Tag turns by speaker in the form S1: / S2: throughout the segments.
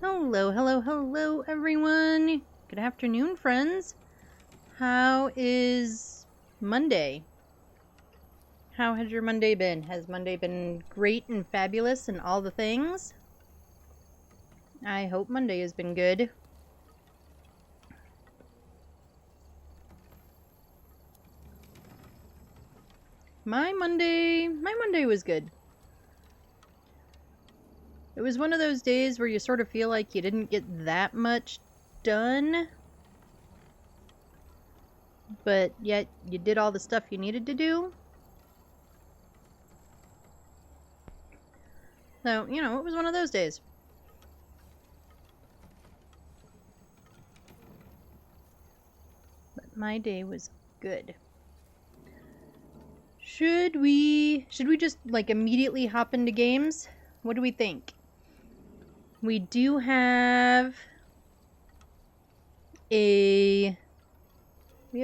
S1: Hello, hello, hello, everyone. Good afternoon, friends. How is Monday? How has your Monday been? Has Monday been great and fabulous and all the things? I hope Monday has been good. My Monday was good. It was one of those days where you sort of feel like you didn't get that much done, but yet you did all the stuff you needed to do. So, you know, it was one of those days. But my day was good. Should we just like immediately hop into games? What do we think? We do have a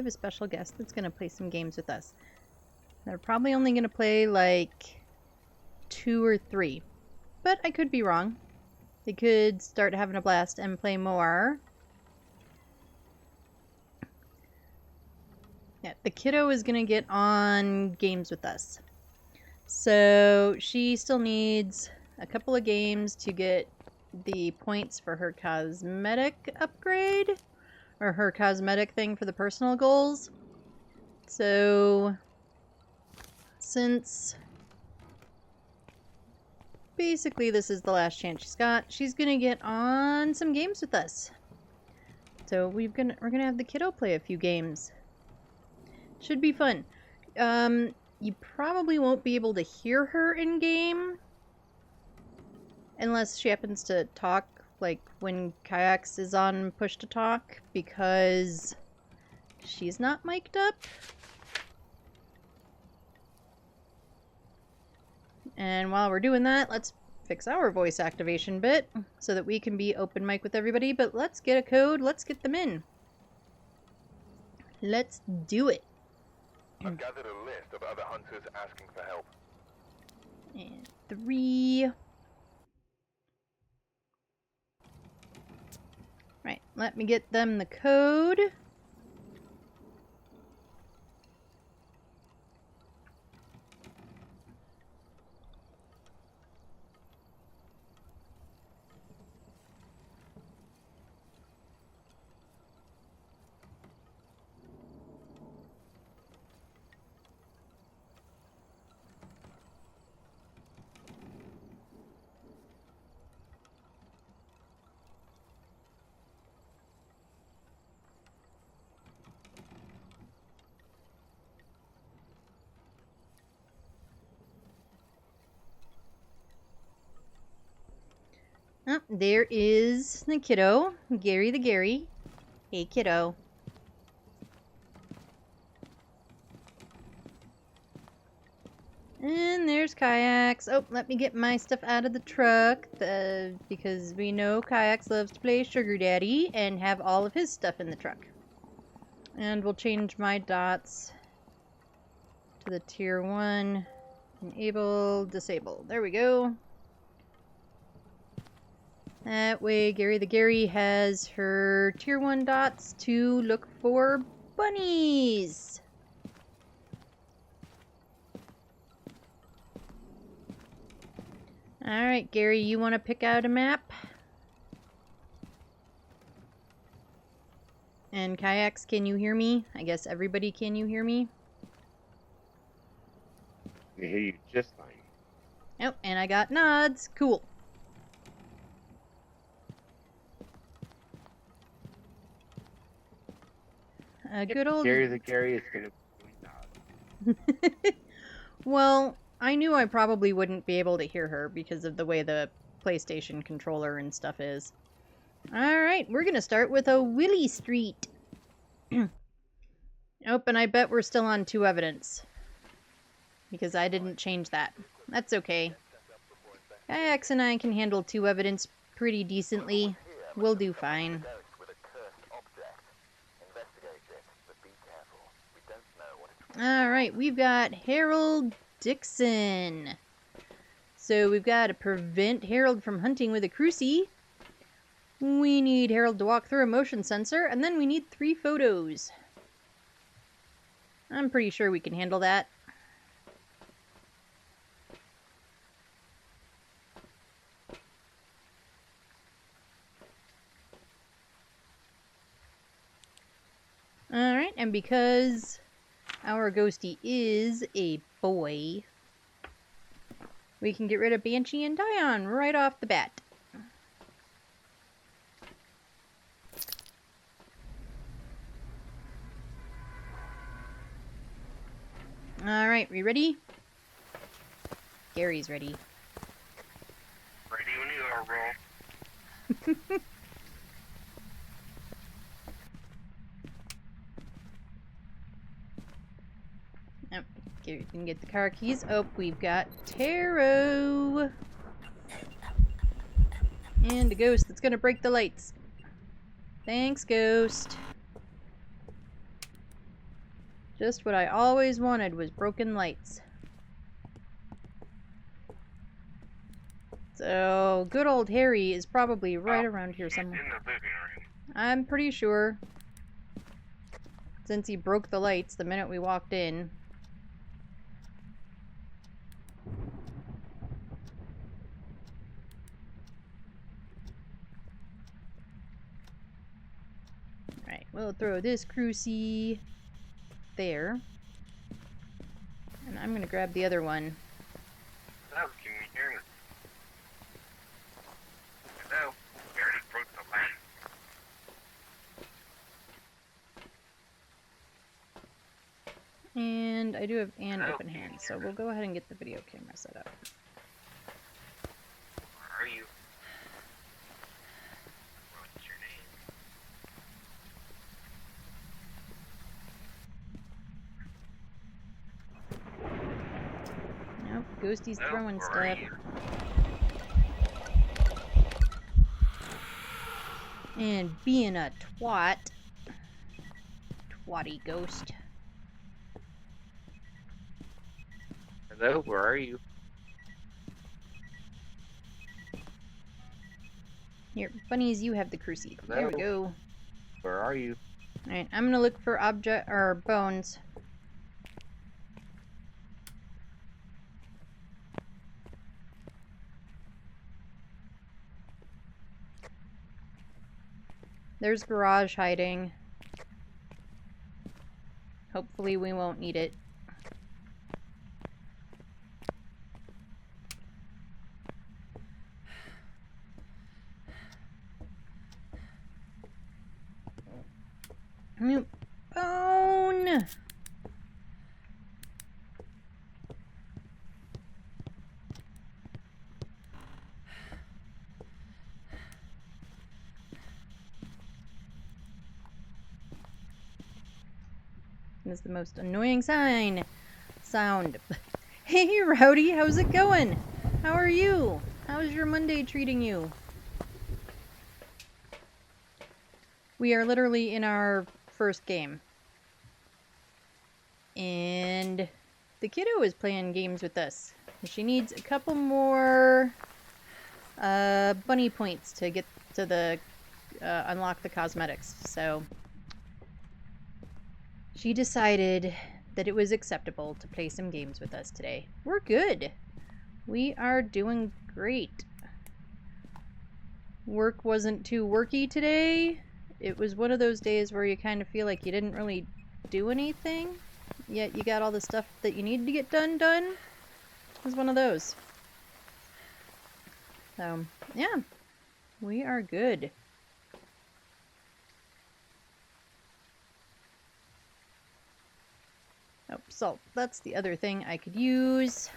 S1: special guest that's going to play some games with us. They're probably only going to play like 2 or 3. But I could be wrong. They could start having a blast and play more. Yeah, the kiddo is going to get on games with us. So she still needs a couple of games to get the points for her cosmetic upgrade. Or her cosmetic thing for the personal goals. So, since basically this is the last chance she's got, she's going to get on some games with us. So we're gonna have the kiddo play a few games. Should be fun. You probably won't be able to hear her in game unless she happens to talk, like when Kayaks is on push to talk, because she's not mic'd up. And while we're doing that, let's fix our voice activation bit so that we can be open mic with everybody. But let's get a code. Let's get them in. Let's do it.
S2: I've gathered a list of other hunters asking for help.
S1: And 3. Right, let me get them the code. Oh, there is the kiddo, Gary the Gary. Hey, kiddo. And there's Kayaks. Oh, let me get my stuff out of the truck, because we know Kayaks loves to play Sugar Daddy and have all of his stuff in the truck. And we'll change my dots to the tier 1. Enable, disable. There we go. That way, Gary the Gary has her tier 1 dots to look for bunnies. Alright, Gary, you want to pick out a map? And Kayaks, can you hear me? I guess everybody, can you hear me?
S3: I hear you just fine.
S1: Oh, and I got nods. Cool. Good old...
S3: Gary the Gary is going to be
S1: Well, I knew I probably wouldn't be able to hear her because of the way the PlayStation controller and stuff is. Alright, we're going to start with a Willie Street. Oh, and I bet we're still on 2 evidence. Because I didn't change that. That's okay. Kayaks and I can handle 2 evidence pretty decently. We'll do fine. Alright, we've got Harold Dixon. So we've got to prevent Harold from hunting with a crucie. We need Harold to walk through a motion sensor, and then we need 3 photos. I'm pretty sure we can handle that. Alright, and because our ghosty is a boy, we can get rid of Banshee and Dion right off the bat. Alright, we ready? Gary's ready.
S3: Ready when you are, roll.
S1: Oh, Gary can get the car keys. Oh, we've got Taro! And a ghost that's gonna break the lights. Thanks, ghost. Just what I always wanted was broken lights. So, good old Harry is probably right around here
S3: He's
S1: somewhere.
S3: in the living room.
S1: I'm pretty sure. Since he broke the lights the minute we walked in. Alright, we'll throw this crucie there. And I'm gonna grab the other one.
S3: Hello, can you hear me? Hello? We already broke the light.
S1: And I do have an
S3: Hello,
S1: open
S3: can you
S1: hand,
S3: hear
S1: so
S3: me?
S1: we'll go ahead and get the video camera set up.
S3: Where are you? What's your name?
S1: Nope, Ghosty's
S3: Hello?
S1: throwing
S3: Where are
S1: stuff.
S3: you?
S1: And being a twat. Twatty ghost.
S3: Hello, where are you?
S1: Here, bunnies, you have the crucie. There we go.
S3: Where are you?
S1: Alright, I'm gonna look for object or bones. There's garage hiding. Hopefully we won't need it. Nope. Bone! That's the most annoying sound. Hey, Rowdy, how's it going? How are you? How's your Monday treating you? We are literally in our first game. And the kiddo is playing games with us. She needs a couple more bunny points to get to the unlock the cosmetics. So she decided that it was acceptable to play some games with us today. We're good. We are doing great. Work wasn't too worky today. It was one of those days where you kind of feel like you didn't really do anything, yet you got all the stuff that you needed to get done. It was one of those. So, yeah. We are good. Oh, salt. That's the other thing I could use.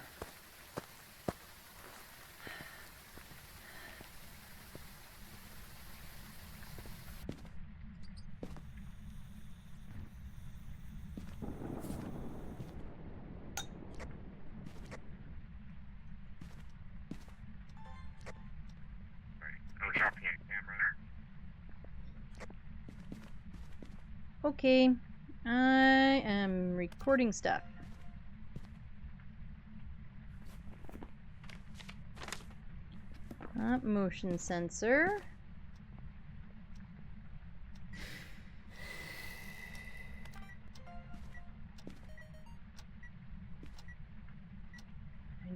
S3: I'm dropping a camera.
S1: Okay. I am recording stuff. Motion sensor.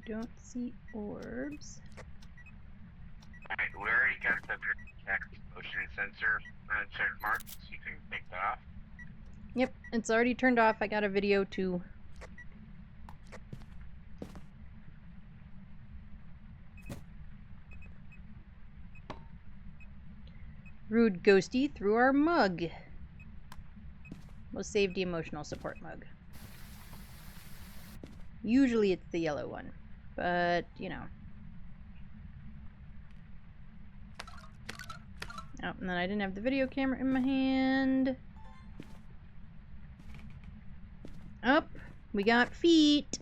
S1: don't see orbs.
S3: Alright, we already got the motion sensor check mark, so you can take that off.
S1: Yep, it's already turned off. I got a video too. Rude Ghosty threw our mug. We'll save the emotional support mug. Usually it's the yellow one, but you know. Oh, and then I didn't have the video camera in my hand. Up, we got feet.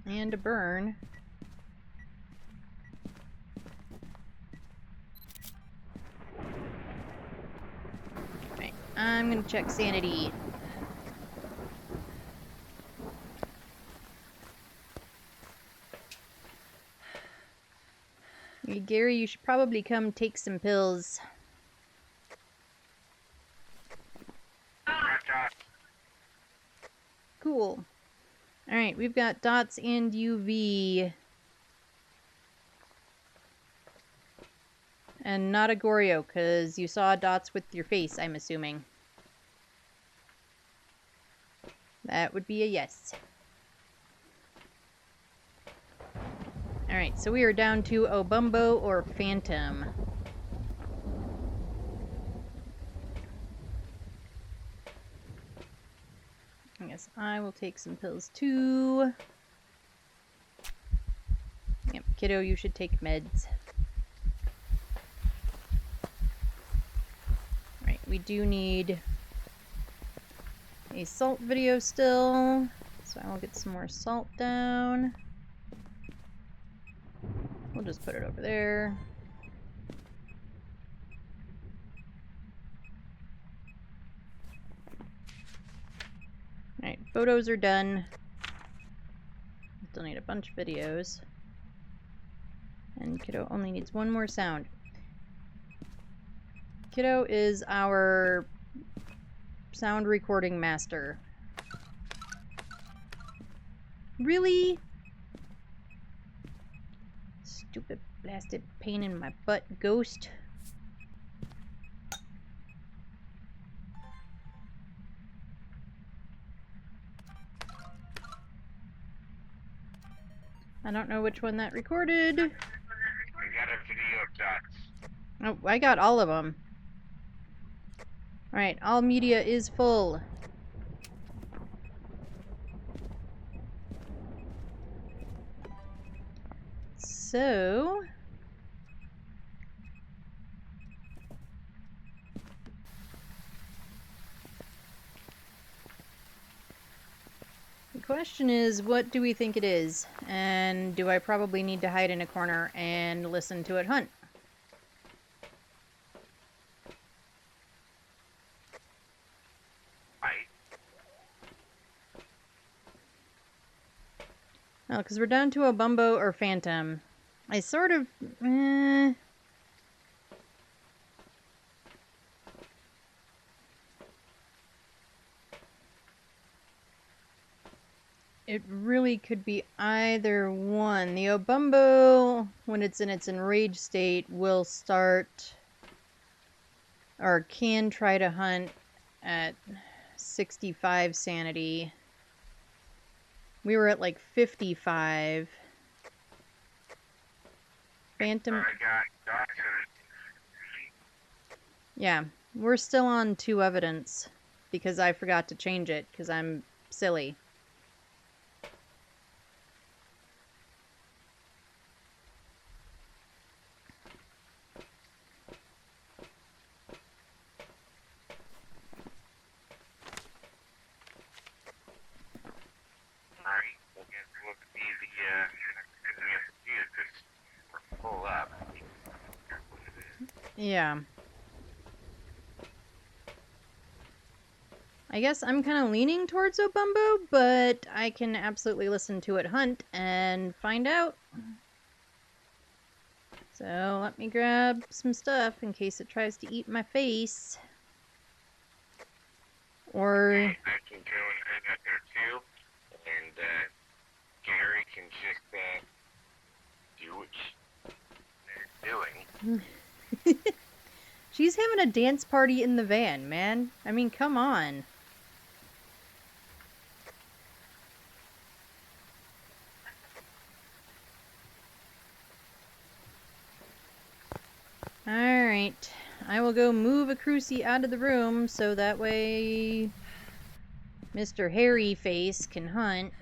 S1: And a burn. Right, I'm gonna check sanity. Hey, Gary, you should probably come take some pills. Cool. Alright, we've got dots and UV. And not a Goryo, because you saw dots with your face, I'm assuming. That would be a yes. Alright, so we are down to Obumbo or Phantom. I guess I will take some pills too. Yep, kiddo, you should take meds. Right, we do need a salt video still, so I will get some more salt down. We'll just put it over there. Alright, photos are done. Still need a bunch of videos. And Kiddo only needs one more sound. Kiddo is our sound recording master. Really? Stupid blasted pain in my butt ghost. I don't know which one that recorded.
S3: I got a video of dots.
S1: Oh, I got all of them. Alright, all media is full. So... the question is, what do we think it is? And do I probably need to hide in a corner and listen to it hunt? Well, because we're down to a Bumbo or Phantom. I sort of... It really could be either one. The Obumbo, when it's in its enraged state, will start or can try to hunt at 65 sanity. We were at like 55. Phantom. Yeah, we're still on 2 evidence because I forgot to change it because I'm silly. Yeah. I guess I'm kind of leaning towards Obumbo, but I can absolutely listen to it hunt and find out. So let me grab some stuff in case it tries to eat my face. Or
S3: I can go and hang out there too, and Gary can just do what they're doing.
S1: she's having a dance party in the van, man. I mean, come on. Alright. I will go move a Cruci out of the room so that way Mr. Hairy Face can hunt.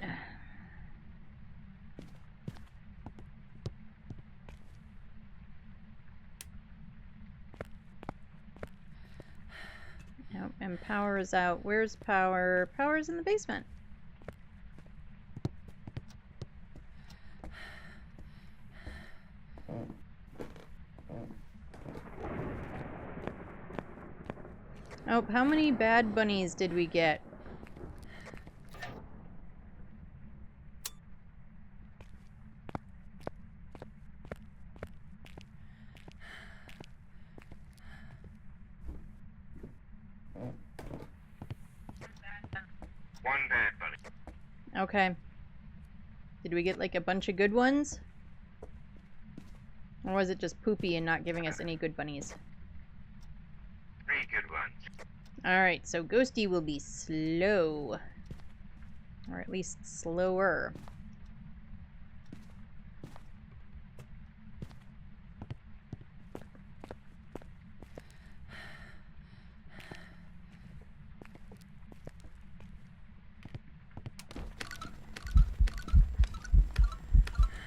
S1: Nope, and power is out. Where's power? Power's in the basement. Oh, how many bad bunnies did we get?
S3: One bad bunny.
S1: Okay. Did we get like a bunch of good ones? Or was it just poopy and not giving us any good bunnies?
S3: 3 good ones.
S1: Alright, so Ghosty will be slow. Or at least slower.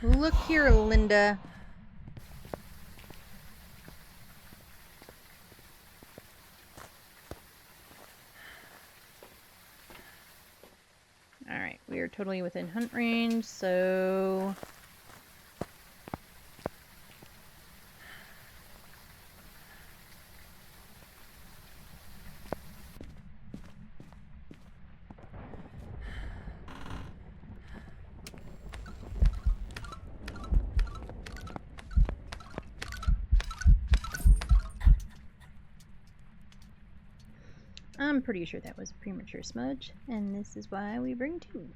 S1: Look here, Linda. Alright, we are totally within hunt range, so... I'm pretty sure that was a premature smudge, and this is why we bring 2.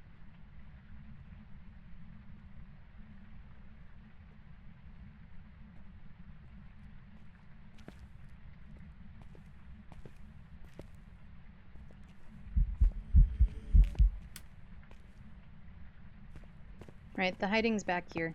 S1: Right, the hiding's back here.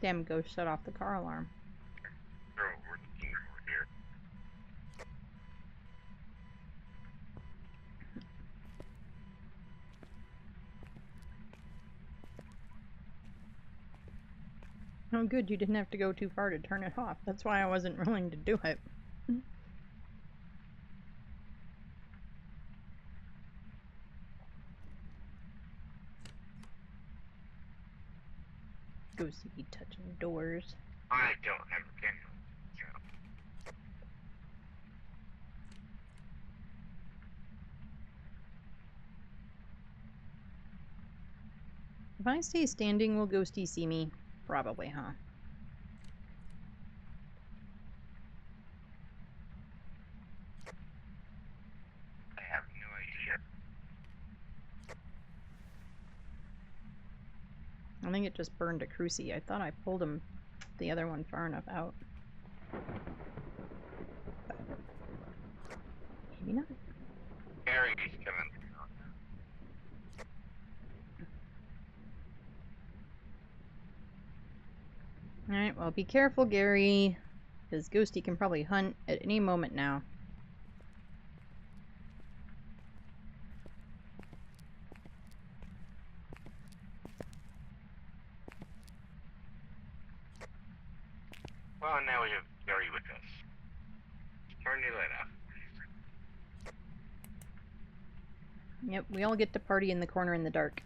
S1: Damn, ghost shut off the car alarm.
S3: So we're looking over here.
S1: Oh good, you didn't have to go too far to turn it off. That's why I wasn't willing to do it. Ghosty be touching doors.
S3: I don't have a camera. So.
S1: If I stay standing, will Ghosty see me? Probably, huh?
S3: I have no idea.
S1: I think it just burned a Cruci. I thought I pulled him the other one far enough out. Maybe not.
S3: Gary's coming.
S1: Alright, well be careful, Gary. Because Ghosty can probably hunt at any moment now.
S3: Well, now we have Gary with us. Turn the light off.
S1: Yep, we all get to party in the corner in the dark.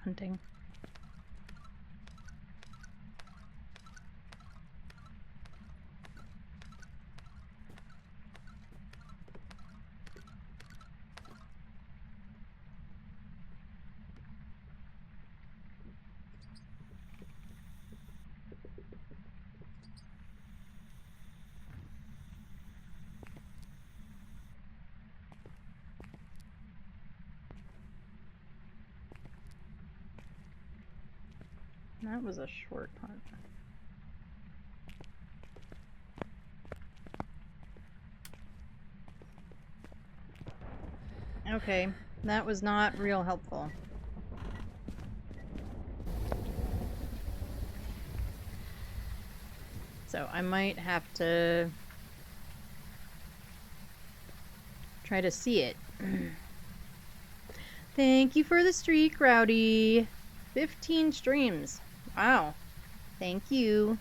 S1: Hunting. That was a short hunt. Okay, that was not real helpful. So I might have to try to see it. Thank you for the streak, Rowdy. 15 streams. Wow. Thank you.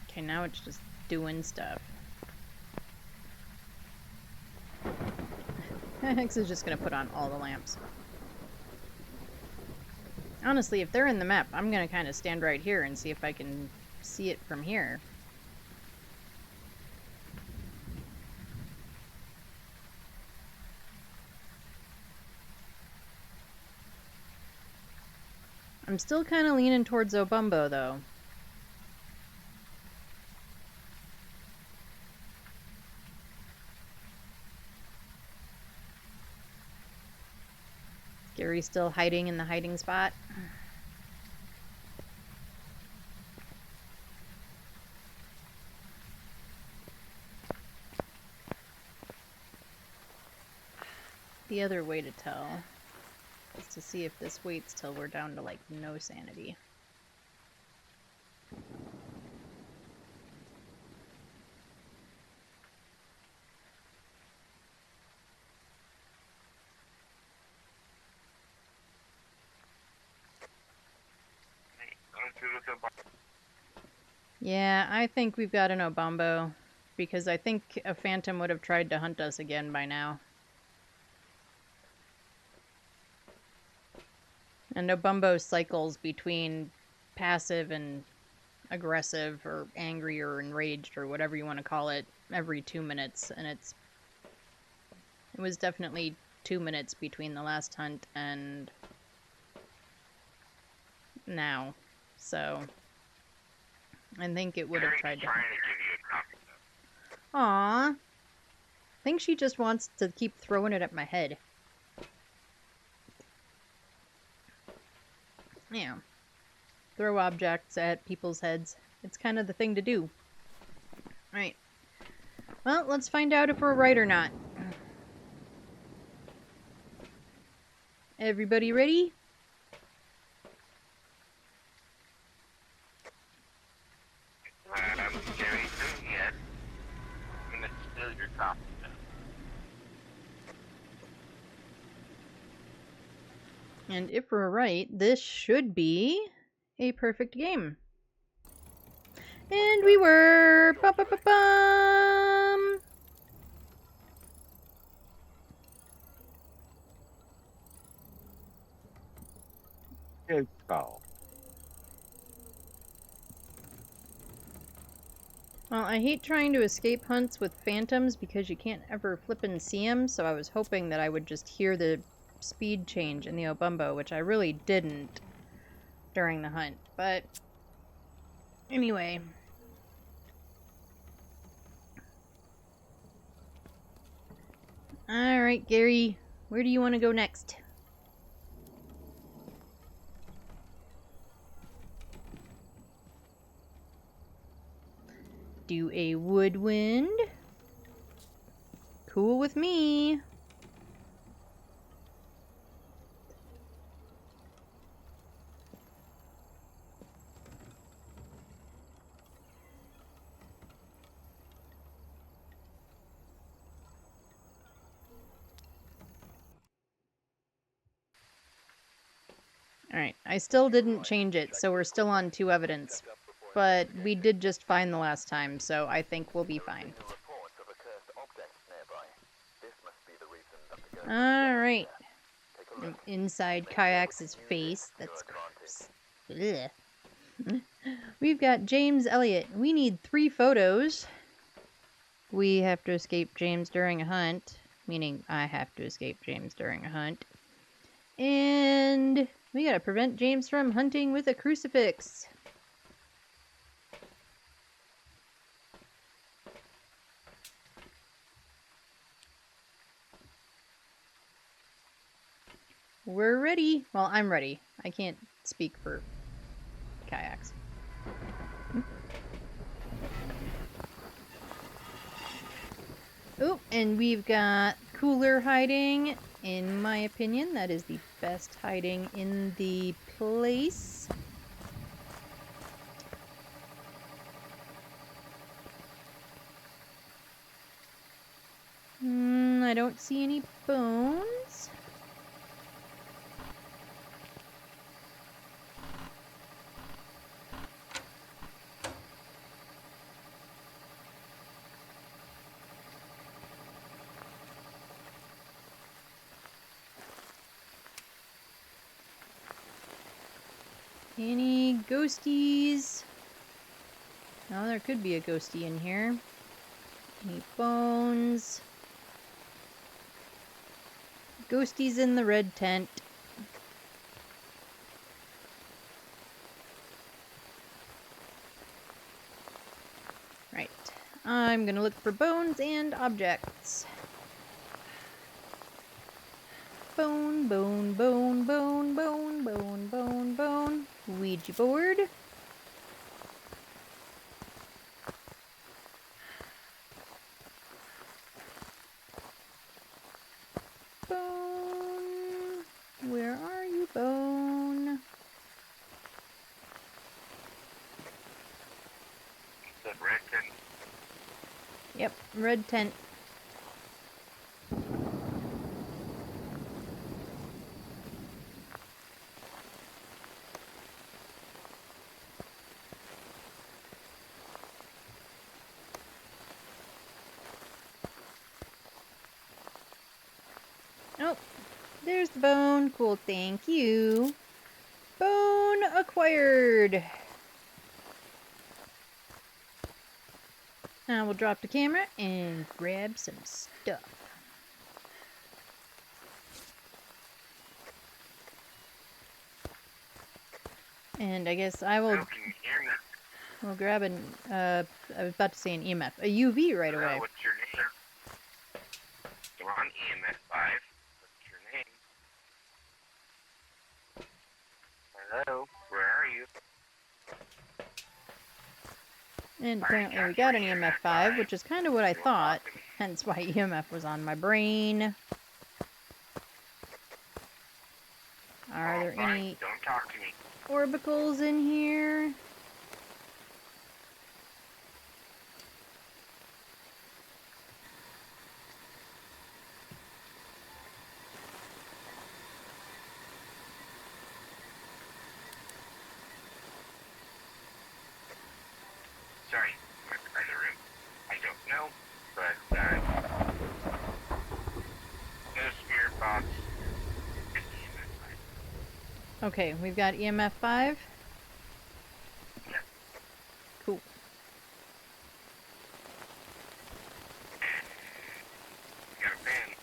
S1: Okay, now it's just doing stuff. Hex is just gonna put on all the lamps. Honestly, if they're in the map, I'm gonna kind of stand right here and see if I can see it from here. I'm still kind of leaning towards Obumbo, though. Gary's still hiding in the hiding spot. The other way to tell is to see if this waits till we're down to, like, no sanity. Yeah, I think we've got an Obumbo, because I think a Phantom would have tried to hunt us again by now. And Obumbo cycles between passive and aggressive, or angry, or enraged, or whatever you want to call it, every 2 minutes, and it was definitely 2 minutes between the last hunt and now, so I think it would have tried to. Aww. I think she just wants to keep throwing it at my head. Yeah. Throw objects at people's heads. It's kind of the thing to do. Right. Well, let's find out if we're right or not. Everybody ready?
S3: Gary, yes. I'm gonna steal your copy now.
S1: And if we're right, this should be a perfect game. And we were! Ba-ba-ba-bum!
S3: Good call.
S1: Well, I hate trying to escape hunts with phantoms because you can't ever flippin' see them, so I was hoping that I would just hear the speed change in the Obumbo, which I really didn't during the hunt. But anyway. Alright, Gary, where do you want to go next? Do a woodwind. Cool with me. Alright, I still didn't change it, so we're still on 2 evidence. But we did just fine the last time, so I think we'll be fine. Alright. Inside Kayak's face. That's gross. Ugh. We've got James Elliott. We need 3 photos. We have to escape James during a hunt. Meaning, I have to escape James during a hunt. And we gotta prevent James from hunting with a crucifix. We're ready. Well, I'm ready. I can't speak for kayaks. Oh, and we've got cooler hiding. In my opinion, that is the best hiding in the place. I don't see any bones. Any ghosties? Oh, there could be a ghostie in here. Any bones? Ghosties in the red tent. Right. I'm gonna look for bones and objects. Bone, bone, bone, bone, bone, bone, bone, bone. Ouija board. Bone. Where are you, Bone?
S3: The red tent.
S1: Yep, red tent. Oh, there's the bone. Cool, thank you. Bone acquired. Now we'll drop the camera and grab some stuff. And I guess I will.
S3: How can you hear me?
S1: We'll grab an. I was about to say an EMF, a UV right away.
S3: What's your name? You're on EMF 5. What's your name? Hello? Where are you?
S1: And apparently we got an EMF 5, which is kind of what I thought. Hence why EMF was on my brain. Are there any
S3: Don't talk to me.
S1: orbicals in here?
S3: Sorry, I'm in the room. I don't know, but, no spirit box. And EMF 5.
S1: Okay, we've got EMF 5.
S3: Yeah.
S1: Cool.
S3: Got a pen.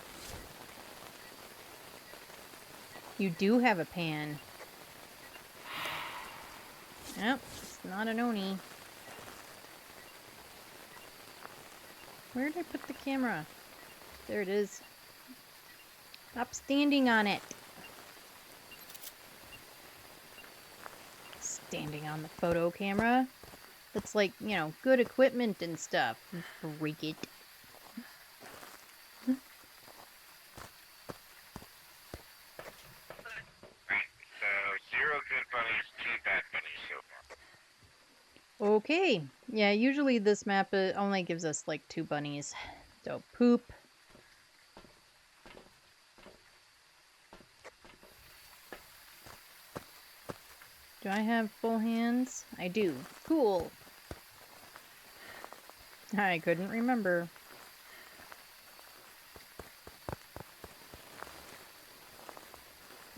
S1: You do have a pan. Nope, it's not an Oni. Where did I put the camera? There it is. Stop standing on it. Standing on the photo camera. That's like, you know, good equipment and stuff. Break it.
S3: Right, so 0 good bunnies, 2 bad bunnies so far.
S1: Okay. Yeah, usually this map only gives us like 2 bunnies. So, poop. Do I have full hands? I do. Cool. I couldn't remember.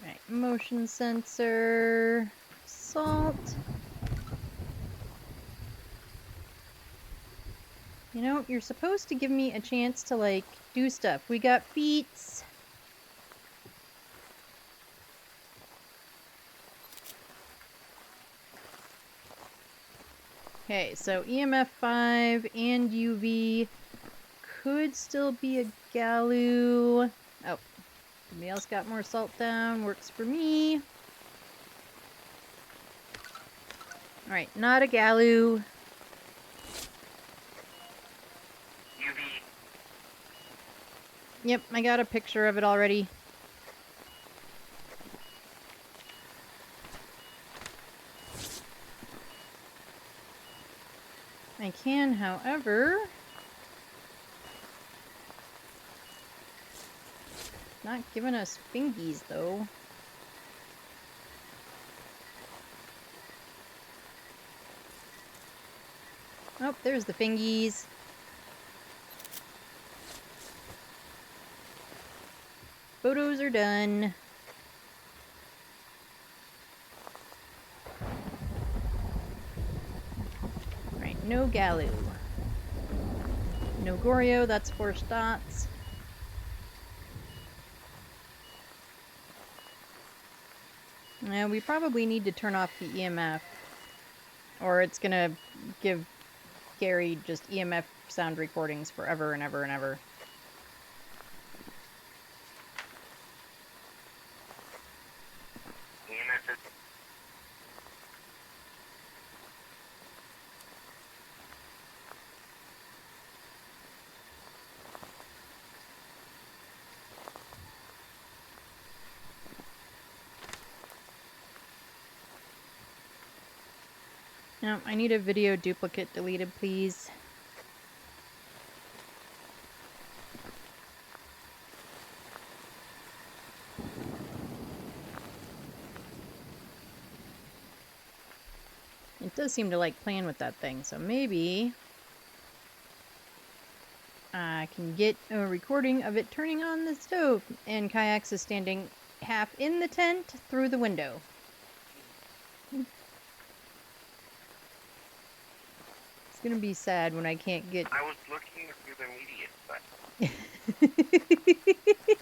S1: Right, motion sensor, salt. You know, you're supposed to give me a chance to, like, do stuff. We got feats. Okay, so EMF 5 and UV could still be a Galu. Oh, somebody else got more salt down. Works for me. Alright, not a Galu.
S3: UV.
S1: Yep, I got a picture of it already. I can, however... Not giving us fingies, though. Oh, there's the fingies. Photos are done. Right, no Galu. No Goryo, that's 4 dots. Now, we probably need to turn off the EMF. Or it's gonna give Gary just EMF sound recordings forever and ever and ever.
S3: EMF is...
S1: No, I need a video duplicate deleted, please. It does seem to like playing with that thing, so maybe I can get a recording of it turning on the stove, and Kayaks is standing half in the tent through the window. It's gonna be sad when I can't get...
S3: I was looking through the media, but...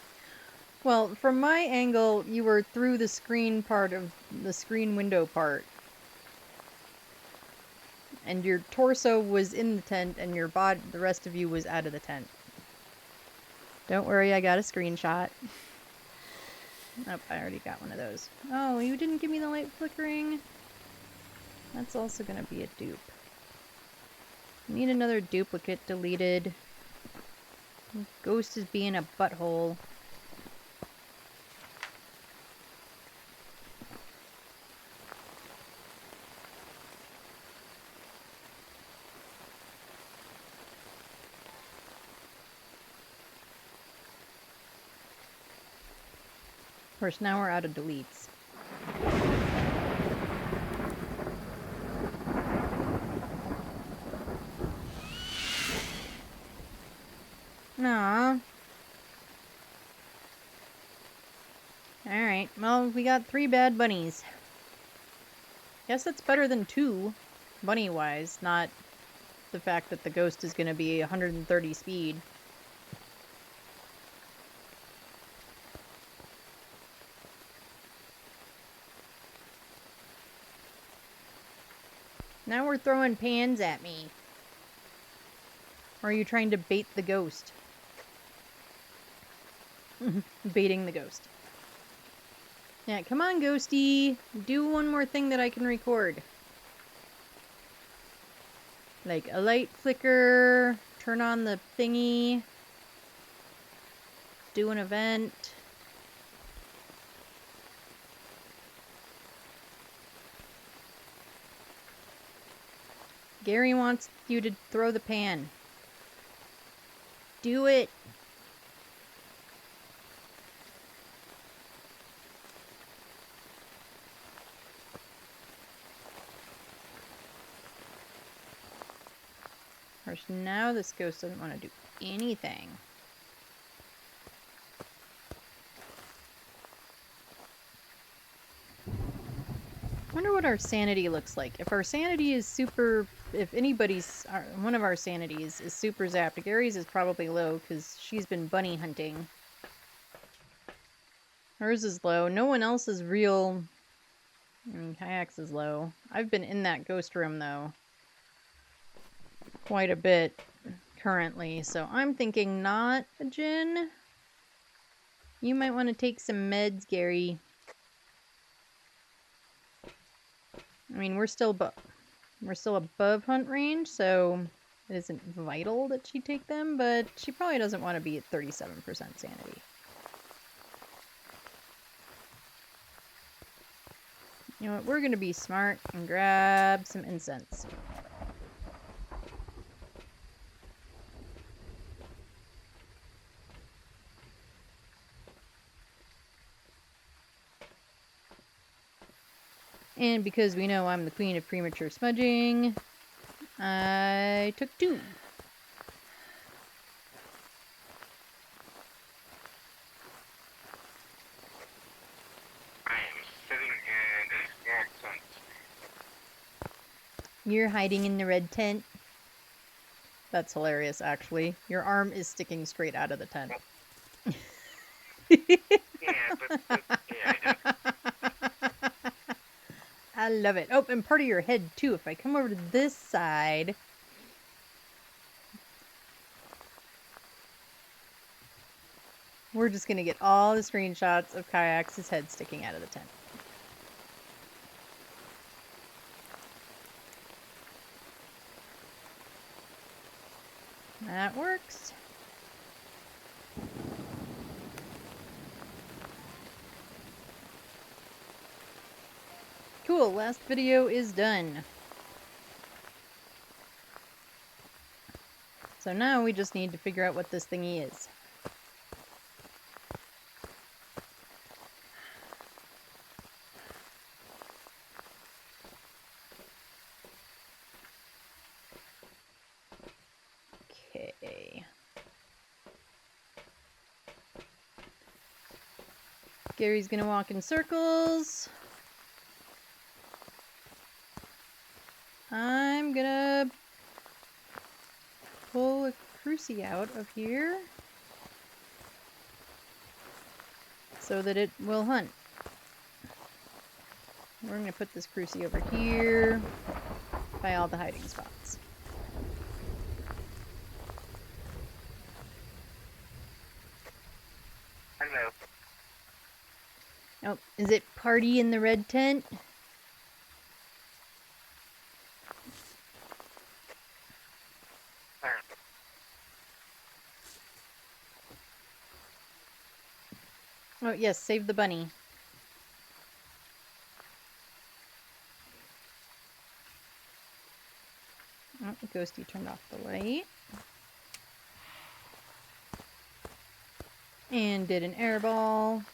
S1: Well, from my angle, you were through the screen part of the screen window part. And your torso was in the tent, and your body, the rest of you was out of the tent. Don't worry, I got a screenshot. Oh, I already got one of those. Oh, you didn't give me the light flickering? That's also gonna be a dupe. Need another duplicate deleted. Ghost is being a butthole. Of course, now we're out of deletes. Aww. Alright, well, we got 3 bad bunnies. Guess that's better than 2, bunny-wise, not the fact that the ghost is gonna be 130 speed. Now we're throwing pans at me. Or are you trying to bait the ghost? Baiting the ghost. Yeah, come on, ghosty. Do one more thing that I can record. Like a light flicker, turn on the thingy, do an event. Gary wants you to throw the pan. Do it. Of course, now this ghost doesn't want to do anything. Wonder what our sanity looks like. If our sanity is super if anybody's one of our sanities is super zapped, Gary's is probably low because she's been bunny hunting. Hers is low. No one else is real. I mean, Kayak's is low. I've been in that ghost room though quite a bit currently, so I'm thinking not a gin. You might want to take some meds, Gary. I mean, we're still above hunt range, so it isn't vital that she take them, but she probably doesn't want to be at 37% sanity. You know what? We're going to be smart and grab some incense. And because we know I'm the queen of premature smudging, I took 2.
S3: I am sitting in a small tent.
S1: You're hiding in the red tent. That's hilarious, actually. Your arm is sticking straight out of the tent.
S3: Yeah, but yeah,
S1: I love it. Oh, and part of your head, too. If I come over to this side... We're just going to get all the screenshots of Kayak's head sticking out of the tent. That works. Cool, last video is done. So now we just need to figure out what this thingy is. Okay. Gary's gonna walk in circles. I'm gonna pull a crucie out of here so that it will hunt. We're gonna put this crucie over here by all the hiding spots.
S3: hello.
S1: Oh, is it party in the red tent? Oh, yes, save the bunny. Oh, Ghosty turned off the light. And did an airball.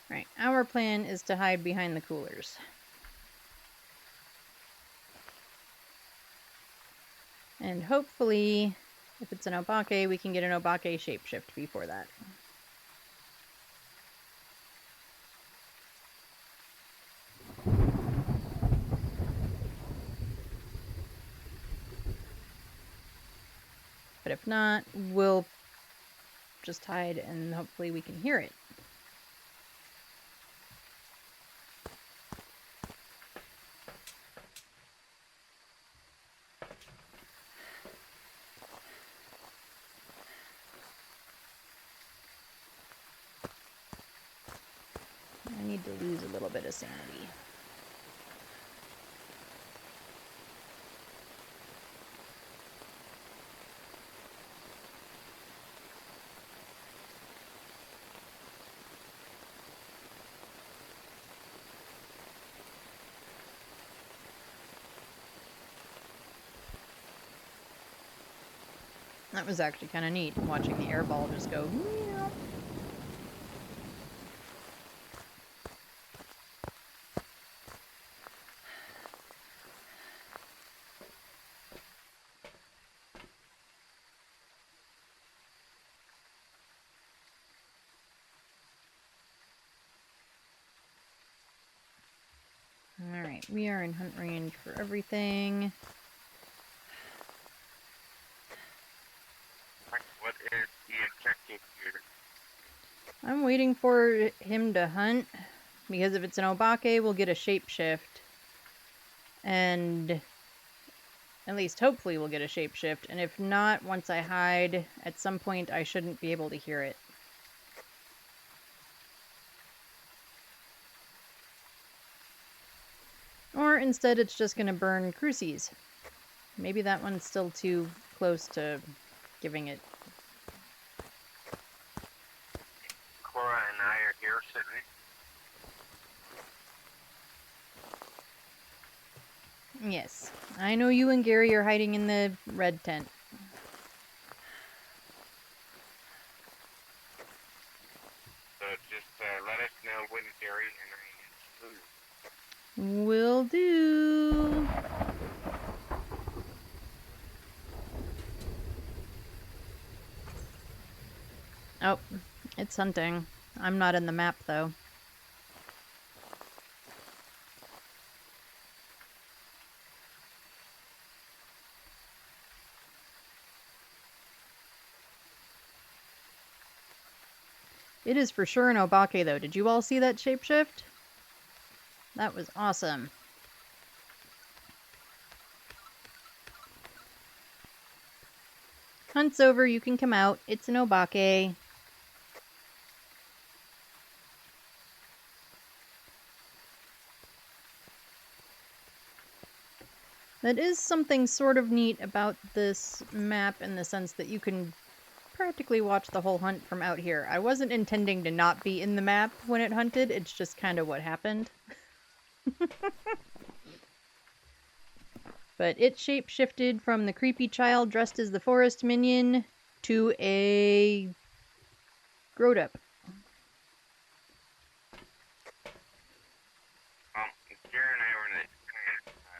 S1: Right, our plan is to hide behind the coolers. And hopefully, if it's an obake, we can get an obake shapeshift before that. But if not, we'll just hide and hopefully we can hear it. I need to lose a little bit of sanity. That was actually kind of neat, watching the airball just go, meow. Alright, we are in hunt range for everything.
S3: What is the objective here?
S1: I'm waiting for him to hunt, because if it's an Obake, we'll get a shapeshift. And at least hopefully we'll get a shapeshift. And if not, once I hide, at some point I shouldn't be able to hear it. Or instead it's just going to burn crucies. Maybe that one's still too close to giving it.
S3: Cora and I are here sitting.
S1: Yes, I know you and Gary are hiding in the red tent.
S3: So just let us know when Gary and I move.
S1: Will do. Oh, it's hunting. I'm not in the map though. It is for sure an Obake though. Did you all see that shapeshift? That was awesome. Hunt's over, you can come out. It's an Obake. That is something sort of neat about this map in the sense that you can practically watch the whole hunt from out here. I wasn't intending to not be in the map when it hunted, it's just kind of what happened. But it shape-shifted from the creepy child dressed as the forest minion to a growed-up.
S3: Gary and I were in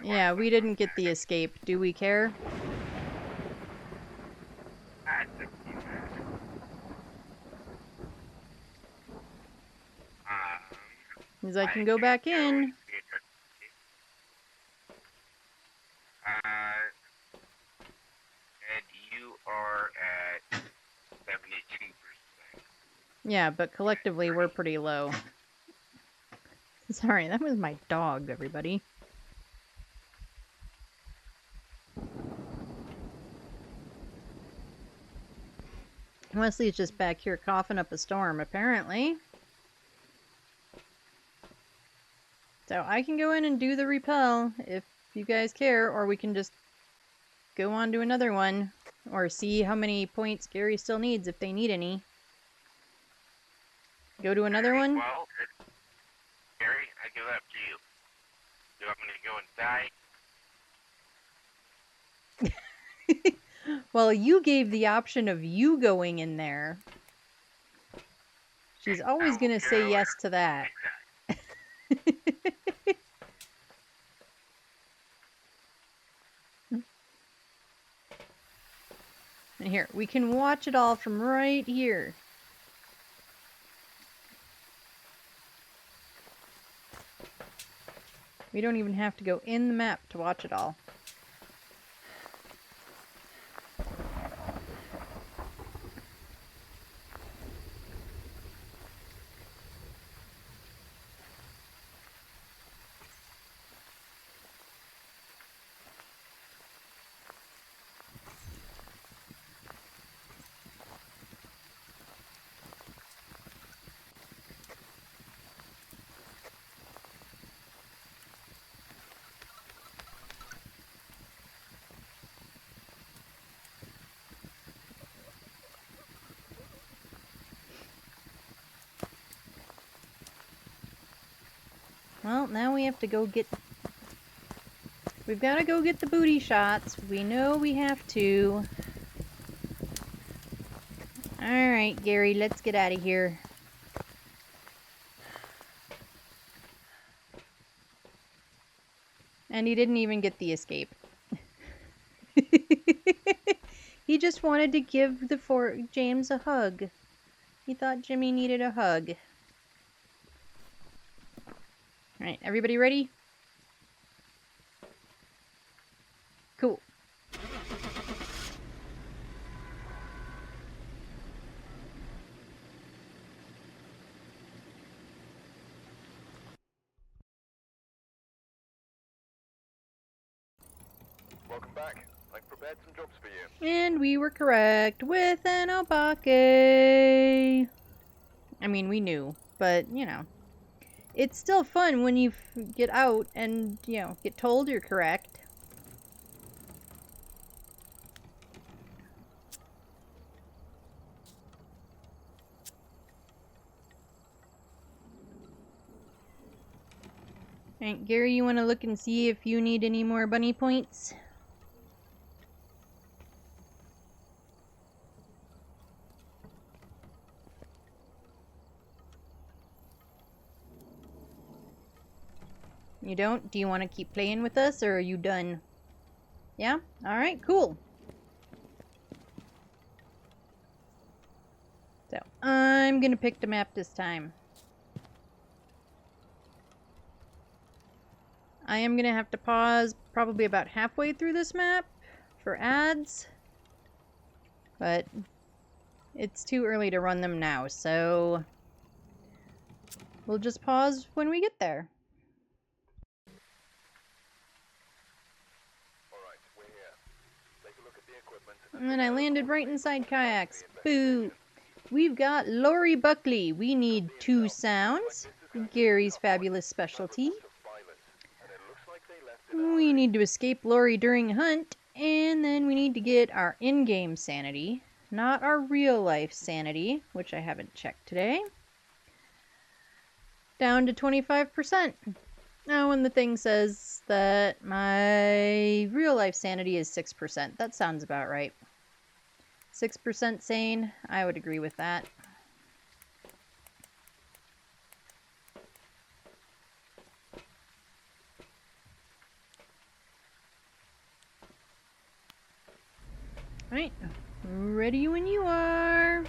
S3: the
S1: Yeah, we didn't get the escape. Do we care? Because I can go back in.
S3: And you are at 72%.
S1: Yeah, but collectively we're pretty low. Sorry, that was my dog, everybody. Wesley's just back here coughing up a storm, apparently. So I can go in and do the repel if you guys care, or we can just go on to another one, or see how many points Gary still needs if they need any. Go to another one?
S3: Well, Gary, I give up to you. Do you want me to go and die?
S1: Well, you gave the option of you going in there. She's always going to say yes to that. And here, we can watch it all from right here. We don't even have to go in the map to watch it all. Well, now we have to go get... We've got to go get the booty shots. We know we have to. Alright, Gary, let's get out of here. And he didn't even get the escape. He just wanted to give James a hug. He thought Jimmy needed a hug. Alright, everybody ready?
S2: Welcome back. I've prepared some jobs for you.
S1: And we were correct with an obake. I mean, we knew, but, you know. It's still fun when you get out and, you know, get told you're correct. Alright, Gary, you want to look and see if you need any more bunny points? You don't? Do you want to keep playing with us, or are you done? Yeah? Alright, cool. So, I'm gonna pick the map this time. I am gonna have to pause probably about halfway through this map for ads. But it's too early to run them now, so we'll just pause when we get there.
S2: Alright, we're here. Take a look at the equipment.
S1: And then I landed right inside kayaks. Boo! We've got Lori Buckley. We need 2 sounds. Gary's fabulous specialty. We need to escape Lori during a hunt. And then we need to get our in-game sanity. Not our real-life sanity, which I haven't checked today. Down to 25%. Now, when the thing says that my real-life sanity is 6%, that sounds about right. 6% sane, I would agree with that. Alright, ready when you are.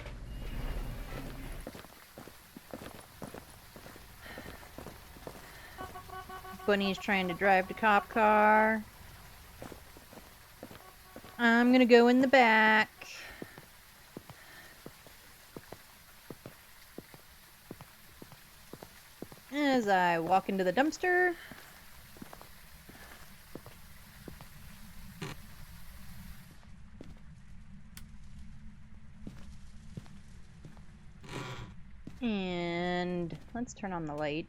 S1: Bunny's trying to drive the cop car. I'm gonna go in the back. As I walk into the dumpster. And let's turn on the light.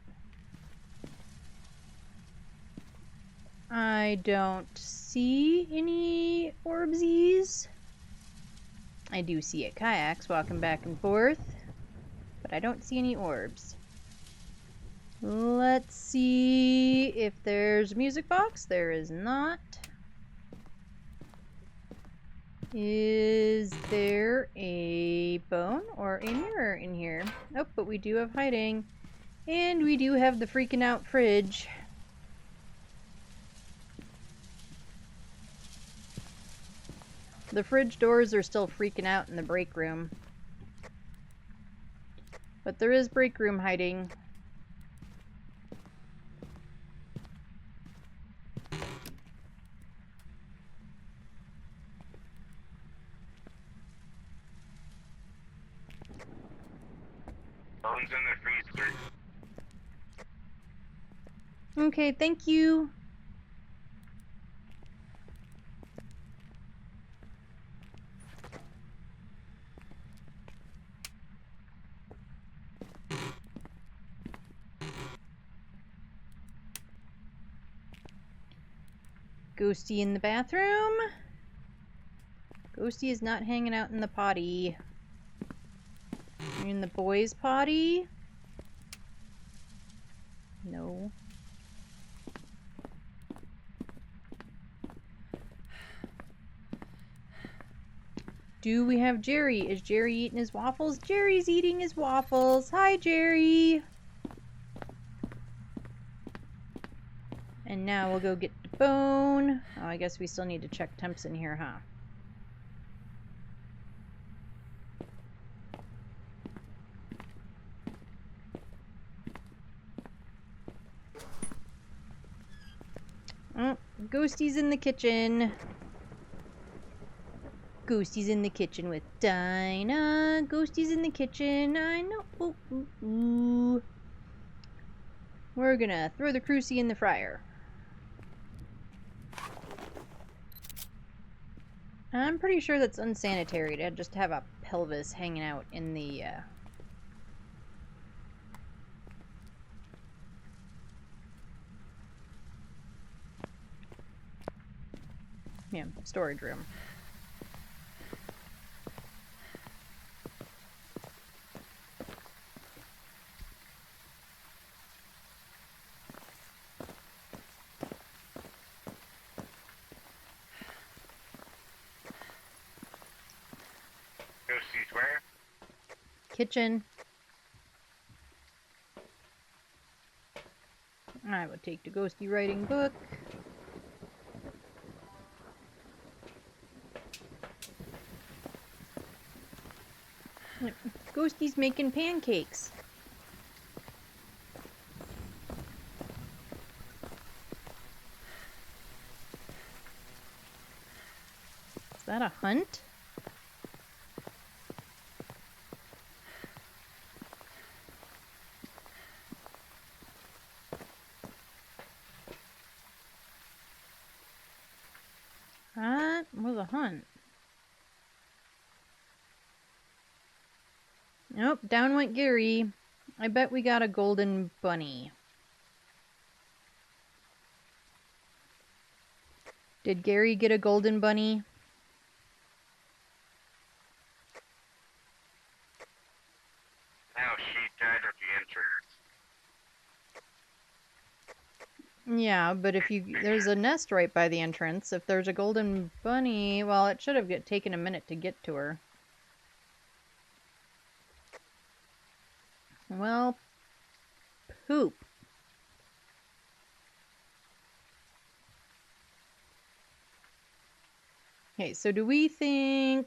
S1: I don't see any orbsies. I do see a kayaks walking back and forth, but I don't see any orbs. Let's see if there's a music box. There is not. Is there a bone or a mirror in here? Nope, but we do have hiding. And we do have the freaking out fridge. The fridge doors are still freaking out in the break room. But there is break room hiding.
S3: Bones in the freezer.
S1: Okay, thank you. Ghosty in the bathroom. Ghosty is not hanging out in the potty. You're in the boys' potty? No. Do we have Jerry? Is Jerry eating his waffles? Jerry's eating his waffles. Hi, Jerry. And now we'll go get the bone. Oh, I guess we still need to check temps in here, huh? Oh, Ghosty's in the kitchen. Ghosty's in the kitchen with Dinah. Ghosty's in the kitchen. I know. Ooh, ooh, ooh. We're gonna throw the crucie in the fryer. I'm pretty sure that's unsanitary to just have a pelvis hanging out in the, storage room.
S3: Ghosties where?
S1: Kitchen. I would take the ghosty writing book. Ghosty's making pancakes. Is that a hunt? That was a hunt. Nope, down went Gary. I bet we got a golden bunny. Did Gary get a golden bunny?
S3: Now she died at the entrance.
S1: Yeah, but if there's a nest right by the entrance. If there's a golden bunny, well, it should have taken a minute to get to her. Well, poop. Okay, so do we think...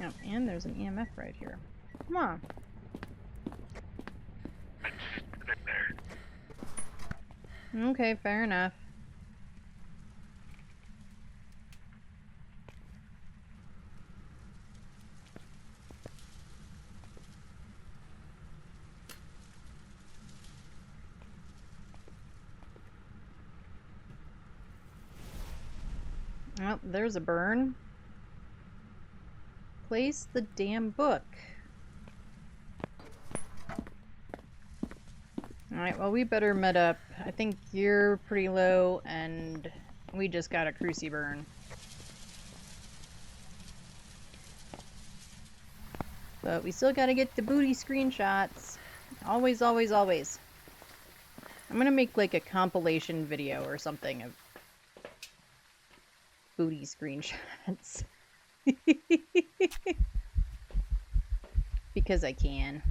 S1: Oh, and there's an EMF right here. Come on.
S3: I just put it there.
S1: Okay, fair enough. Oh, there's a burn. Place the damn book. Alright, well, we better met up. I think you're pretty low, and we just got a cruci burn. But we still gotta get the booty screenshots. Always, always, always. I'm gonna make like a compilation video or something of booty screenshots. Because I can.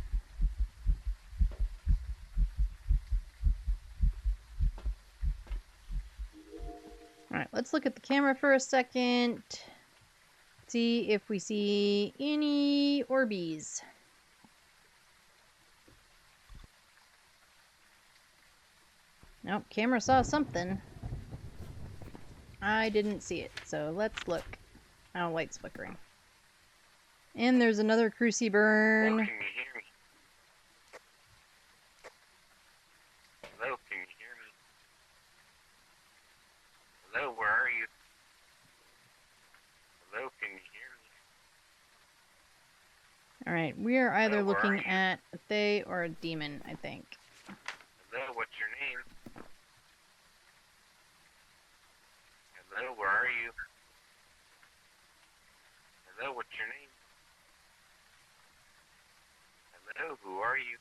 S1: Alright, let's look at the camera for a second. See if we see any Orbeez. Nope, camera saw something. I didn't see it, so let's look. Oh, light's flickering. And there's another cruci burn.
S3: Hello, can you hear me? Hello, can you hear me? Hello, where are you? Hello, can you hear me?
S1: Alright, we are either
S3: Hello, where
S1: looking
S3: are you?
S1: at a Fae or a demon, I think.
S3: Hello, what's your name? Hello, where are you? Hello, what's your name? Hello, who are you?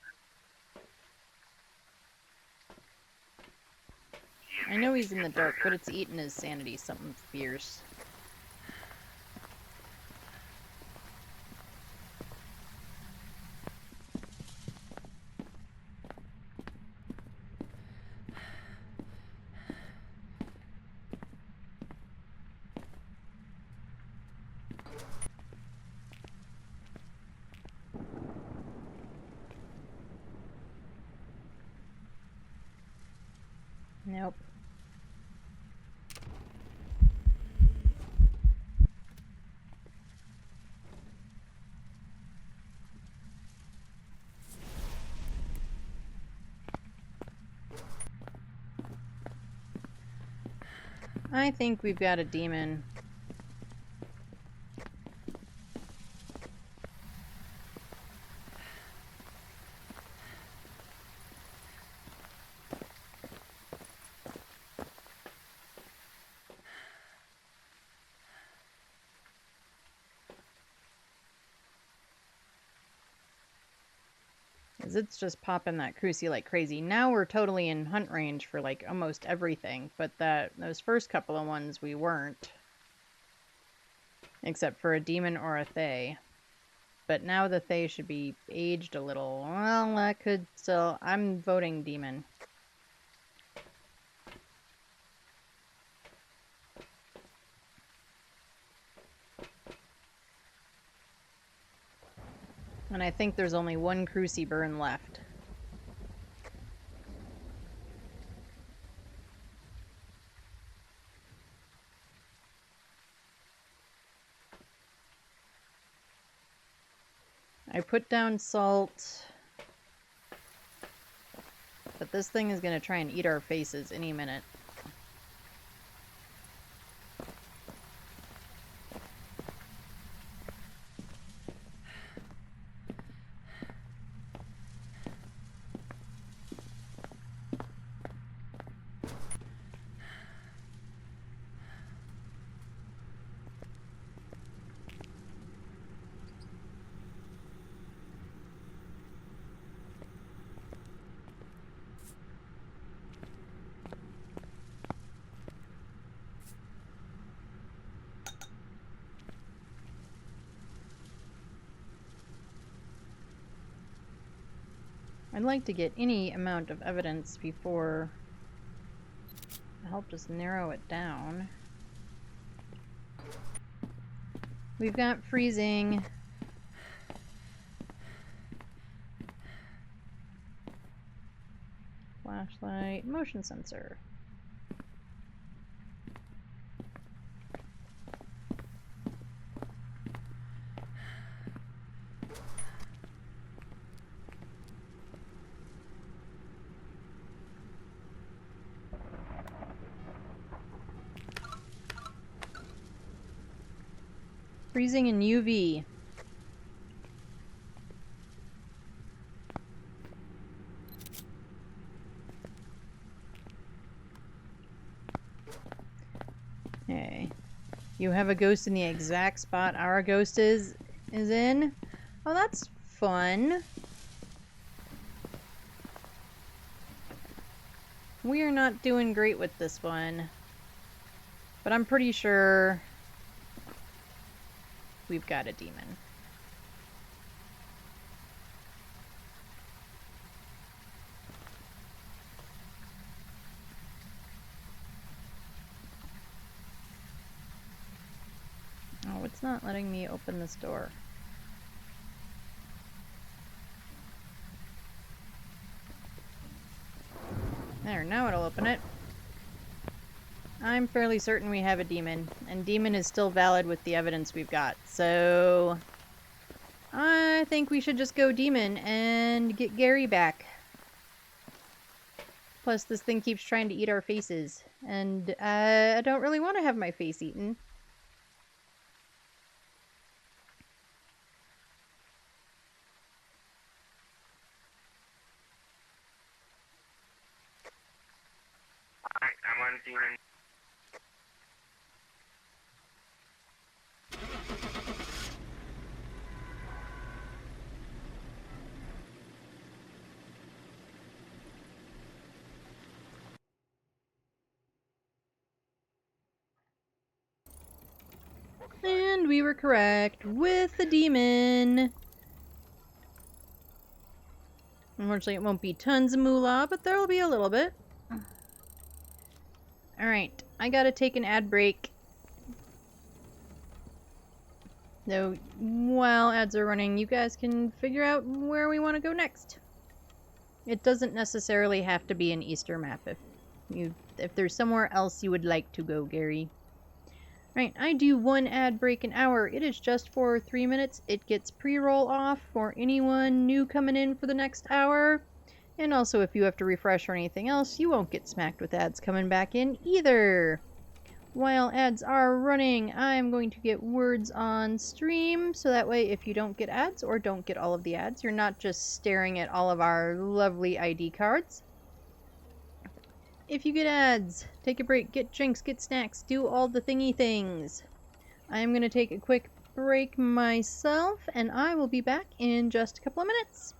S1: I know he's in the dark, but it's eating his sanity, something fierce. Nope. I think we've got a demon. Because it's just popping that crucie like crazy. Now we're totally in hunt range for like almost everything, but those first couple of ones we weren't. Except for a demon or a Thay. But now the Thay should be aged a little. Well, that could still... I'm voting demon. And I think there's only one crucie burn left. I put down salt. But this thing is going to try and eat our faces any minute. I'd like to get any amount of evidence before to help just narrow it down. We've got freezing. Flashlight, motion sensor. Freezing in UV. Okay. You have a ghost in the exact spot our ghost is in. Oh, that's fun. We are not doing great with this one. But I'm pretty sure we've got a demon. Oh, it's not letting me open this door. There, now it'll open it. I'm fairly certain we have a demon, and demon is still valid with the evidence we've got, so I think we should just go demon and get Gary back. Plus, this thing keeps trying to eat our faces, and I don't really want to have my face eaten.
S3: Alright, I'm on demon.
S1: And we were correct with the demon. Unfortunately, it won't be tons of moolah, but there'll be a little bit. Alright, I gotta take an ad break. So, while ads are running, you guys can figure out where we want to go next. It doesn't necessarily have to be an Easter map if there's somewhere else you would like to go, Gary. Right, I do one ad break an hour. It is just for 3 minutes. It gets pre-roll off for anyone new coming in for the next hour. And also, if you have to refresh or anything else, you won't get smacked with ads coming back in either. while ads are running, I'm going to get words on stream, so that way if you don't get ads or don't get all of the ads, you're not just staring at all of our lovely ID cards. If you get ads, take a break, get drinks, get snacks, do all the thingy things. I am going to take a quick break myself, and I will be back in just a couple of minutes.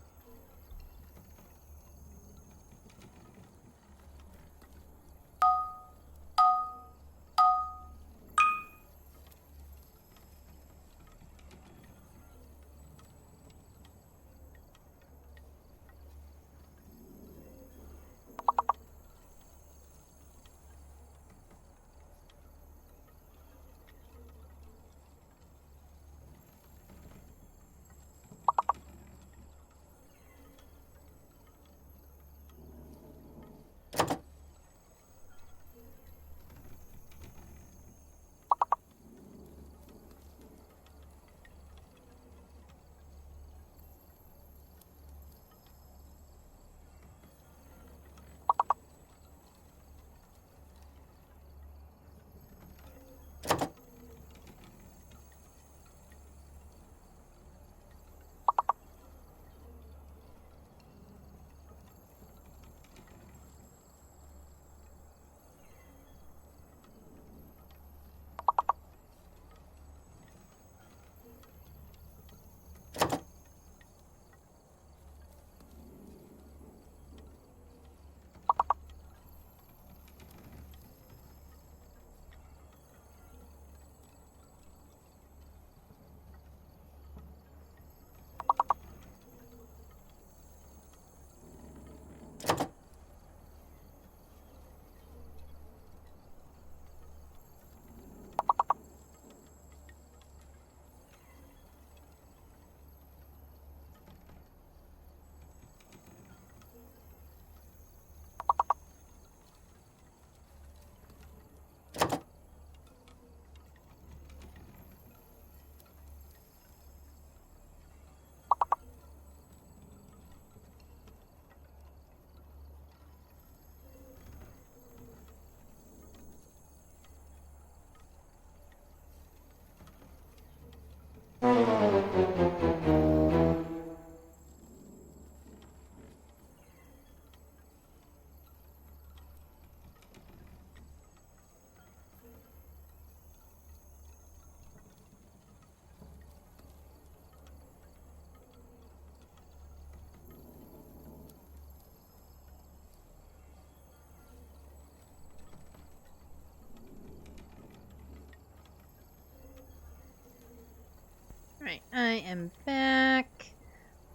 S1: Alright, I am back.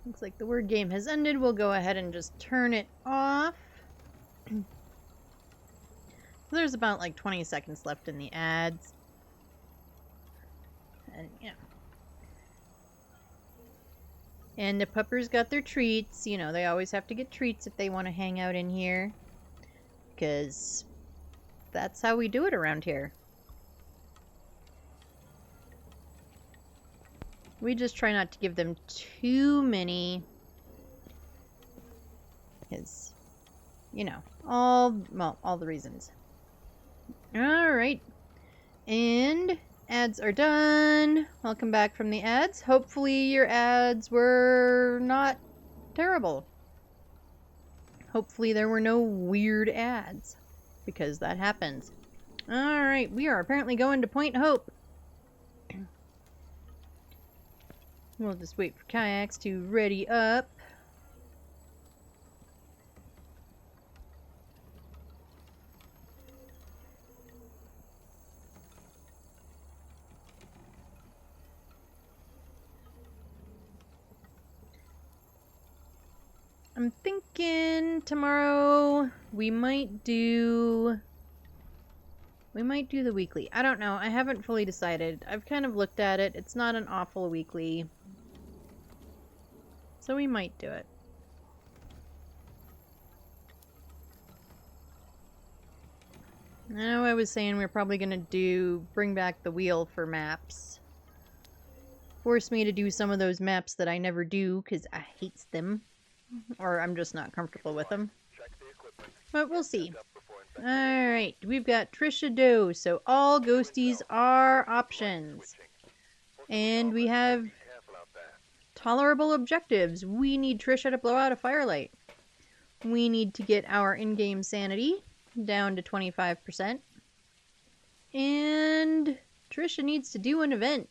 S1: Looks like the word game has ended. We'll go ahead and just turn it off. There's about like 20 seconds left in the ads. And yeah. And the puppers got their treats. You know, they always have to get treats if they want to hang out in here. Because that's how we do it around here. We just try not to give them too many. Because, you know, all the reasons. Alright. And ads are done. Welcome back from the ads. Hopefully your ads were not terrible. Hopefully there were no weird ads. Because that happens. Alright, we are apparently going to Point Hope. We'll just wait for kayaks to ready up. I'm thinking tomorrow we might do the weekly. I don't know. I haven't fully decided. I've kind of looked at it. It's not an awful weekly. So we might do it. I know I was saying we're probably going to bring back the wheel for maps. Force me to do some of those maps that I never do because I hate them. Or I'm just not comfortable with them. But we'll see. Alright, we've got Trisha Doe, so all ghosties are options. And we have tolerable objectives. We need Trisha to blow out a firelight. We need to get our in-game sanity down to 25%. And Trisha needs to do an event.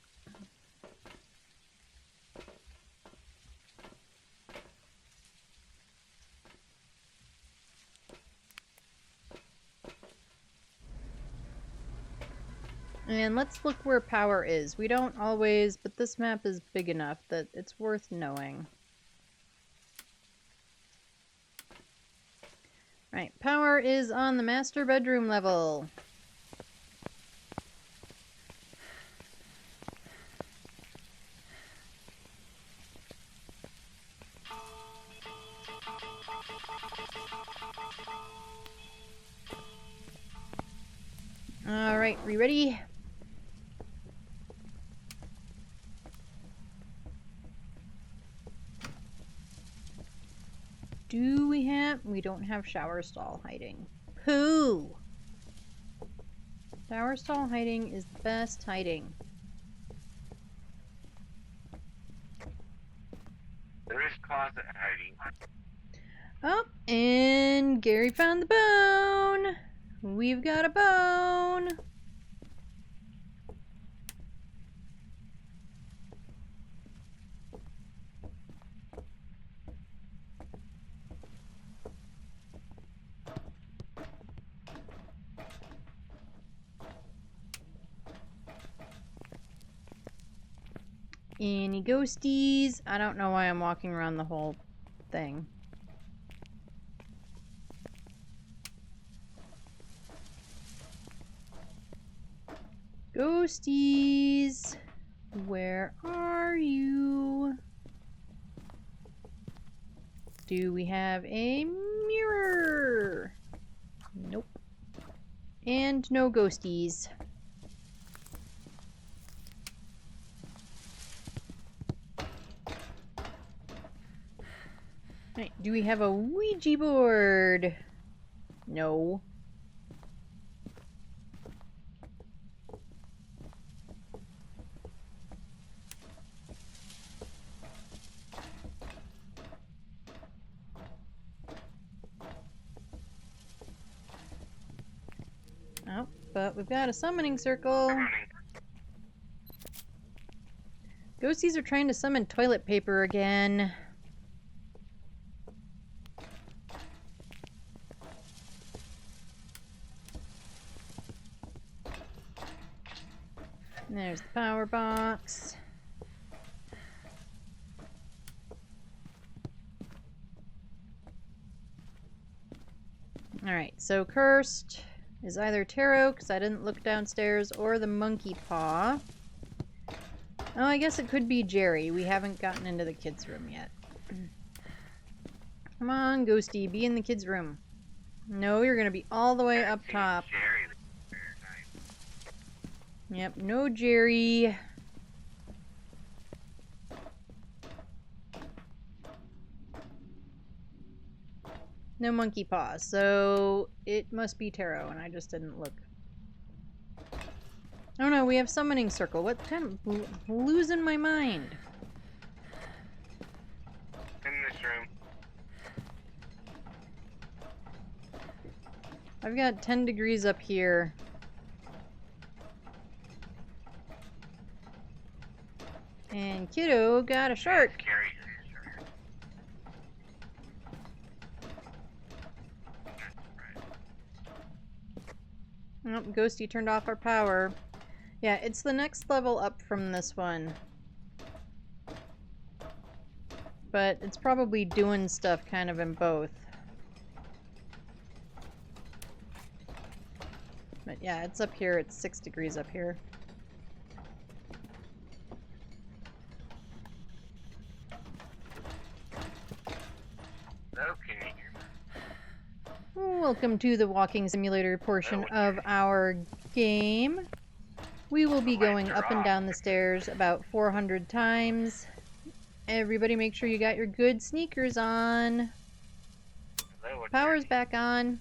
S1: And let's look where power is. We don't always, but this map is big enough that it's worth knowing. Right, power is on the master bedroom level. Alright, we ready? Do we have? We don't have shower stall hiding. Pooh! Shower stall hiding is the best hiding.
S3: There is closet hiding.
S1: Oh, and Gary found the bone! We've got a bone! Any ghosties? I don't know why I'm walking around the whole thing. Ghosties! Where are you? Do we have a mirror? Nope. And no ghosties. Right, do we have a Ouija board? No. Oh, but we've got a summoning circle. Ghosties are trying to summon toilet paper again. There's the power box. Alright, so cursed is either tarot, because I didn't look downstairs, or the monkey paw. Oh, I guess it could be Jerry. We haven't gotten into the kids' room yet. Come on, Ghosty, be in the kids' room. No, you're going to be all the way up top. Yep, no Jerry. No monkey paw, so it must be tarot, and I just didn't look. Oh no, we have summoning circle. What kind of losing my mind?
S3: In this room.
S1: I've got 10 degrees up here. And Kiddo got a shark. Oh, Ghosty turned off our power. Yeah, it's the next level up from this one. But it's probably doing stuff kind of in both. But yeah, it's up here. It's 6 degrees up here.
S3: Oh, can you hear me?
S1: Welcome to the walking simulator portion of our game. We will be going up and down the stairs about 400 times. Everybody make sure you got your good sneakers on.
S3: Hello,
S1: Power's back on.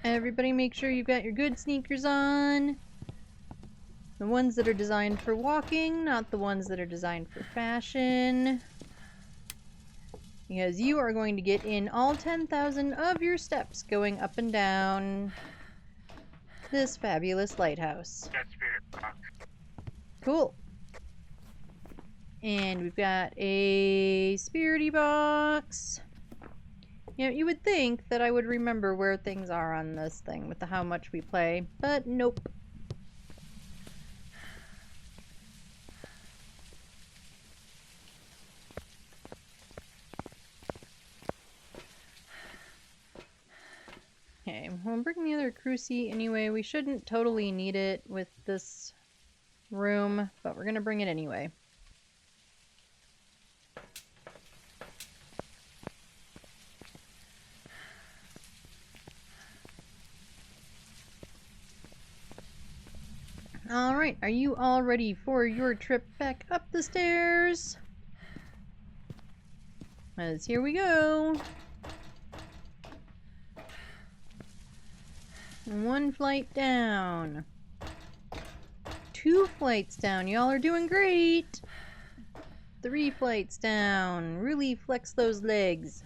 S1: Everybody make sure you've got your good sneakers on. The ones that are designed for walking, not the ones that are designed for fashion. Because you are going to get in all 10,000 of your steps going up and down this fabulous lighthouse.
S3: Got spirit box.
S1: Cool. And we've got a spirity box. You know, you would think that I would remember where things are on this thing with how much we play, but nope. Okay, we'll bring the other crucie anyway. We shouldn't totally need it with this room, but we're gonna bring it anyway. Alright, are you all ready for your trip back up the stairs? As here we go. One flight down. 2 flights down. Y'all are doing great. 3 flights down. Really flex those legs.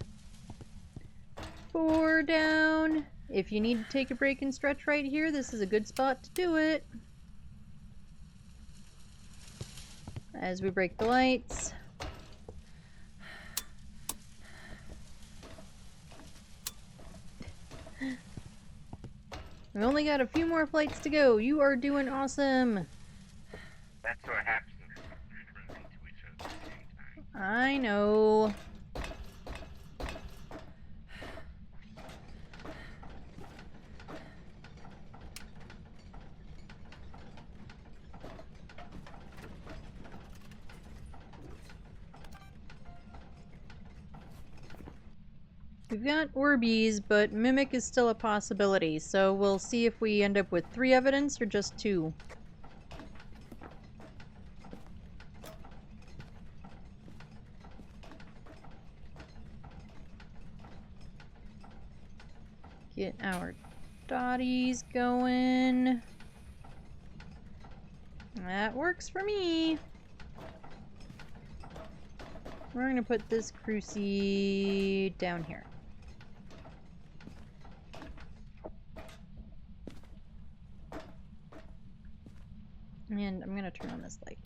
S1: 4 down. If you need to take a break and stretch right here, this is a good spot to do it. As we break the lights. We only got a few more flights to go. You are doing awesome.
S3: That's what happens when we run into each other at the same time.
S1: I know. We've got Orbeez, but Mimic is still a possibility, so we'll see if we end up with 3 evidence or just 2. Get our dotties going. That works for me. We're gonna put this crucie down here. And I'm gonna turn on this light.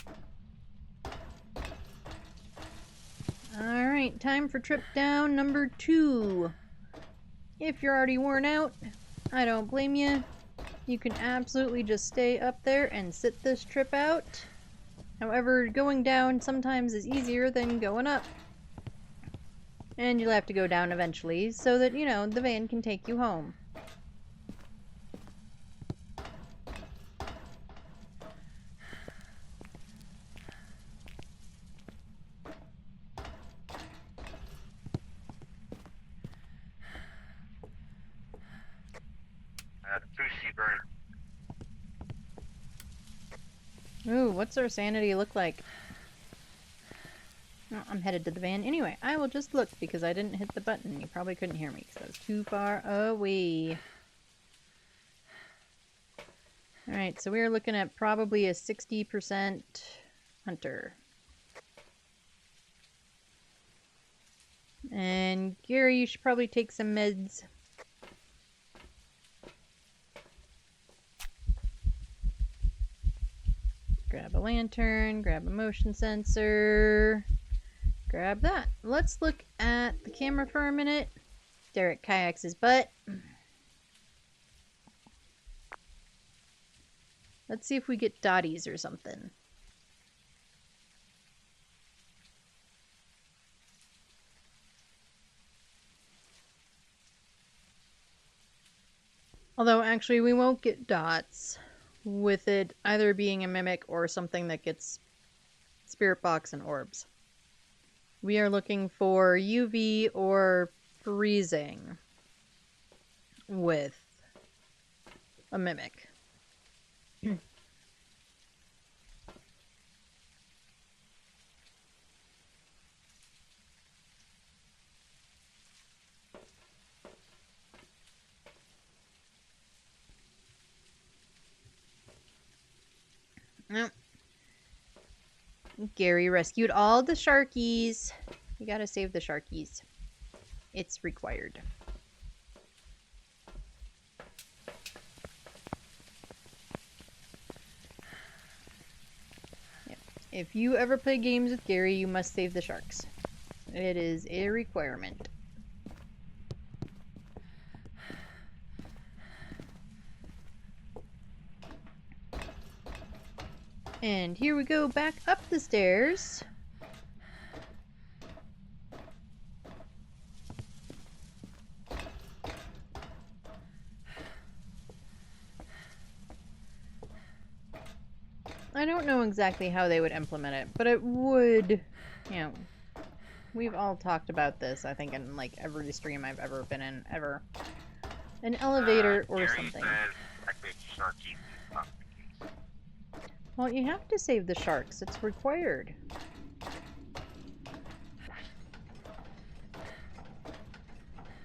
S1: Alright, time for trip down number 2. If you're already worn out, I don't blame you. You can absolutely just stay up there and sit this trip out. However, going down sometimes is easier than going up. And you'll have to go down eventually so that, you know, the van can take you home.
S3: Sushi bird.
S1: Ooh, what's our sanity look like? Oh, I'm headed to the van. Anyway, I will just look because I didn't hit the button. You probably couldn't hear me because I was too far away. Alright, so we are looking at probably a 60% hunter. And Gary, you should probably take some meds. Grab a lantern, grab a motion sensor, grab that. Let's look at the camera for a minute. Derek kayaks his butt. Let's see if we get dotties or something. Although actually we won't get dots with it either being a mimic or something that gets spirit box and orbs. We are looking for UV or freezing with a mimic. Oh. Gary rescued all the sharkies. You gotta save the sharkies. It's required. Yep. If you ever play games with Gary, you must save the sharks. It is a requirement. And here we go back up the stairs. I don't know exactly how they would implement it, but it would, you know, we've all talked about this, I think, in like every stream I've ever been in, ever. An elevator or
S3: Gary
S1: something.
S3: says, I think Sharky is not the case.
S1: Well, you have to save the sharks. It's required.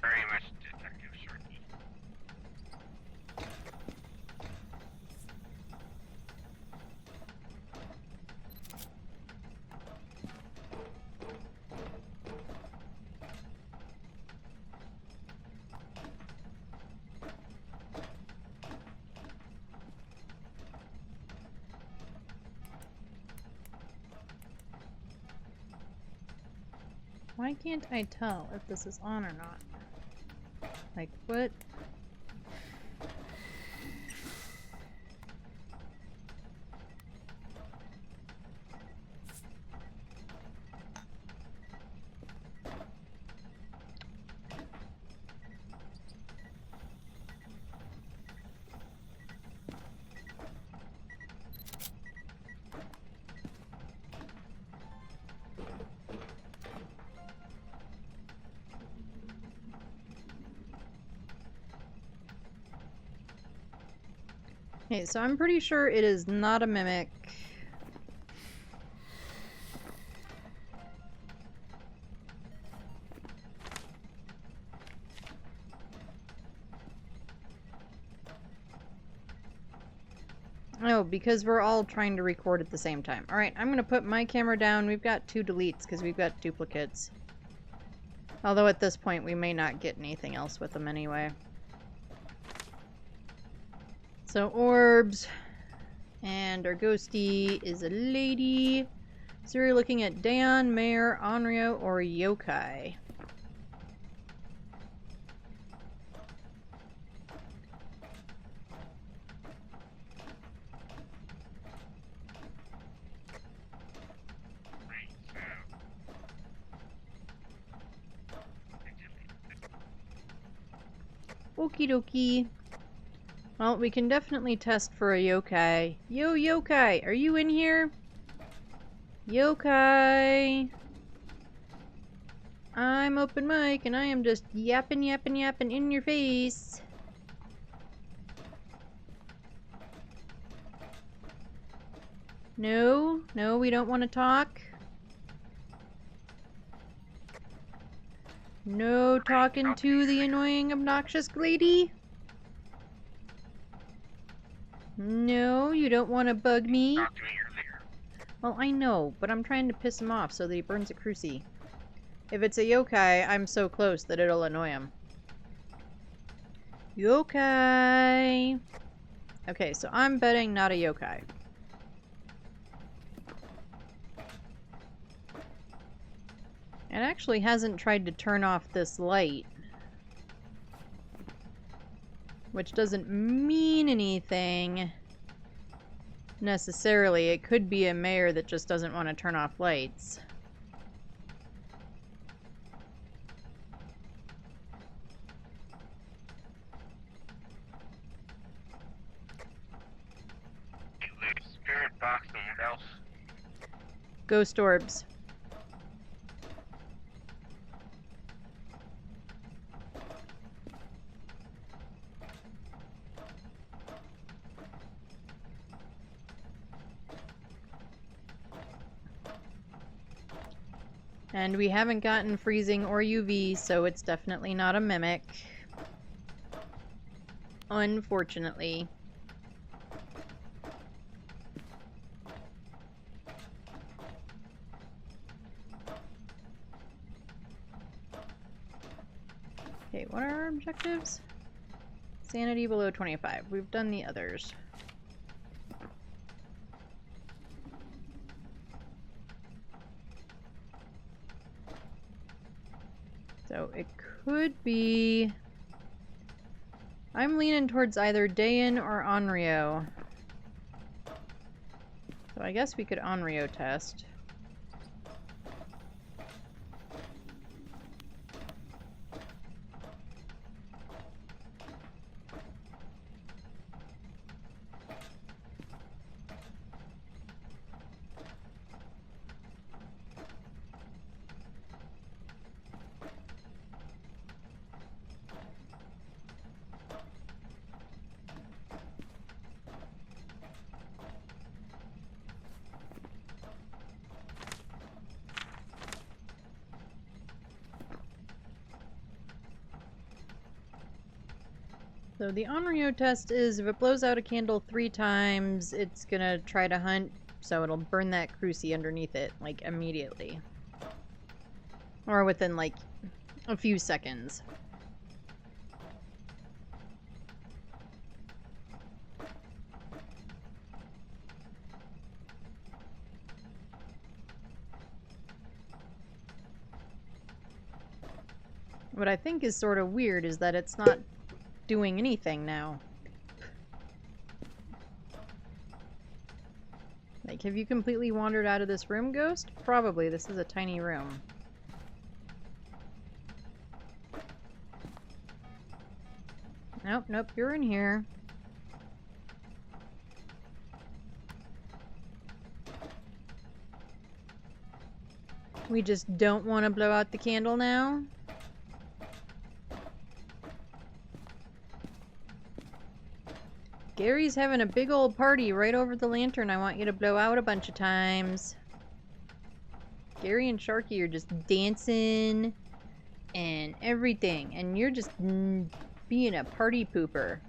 S3: Very much Detective Sharky.
S1: Why can't I tell if this is on or not? Like, what? Okay, so I'm pretty sure it is not a mimic. Oh, because we're all trying to record at the same time. Alright, I'm gonna put my camera down. We've got 2 deletes because we've got duplicates. Although at this point we may not get anything else with them anyway. So orbs. And our ghosty is a lady. So we're looking at Dan, Mayor, Onryo, or Yokai. Okie dokie. Well, we can definitely test for a yokai. Yo, yokai, are you in here? Yokai. I'm open mic and I am just yapping in your face. No, no, we don't want to talk. No talking to the annoying, obnoxious lady. No, you don't want to bug me.
S3: Talk to me earlier.
S1: Well, I know, but I'm trying to piss him off so that he burns a cruci. If it's a yokai, I'm so close that it'll annoy him. Yokai! Okay, so I'm betting not a yokai. It actually hasn't tried to turn off this light. Which doesn't mean anything necessarily. It could be a mayor that just doesn't want to turn off lights.
S3: Spirit box and what else?
S1: Ghost orbs. And we haven't gotten freezing or UV, so it's definitely not a mimic. Unfortunately. Wait, what are our objectives? Sanity below 25. We've done the others. So it could be... I'm leaning towards either Dayan or Onryo. So I guess we could Onryo test. So the Onryo test is if it blows out a candle 3 times, it's gonna try to hunt, so it'll burn that crucie underneath it, like, immediately. Or within, like, a few seconds. What I think is sort of weird is that it's not doing anything now. Like, have you completely wandered out of this room, Ghost? Probably. This is a tiny room. Nope, nope, you're in here. We just don't want to blow out the candle now? Gary's having a big old party right over the lantern I want you to blow out a bunch of times. Gary and Sharky are just dancing and everything, and you're just being a party pooper.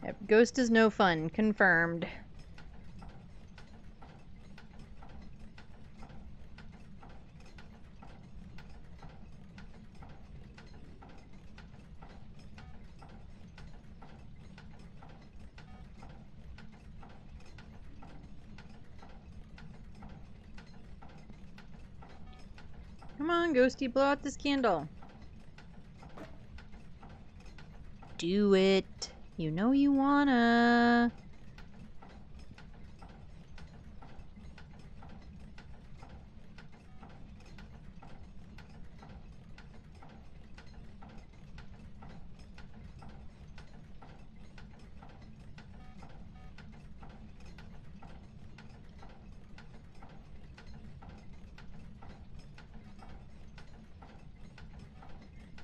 S1: Yep, Ghost is no fun, confirmed. Come on, Ghosty, blow out this candle. Do it. You know you wanna.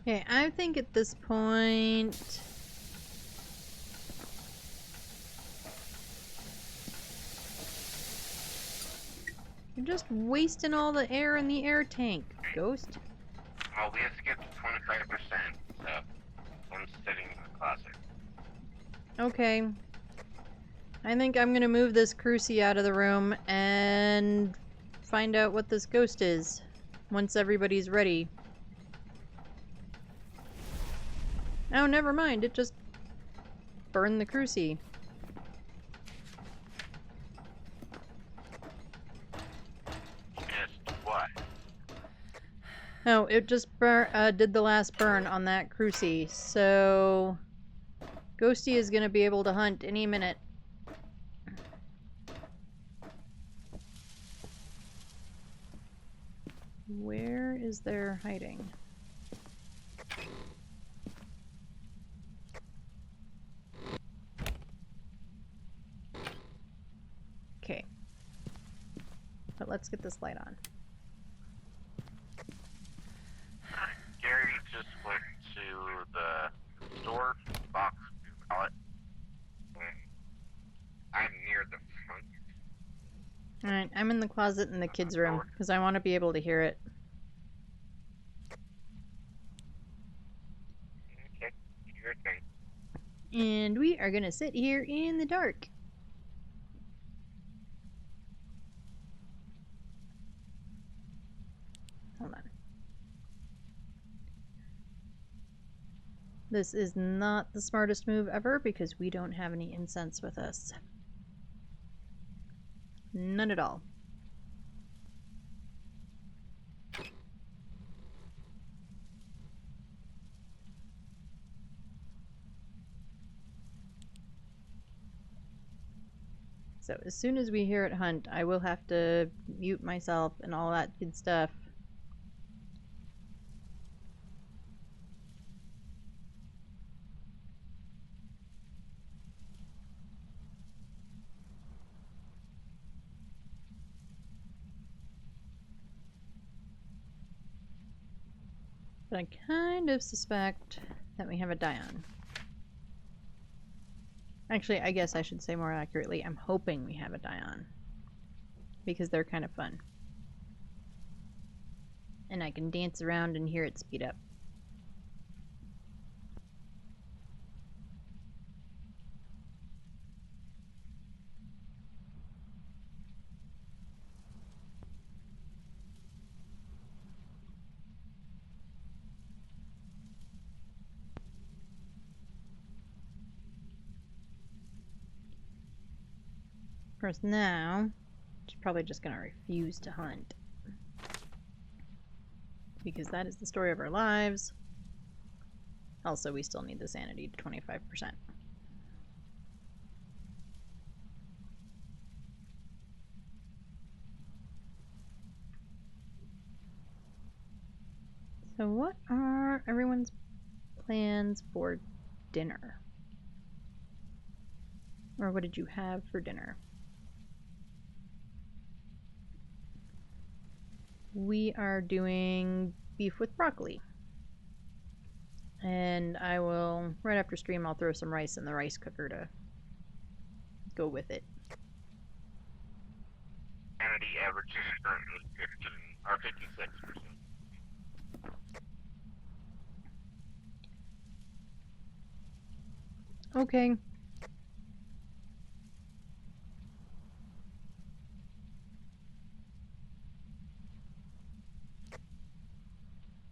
S1: Okay, I think at this point... You're just wasting all the air in the air tank, Ghost.
S3: Oh, we have to get to 25%, so I'm sitting in the closet.
S1: Okay. I think I'm gonna move this crucie out of the room and find out what this ghost is once everybody's ready. Oh, never mind. It just burned the crucie.
S3: Just what?
S1: Oh, it just did the last burn on that crucie. So, Ghosty is gonna be able to hunt any minute. Where is their hiding? Okay. But let's get this light on.
S3: Gary just went to the store, box, pallet. I'm near the front.
S1: Alright, I'm in the closet in the kids' room because I want to be able to hear it.
S3: Okay, your thing.
S1: And we are gonna sit here in the dark. This is not the smartest move ever because we don't have any incense with us. None at all. So as soon as we hear it hunt, I will have to mute myself and all that good stuff. But I kind of suspect that we have a Dion. Actually, I guess I should say more accurately, I'm hoping we have a Dion. Because they're kind of fun. And I can dance around and hear it speed up. Of course, now, she's probably just going to refuse to hunt. Because that is the story of our lives. Also, we still need the sanity to 25%. So what are everyone's plans for dinner? Or what did you have for dinner? We are doing beef with broccoli. And I will, right after stream, I'll throw some rice in the rice cooker to go with it.
S3: Sanity average is currently 15 or 56%.
S1: Okay.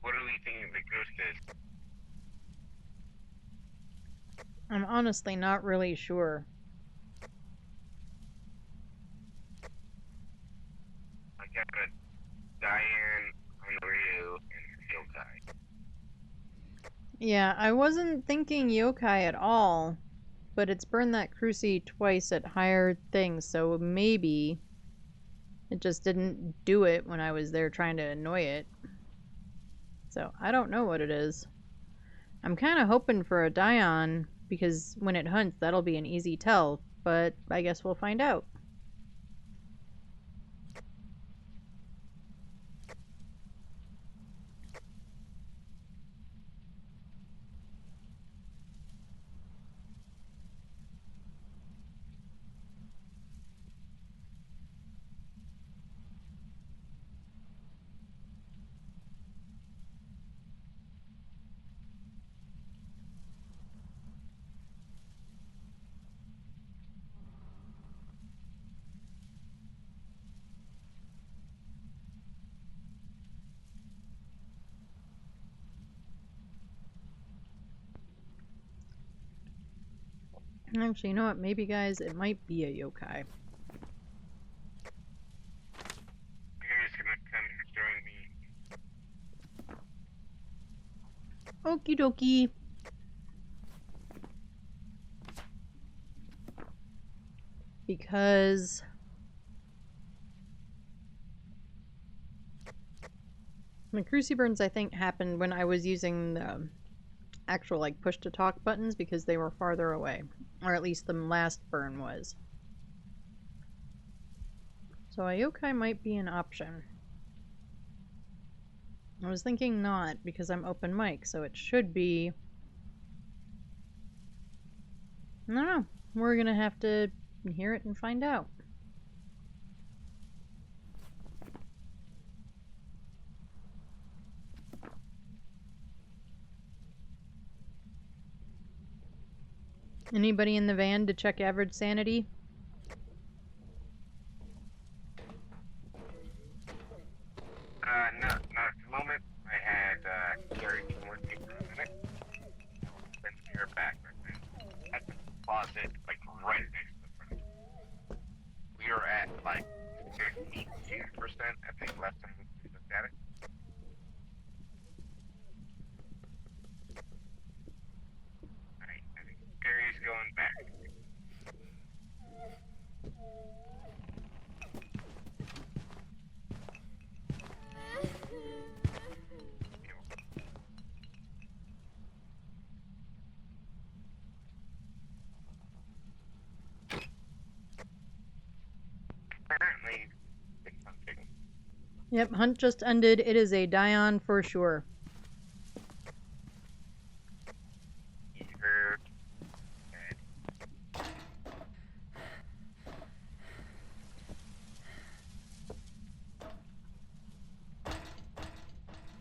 S3: What do we think the ghost is?
S1: I'm honestly not really sure.
S3: I got a Diane, Unreal, and Yokai.
S1: Yeah, I wasn't thinking yokai at all, but it's burned that Cruci twice at higher things, so maybe it just didn't do it when I was there trying to annoy it. So I don't know what it is. I'm kind of hoping for a Dion, because when it hunts, that'll be an easy tell, but I guess we'll find out. Actually, you know what? Maybe, guys, it might be a yokai.
S3: You're just gonna come and join me.
S1: Okie dokie. Because the Cruci burns, I think, happened when I was using the actual like push to talk buttons because they were farther away, or at least the last burn was. So a yokai might be an option. I was thinking not because I'm open mic, so it should be. I don't know. We're gonna have to hear it and find out. Anybody in the van to check average sanity?
S3: Not at the moment. I had Gary come with me for a minute. your back right now. At the closet, like right next to the front. We are at like 52%, I think, last time we looked at it. Alright, I think Gary's going back. Apparently, it's hunting.
S1: Yep, hunt just ended. It is a die-on for sure.
S3: Either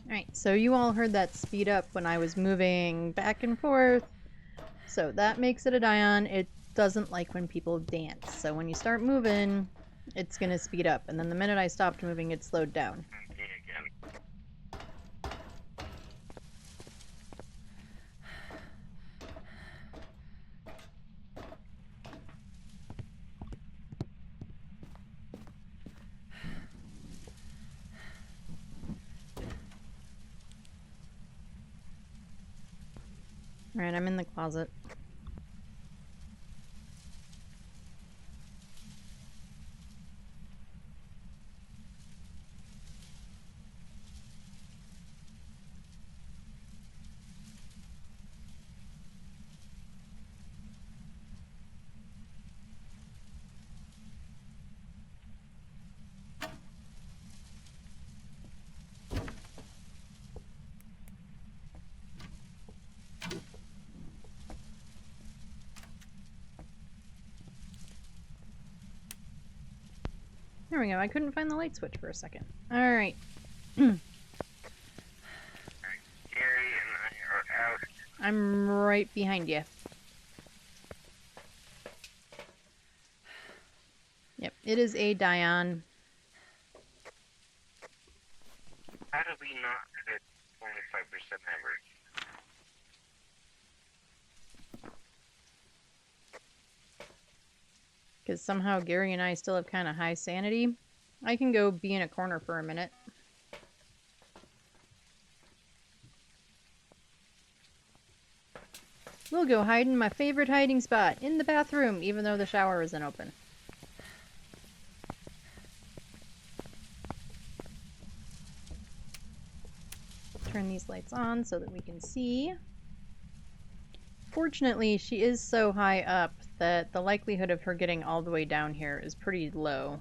S1: Alright, so you all heard that speed up when I was moving back and forth. So that makes it a die-on. It doesn't like when people dance. So when you start moving, it's going to speed up. And then the minute I stopped moving, it slowed down.
S3: hunting again.
S1: Alright, I'm in the closet. There we go. I couldn't find the light switch for a second. Alright.
S3: Gary and I are out.
S1: I'm right behind you. Yep, it is a die-on.
S3: How do we not hit 25% average?
S1: Because somehow Gary and I still have kind of high sanity. I can go be in a corner for a minute. We'll go hide in my favorite hiding spot, in the bathroom, even though the shower isn't open. Turn these lights on so that we can see. Fortunately, she is so high up that the likelihood of her getting all the way down here is pretty low.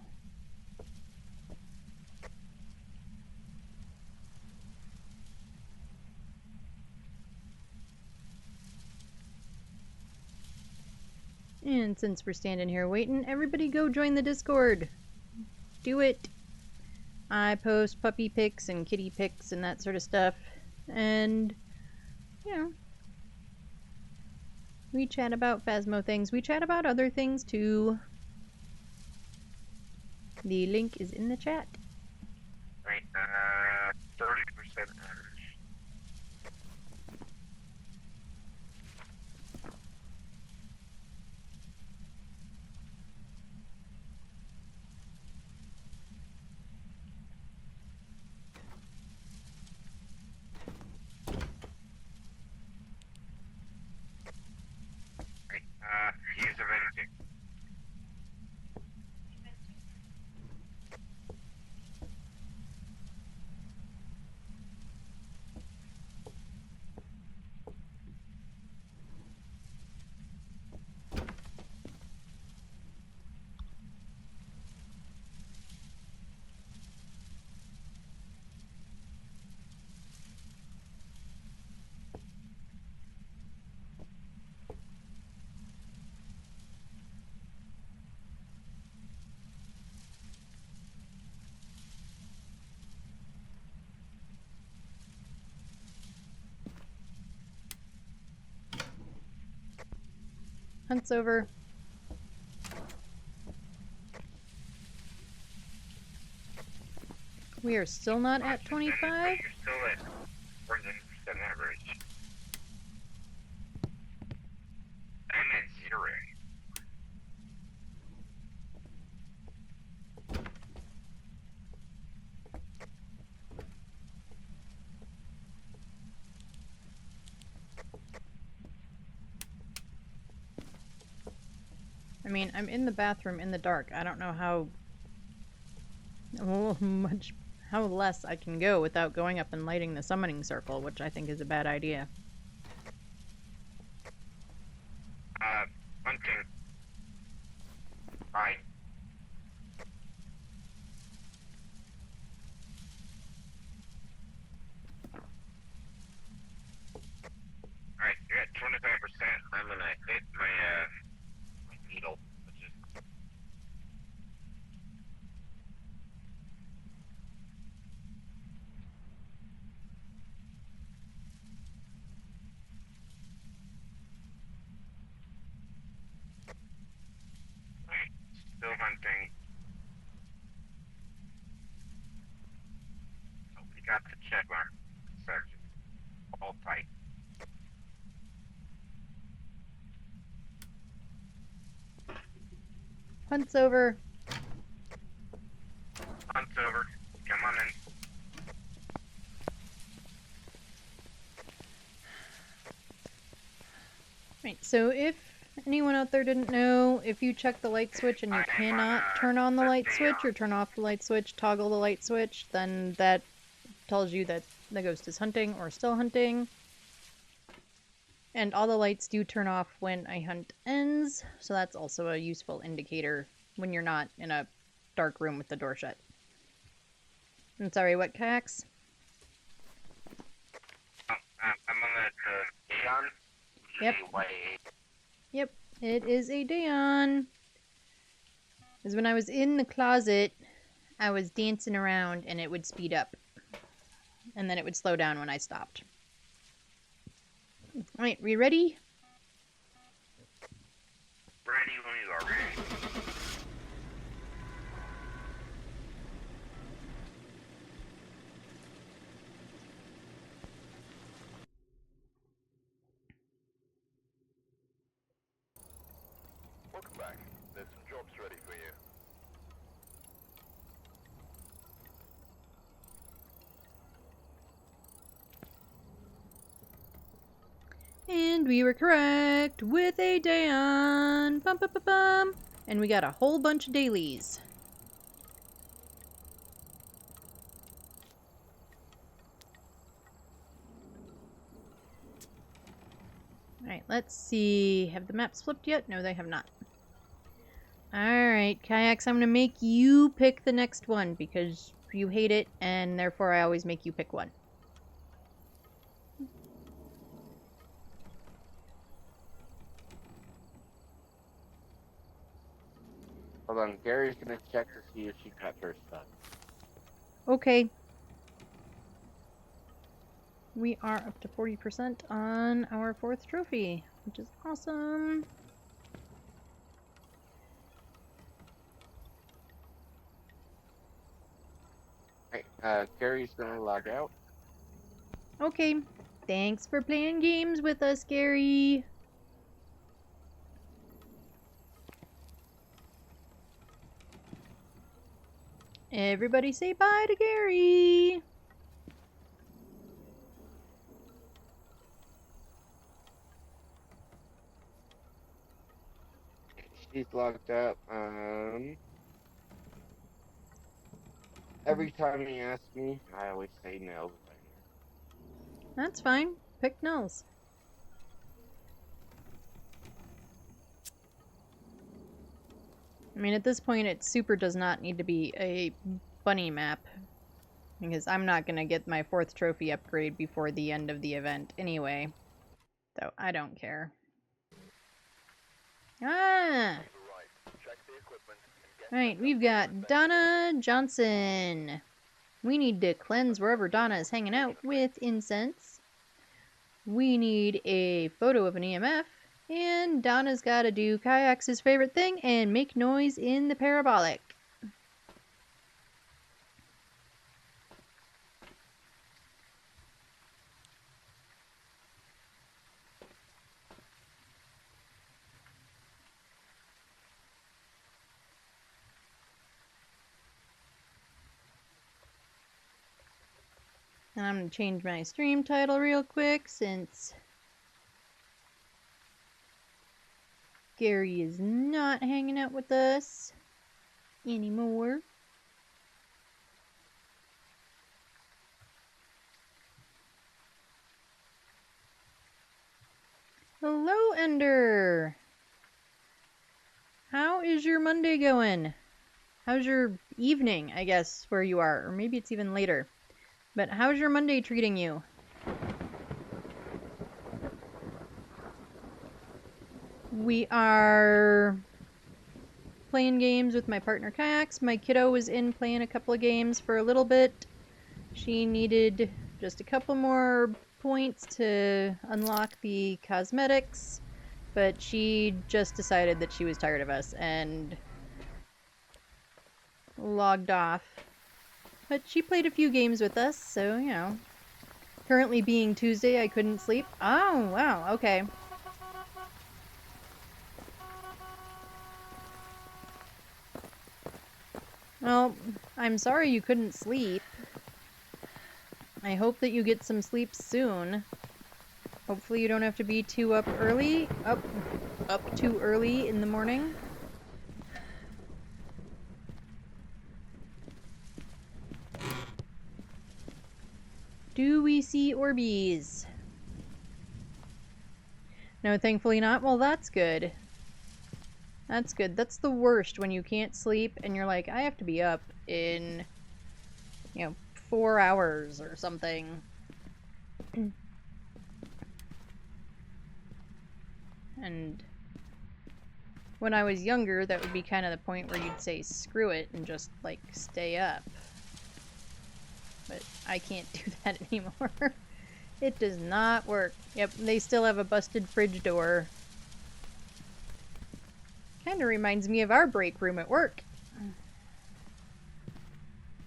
S1: And since we're standing here waiting, everybody go join the Discord. Do it. I post puppy pics and kitty pics and that sort of stuff. And, you know, we chat about Phasmo things. We chat about other things too. The link is in the chat.
S3: Right, 30% average. Right, he is a renegade.
S1: Hunt's over. We are still not at 25.
S3: You're still at more than 10% average.
S1: I mean, I'm in the bathroom in the dark. I don't know how how less I can go without going up and lighting the summoning circle, which I think is a bad idea.
S3: Hunting. Right. Alright, you're at 25%. I'm gonna hit my needle, which is... Alright, still hunting. Oh, we got the check mark section. All tight.
S1: Hunt's over.
S3: Hunt's over. Come on in.
S1: Right, so if anyone out there didn't know, if you check the light switch and you cannot turn on the light switch or turn off the light switch, toggle the light switch, then that tells you that the ghost is hunting or still hunting. And all the lights do turn off when a hunt ends, so that's also a useful indicator when you're not in a dark room with the door shut. I'm sorry, what, Kayaks?
S3: I'm on the Aeon.
S1: Yep. Yep, it is a Dayon. Because when I was in the closet, I was dancing around and it would speed up. And then it would slow down when I stopped. Alright, we ready?
S3: Ready when you are ready.
S2: Welcome back. There's some jobs ready for you.
S1: And we were correct with a Dayon. Bum, bum, bum, bum. And we got a whole bunch of dailies. Alright, let's see. Have the maps flipped yet? No, they have not. Alright, Kayaks, I'm going to make you pick the next one because you hate it, and therefore I always make you pick one.
S3: Hold on, Gary's gonna check to see if she got her stuff.
S1: Okay. We are up to 40% on our 4th trophy, which is awesome.
S3: Alright, Gary's gonna log out.
S1: Okay. Thanks for playing games with us, Gary. Everybody say bye to Gary.
S3: She's logged out. Every time he asks me, I always say no.
S1: That's fine. Pick nulls. I mean, at this point, it super does not need to be a bunny map. Because I'm not going to get my 4th trophy upgrade before the end of the event anyway. So, I don't care. Ah! Alright, we've got Donna Johnson. We need to cleanse wherever Donna is hanging out with incense. We need a photo of an EMF. And Donna's got to do Kayak's favorite thing and make noise in the parabolic. And I'm going to change my stream title real quick since Gary is not hanging out with us anymore. Hello, Ender. How is your Monday going? How's your evening, I guess, where you are? Or maybe it's even later. But how's your Monday treating you? We are playing games with my partner Kayaks. My kiddo was in playing a couple of games for a little bit. She needed just a couple more points to unlock the cosmetics, but she just decided that she was tired of us and logged off. But she played a few games with us, so, you know. Currently being Tuesday, I couldn't sleep. Oh, wow, okay. Well, I'm sorry you couldn't sleep. I hope that you get some sleep soon. Hopefully you don't have to be too up too early in the morning. Do we see Orbeez? No, thankfully not. Well, that's good. That's good. That's the worst, when you can't sleep and you're like, I have to be up in, 4 hours or something. And when I was younger, that would be kind of the point where you'd say screw it and just, like, stay up. But I can't do that anymore. It does not work. Yep, they still have a busted fridge door. Kind of reminds me of our break room at work.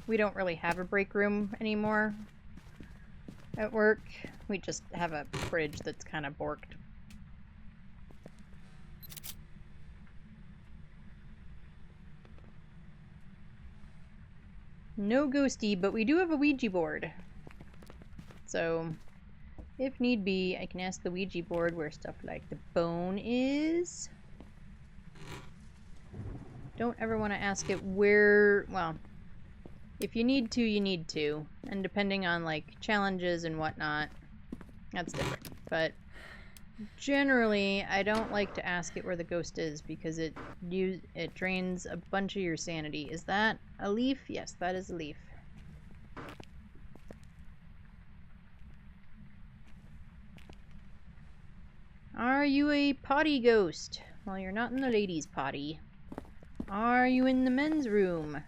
S1: We don't really have a break room anymore at work. We just have a fridge that's kind of borked. No ghosty, but we do have a Ouija board. So, if need be, I can ask the Ouija board where stuff like the bone is. Don't ever want to ask it where, well, if you need to, you need to. And depending on, like, challenges and whatnot, that's different. But generally, I don't like to ask it where the ghost is because it drains a bunch of your sanity. Is that a leaf? Yes, that is a leaf. Are you a potty ghost? Well, you're not in the ladies' potty. Are you in the men's room?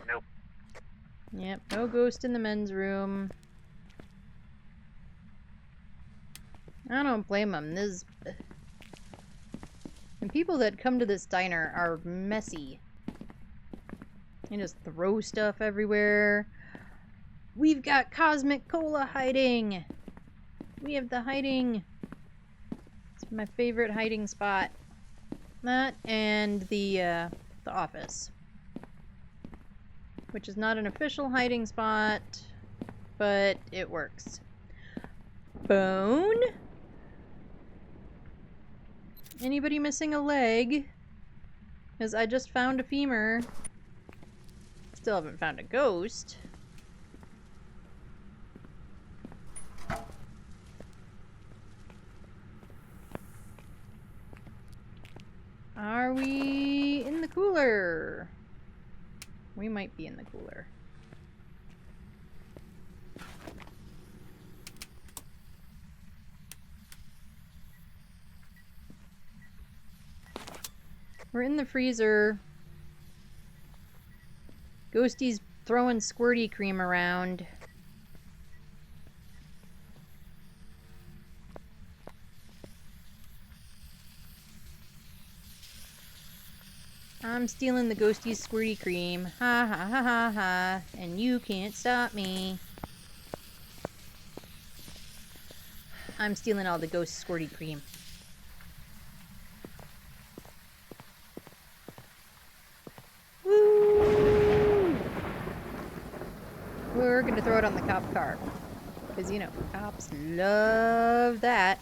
S3: Nope.
S1: Yep, no ghost in the men's room. I don't blame them. And people that come to this diner are messy. They just throw stuff everywhere. We've got Cosmic Cola hiding! We have the hiding. It's my favorite hiding spot. That and the office. Which is not an official hiding spot, but it works. Bone? Anybody missing a leg? Because I just found a femur. Still haven't found a ghost. Are we in the cooler? We might be in the cooler. We're in the freezer. Ghosty's throwing squirty cream around. I'm stealing the Ghosty's squirty cream. Ha ha ha ha ha. And you can't stop me. I'm stealing all the ghost squirty cream. Woo! We're gonna throw it on the cop car. Because, you know, cops love that.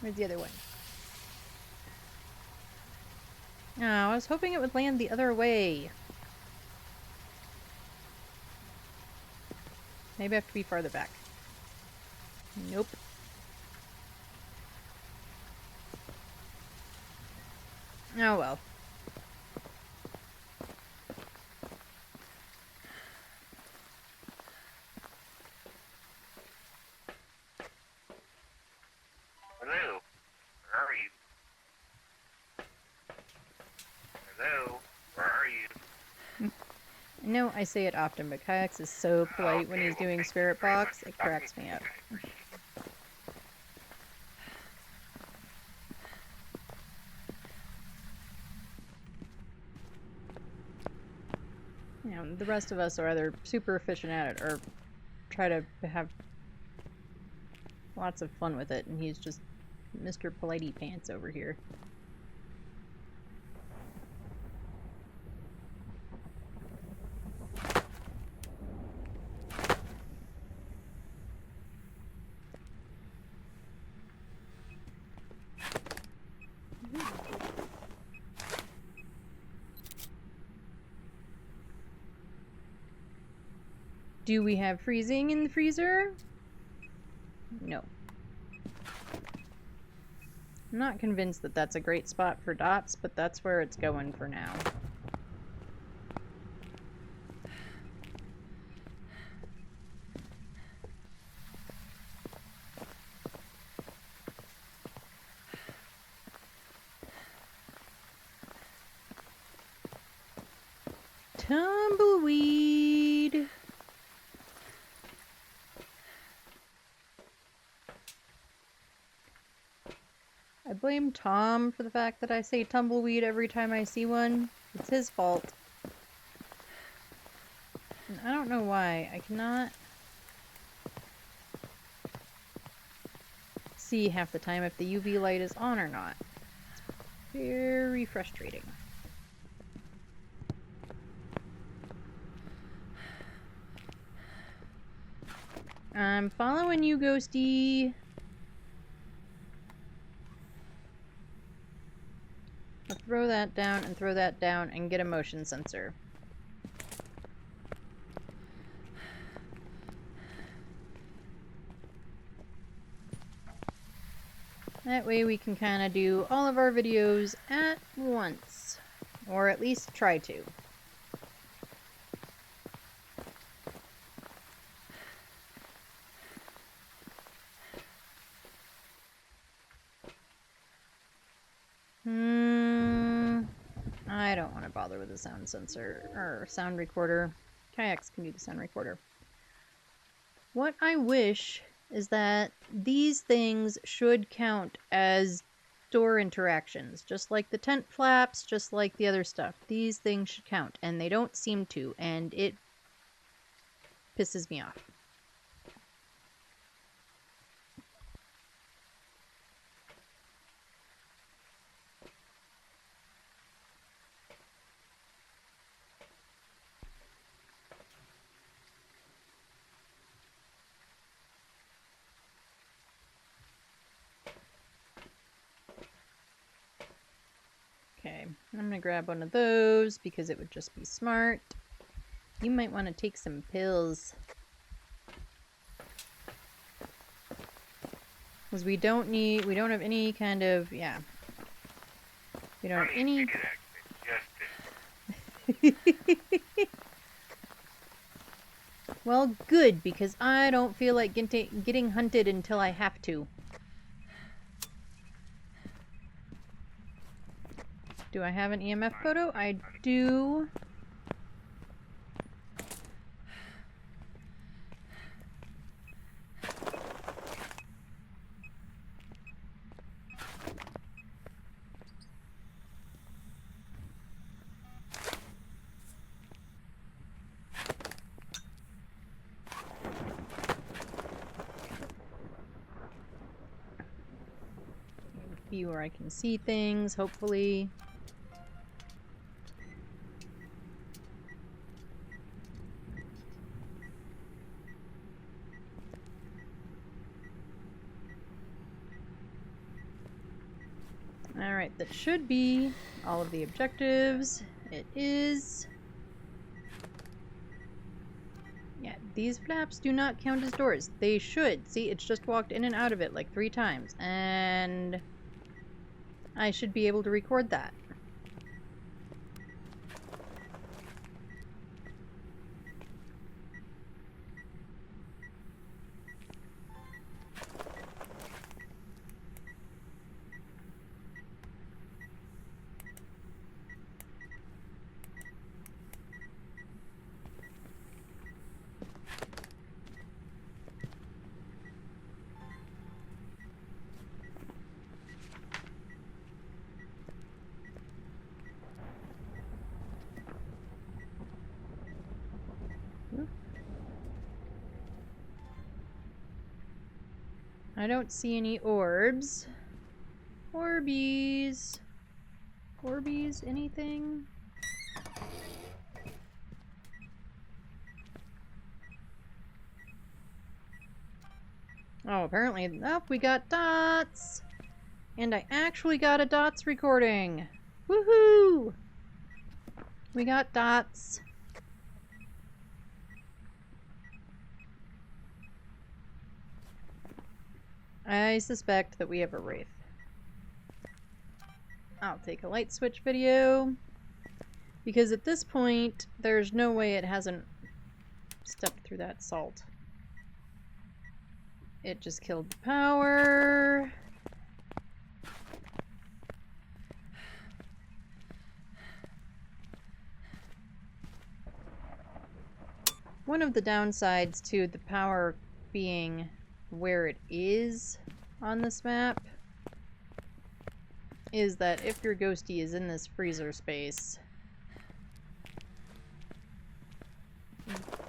S1: Where's the other one? Oh, I was hoping it would land the other way. Maybe I have to be farther back. Nope. Oh well.
S3: Hello? Where are you? Hello? Where are you?
S1: I know I say it often, but Kayaks is so polite when he's doing Spirit Box, it cracks me up. You know, the rest of us are either super efficient at it or try to have lots of fun with it, and he's just Mr. Politey Pants over here. Do we have freezing in the freezer? No. I'm not convinced that that's a great spot for dots, but that's where it's going for now. Tumbleweed! I blame Tom for the fact that I say tumbleweed every time I see one. It's his fault. And I don't know why. I cannot see half the time if the UV light is on or not. It's very frustrating. I'm following you, Ghosty. I'll throw that down and throw that down and get a motion sensor. That way we can kind of do all of our videos at once. Or at least try to. I don't want to bother with a sound sensor or sound recorder. Kayaks can do the sound recorder. What I wish is that these things should count as door interactions, just like the tent flaps, just like the other stuff. These things should count, and they don't seem to, and it pisses me off. Okay, I'm gonna grab one of those because it would just be smart. You might want to take some pills. Because we don't have any kind of, yeah. We don't have any... Well, good, because I don't feel like getting hunted until I have to. Do I have an EMF photo? I do. Be where I can see things, hopefully. Alright, that should be all of the objectives. It is. Yeah, these flaps do not count as doors. They should. See, it's just walked in and out of it like 3 times. And I should be able to record that. I don't see any orbs. Orbies. Orbies, anything? Oh, apparently. Oh, we got dots! And I actually got a dots recording! Woohoo! We got dots. I suspect that we have a wraith. I'll take a light switch video. Because at this point, there's no way it hasn't stepped through that salt. It just killed the power. One of the downsides to the power being where it is on this map is that if your ghosty is in this freezer space,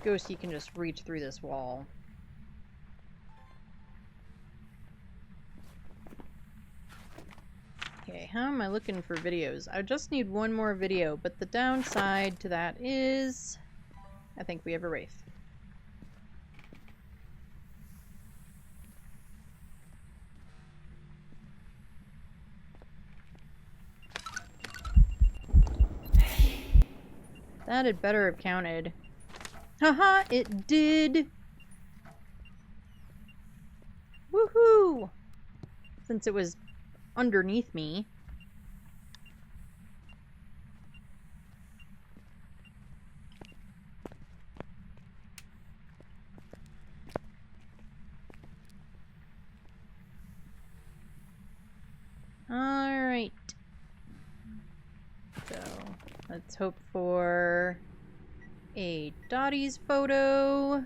S1: ghosty can just reach through this wall. Okay, how am I looking for videos? I just need one more video, but the downside to that is I think we have a wraith. That had better have counted. Haha, it did! Woohoo! Since it was underneath me. Alright. So, let's hope for a Dottie's photo.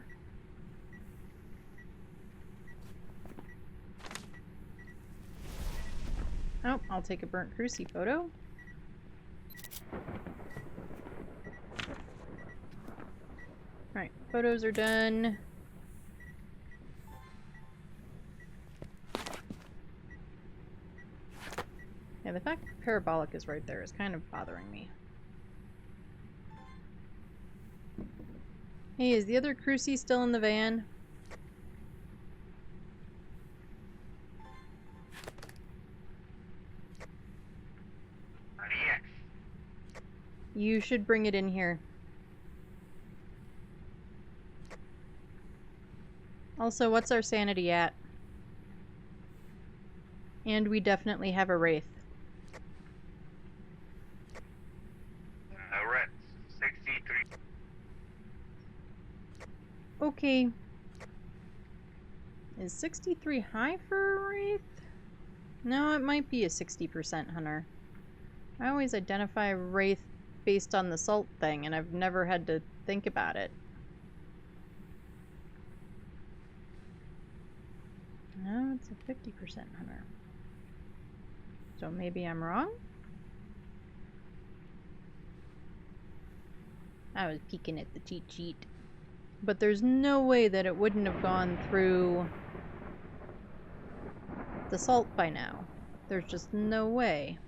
S1: Oh, I'll take a burnt cruci photo. Alright, photos are done. Yeah, the fact that parabolic is right there is kind of bothering me. Hey, is the other cruci still in the van?
S3: Yes.
S1: You should bring it in here. Also, what's our sanity at? And we definitely have a wraith.
S3: We're at 63.
S1: Okay. Is 63 high for a wraith? No, it might be a 60% hunter. I always identify wraith based on the salt thing, and I've never had to think about it. No, it's a 50% hunter. So maybe I'm wrong? I was peeking at the cheat sheet. But there's no way that it wouldn't have gone through the salt by now. There's just no way.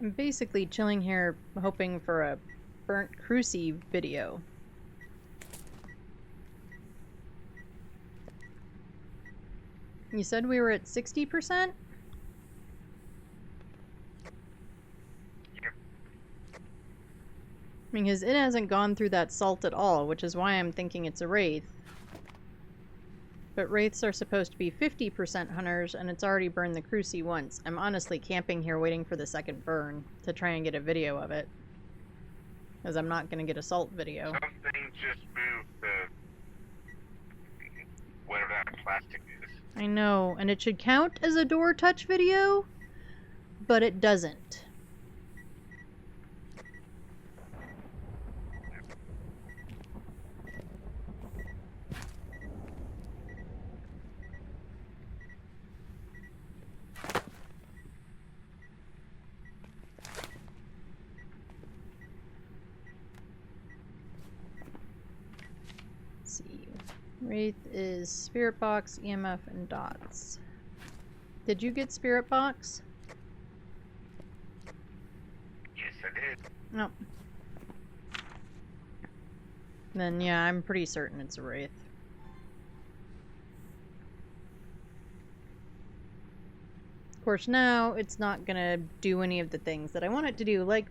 S1: I'm basically chilling here hoping for a burnt cruci video. You said we were at 60%?
S3: Yep.
S1: Because it hasn't gone through that salt at all, which is why I'm thinking it's a wraith. But wraiths are supposed to be 50% hunters, and it's already burned the cruci once. I'm honestly camping here waiting for the second burn to try and get a video of it. Because I'm not going to get a salt video.
S3: Something just moved the whatever that plastic is.
S1: I know, and it should count as a door touch video, but it doesn't. Let's see. Wraith is Spirit Box, EMF, and dots. Did you get Spirit Box?
S3: Yes, I did.
S1: No. Then yeah, I'm pretty certain it's a wraith. Of course, now it's not gonna do any of the things that I want it to do, like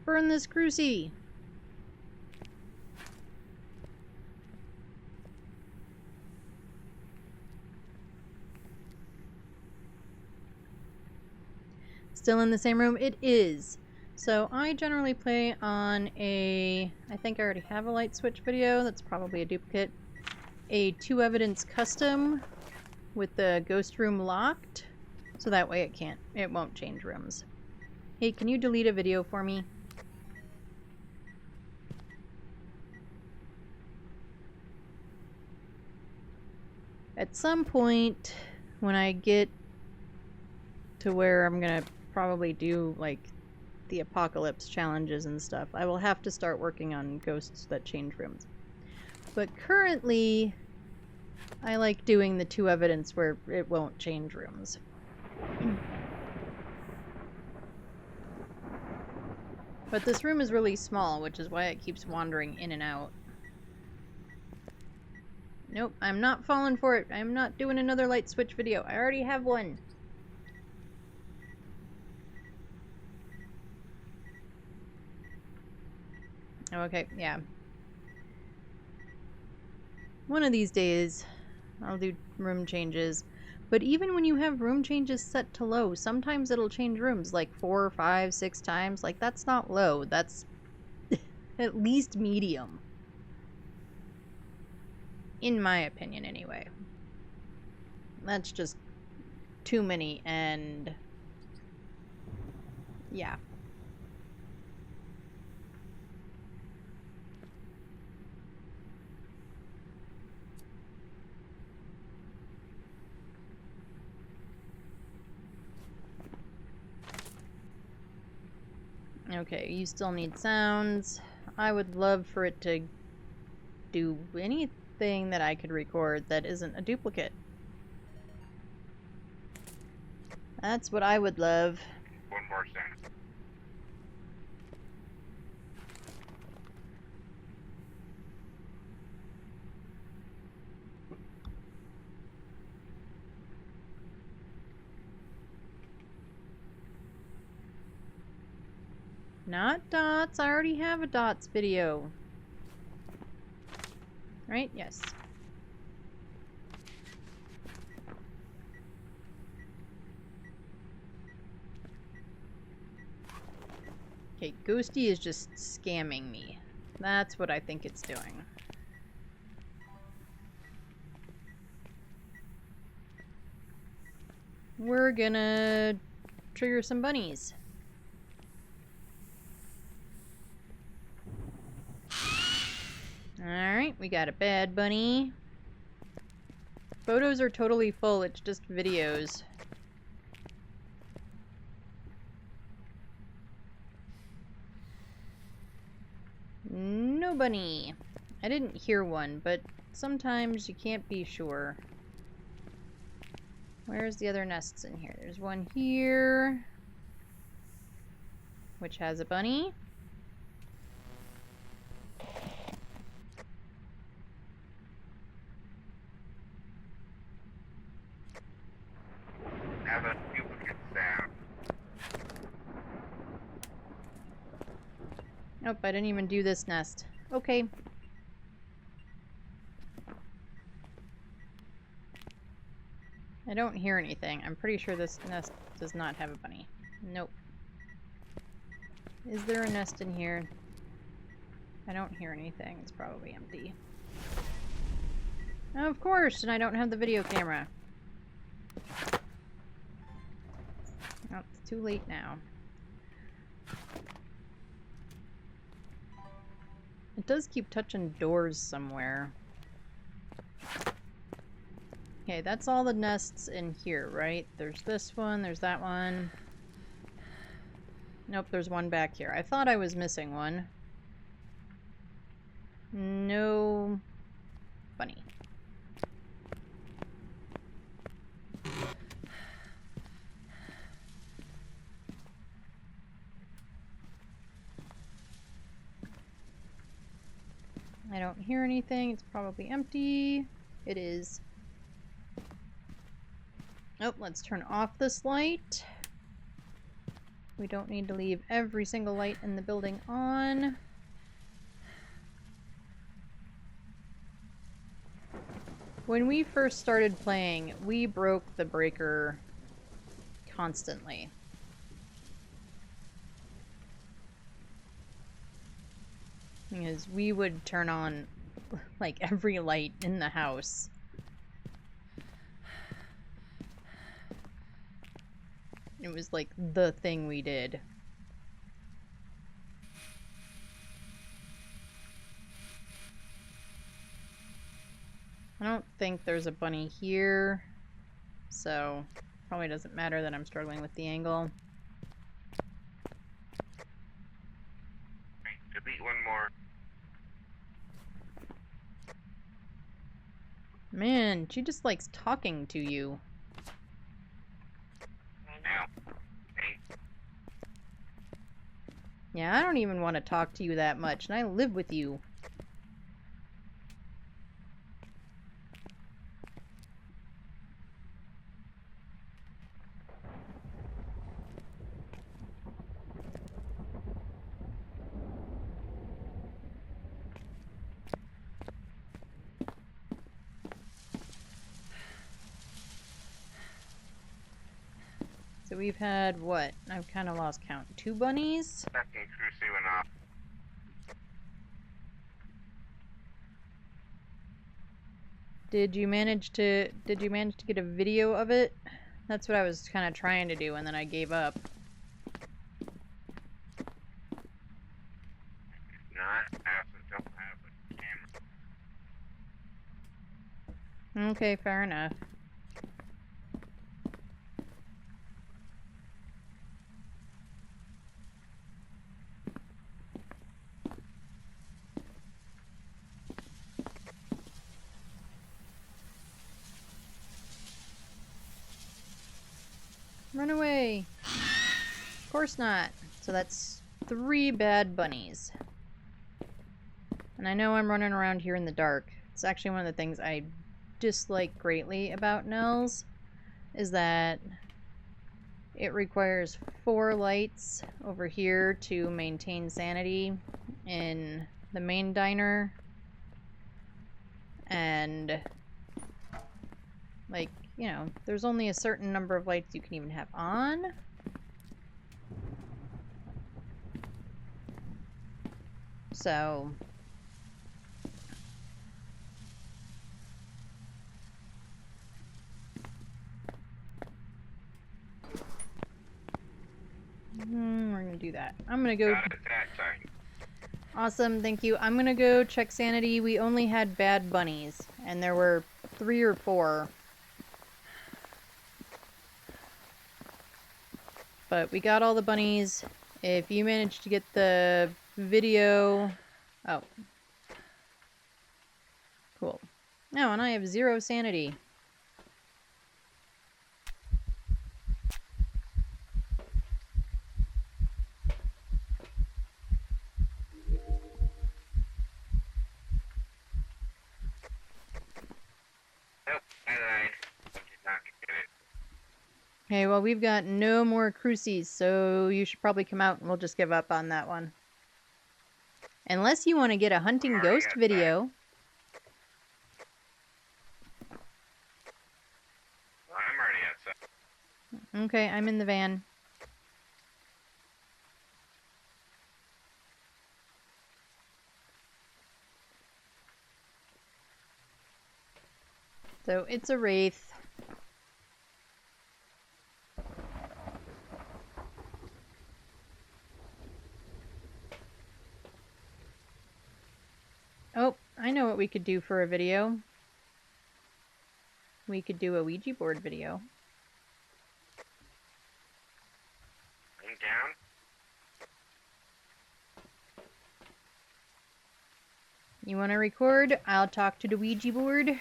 S1: burn this cruci. Still in the same room? It is. So I generally play on a, I think I already have a light switch video, that's probably a duplicate, a 2 evidence custom with the ghost room locked, so that way it won't change rooms. Hey, can you delete a video for me? At some point, when I get to where I'm gonna probably do like the apocalypse challenges and stuff, I will have to start working on ghosts that change rooms. But currently, I like doing the 2 evidence where it won't change rooms. But this room is really small, which is why it keeps wandering in and out. Nope, I'm not falling for it. I'm not doing another light switch video. I already have one. Okay, yeah. One of these days, I'll do room changes. But even when you have room changes set to low, sometimes it'll change rooms like 4, 5, 6 times. Like, that's not low. That's at least medium. In my opinion, anyway. That's just too many, and yeah. Okay, you still need sounds. I would love for it to do anything that I could record that isn't a duplicate. That's what I would love.
S3: One more sound.
S1: Not dots. I already have a dots video. Right? Yes. Okay, Ghosty is just scamming me. That's what I think it's doing. We're gonna trigger some bunnies. Alright, we got a bad bunny. Photos are totally full, it's just videos. No bunny. I didn't hear one, but sometimes you can't be sure. Where's the other nests in here? There's one here. which has a bunny.
S3: Have a duplicate sound.
S1: Nope, I didn't even do this nest. Okay. I don't hear anything. I'm pretty sure this nest does not have a bunny. Nope. Is there a nest in here? I don't hear anything. It's probably empty. Of course, and I don't have the video camera. Oh, it's too late now. It does keep touching doors somewhere. Okay, that's all the nests in here, right? There's this one, there's that one. Nope, there's one back here. I thought I was missing one. No bunny. I don't hear anything. It's probably empty. It is. Oh, let's turn off this light. We don't need to leave every single light in the building on. When we first started playing, we broke the breaker constantly. Because we would turn on like every light in the house. It was like the thing we did. I don't think there's a bunny here, so probably doesn't matter that I'm struggling with the angle.
S3: Delete one more.
S1: Man, she just likes talking to you.
S3: Now. Okay.
S1: Yeah, I don't even want to talk to you that much, and I live with you. So we've had, what? I've kind of lost count. 2 bunnies?
S3: Second cruise went off.
S1: Did you manage to get a video of it? That's what I was kind of trying to do, and then I gave up.
S3: Not after don't have a camera.
S1: Okay, fair enough. Run away! Of course not. So that's 3 bad bunnies. And I know I'm running around here in the dark. It's actually one of the things I dislike greatly about Nels, is that it requires 4 lights over here to maintain sanity in the main diner. And, like, you know, there's only a certain number of lights you can even have on. So we're gonna do that. I'm gonna go.
S3: Got it that time.
S1: Awesome, thank you. I'm gonna go check sanity. We only had bad bunnies, and there were 3 or 4. But we got all the bunnies. If you managed to get the video... Oh. Cool. Oh, and I have 0 sanity. Okay, well, we've got no more crucies, so you should probably come out and we'll just give up on that one. Unless you want to get a hunting
S3: I'm already
S1: ghost
S3: outside.
S1: video.
S3: I'm already outside.
S1: Okay, I'm in the van. So it's a wraith. Oh, I know what we could do for a video. We could do a Ouija board video.
S3: I'm down.
S1: You want to record? I'll talk to the Ouija board.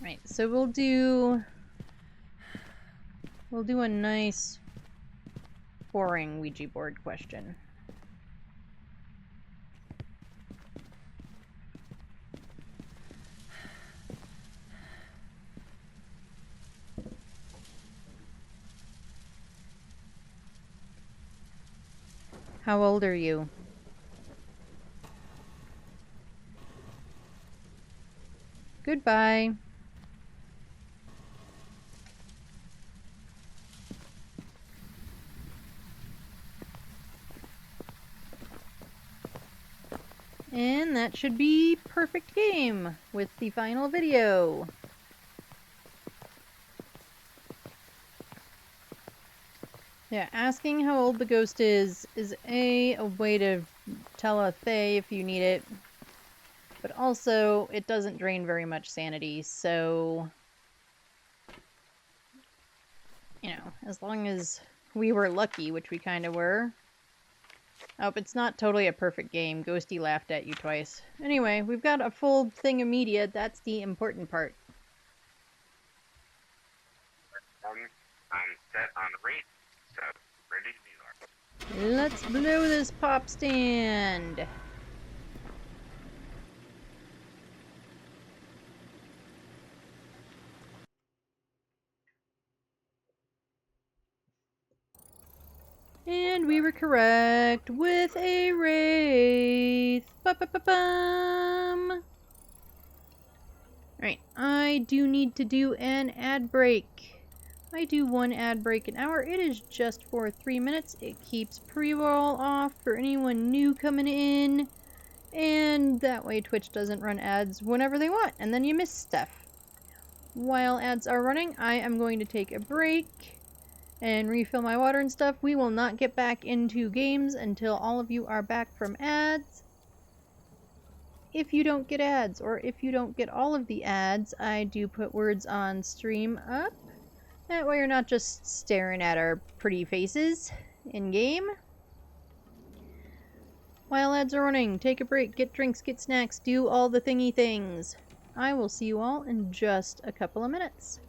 S1: Right, so we'll do a nice boring Ouija board question. How old are you? Goodbye. And that should be perfect game with the final video. Yeah, asking how old the ghost is a way to tell a Thay if you need it. But also, it doesn't drain very much sanity, so... You know, as long as we were lucky, which we kind of were. Oh, it's not totally a perfect game. Ghosty laughed at you twice. Anyway, we've got a full thing of media. That's the important part.
S3: I'm set on the race, so ready to be there.
S1: Let's blow this pop stand. And we were correct with a wraith. Ba-ba-ba-bum. Alright, I do need to do an ad break. I do one ad break an hour. It is just for 3 minutes. It keeps pre-roll off for anyone new coming in. And that way Twitch doesn't run ads whenever they want, and then you miss stuff. While ads are running, I am going to take a break and refill my water and stuff. We will not get back into games until all of you are back from ads. If you don't get ads, or if you don't get all of the ads, I do put words on stream up. That way you're not just staring at our pretty faces in-game. While ads are running, take a break, get drinks, get snacks, do all the thingy things. I will see you all in just a couple of minutes.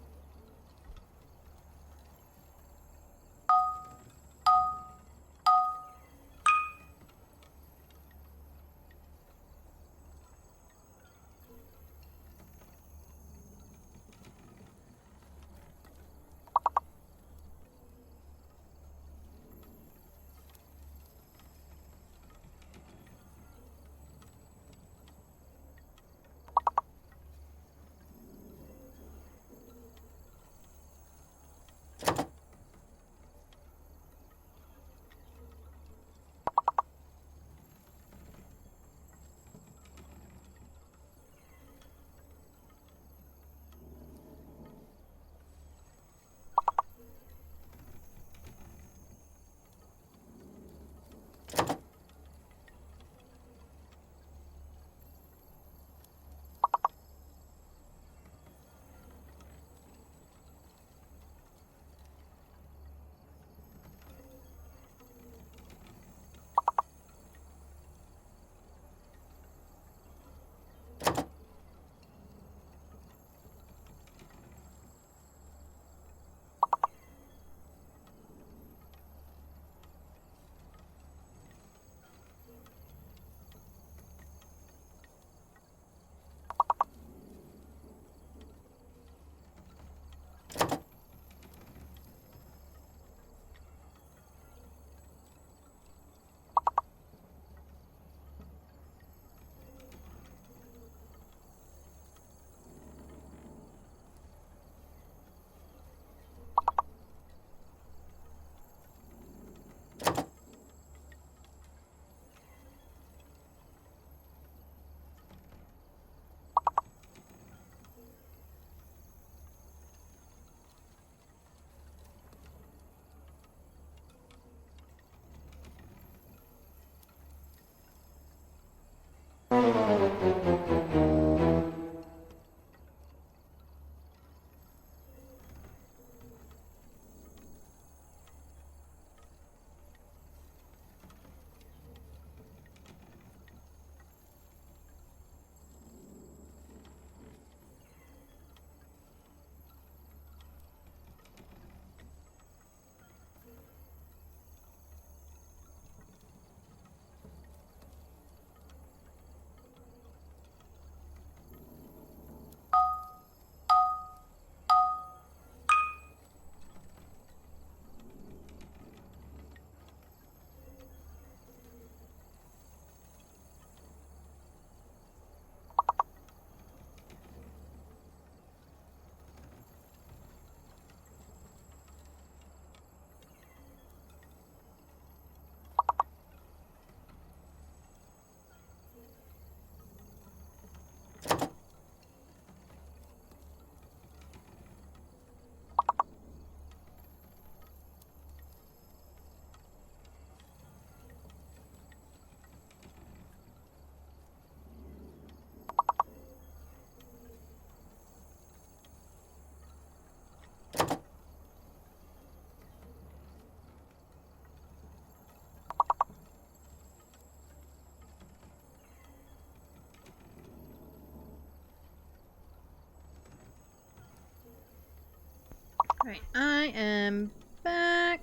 S1: Right, I am back.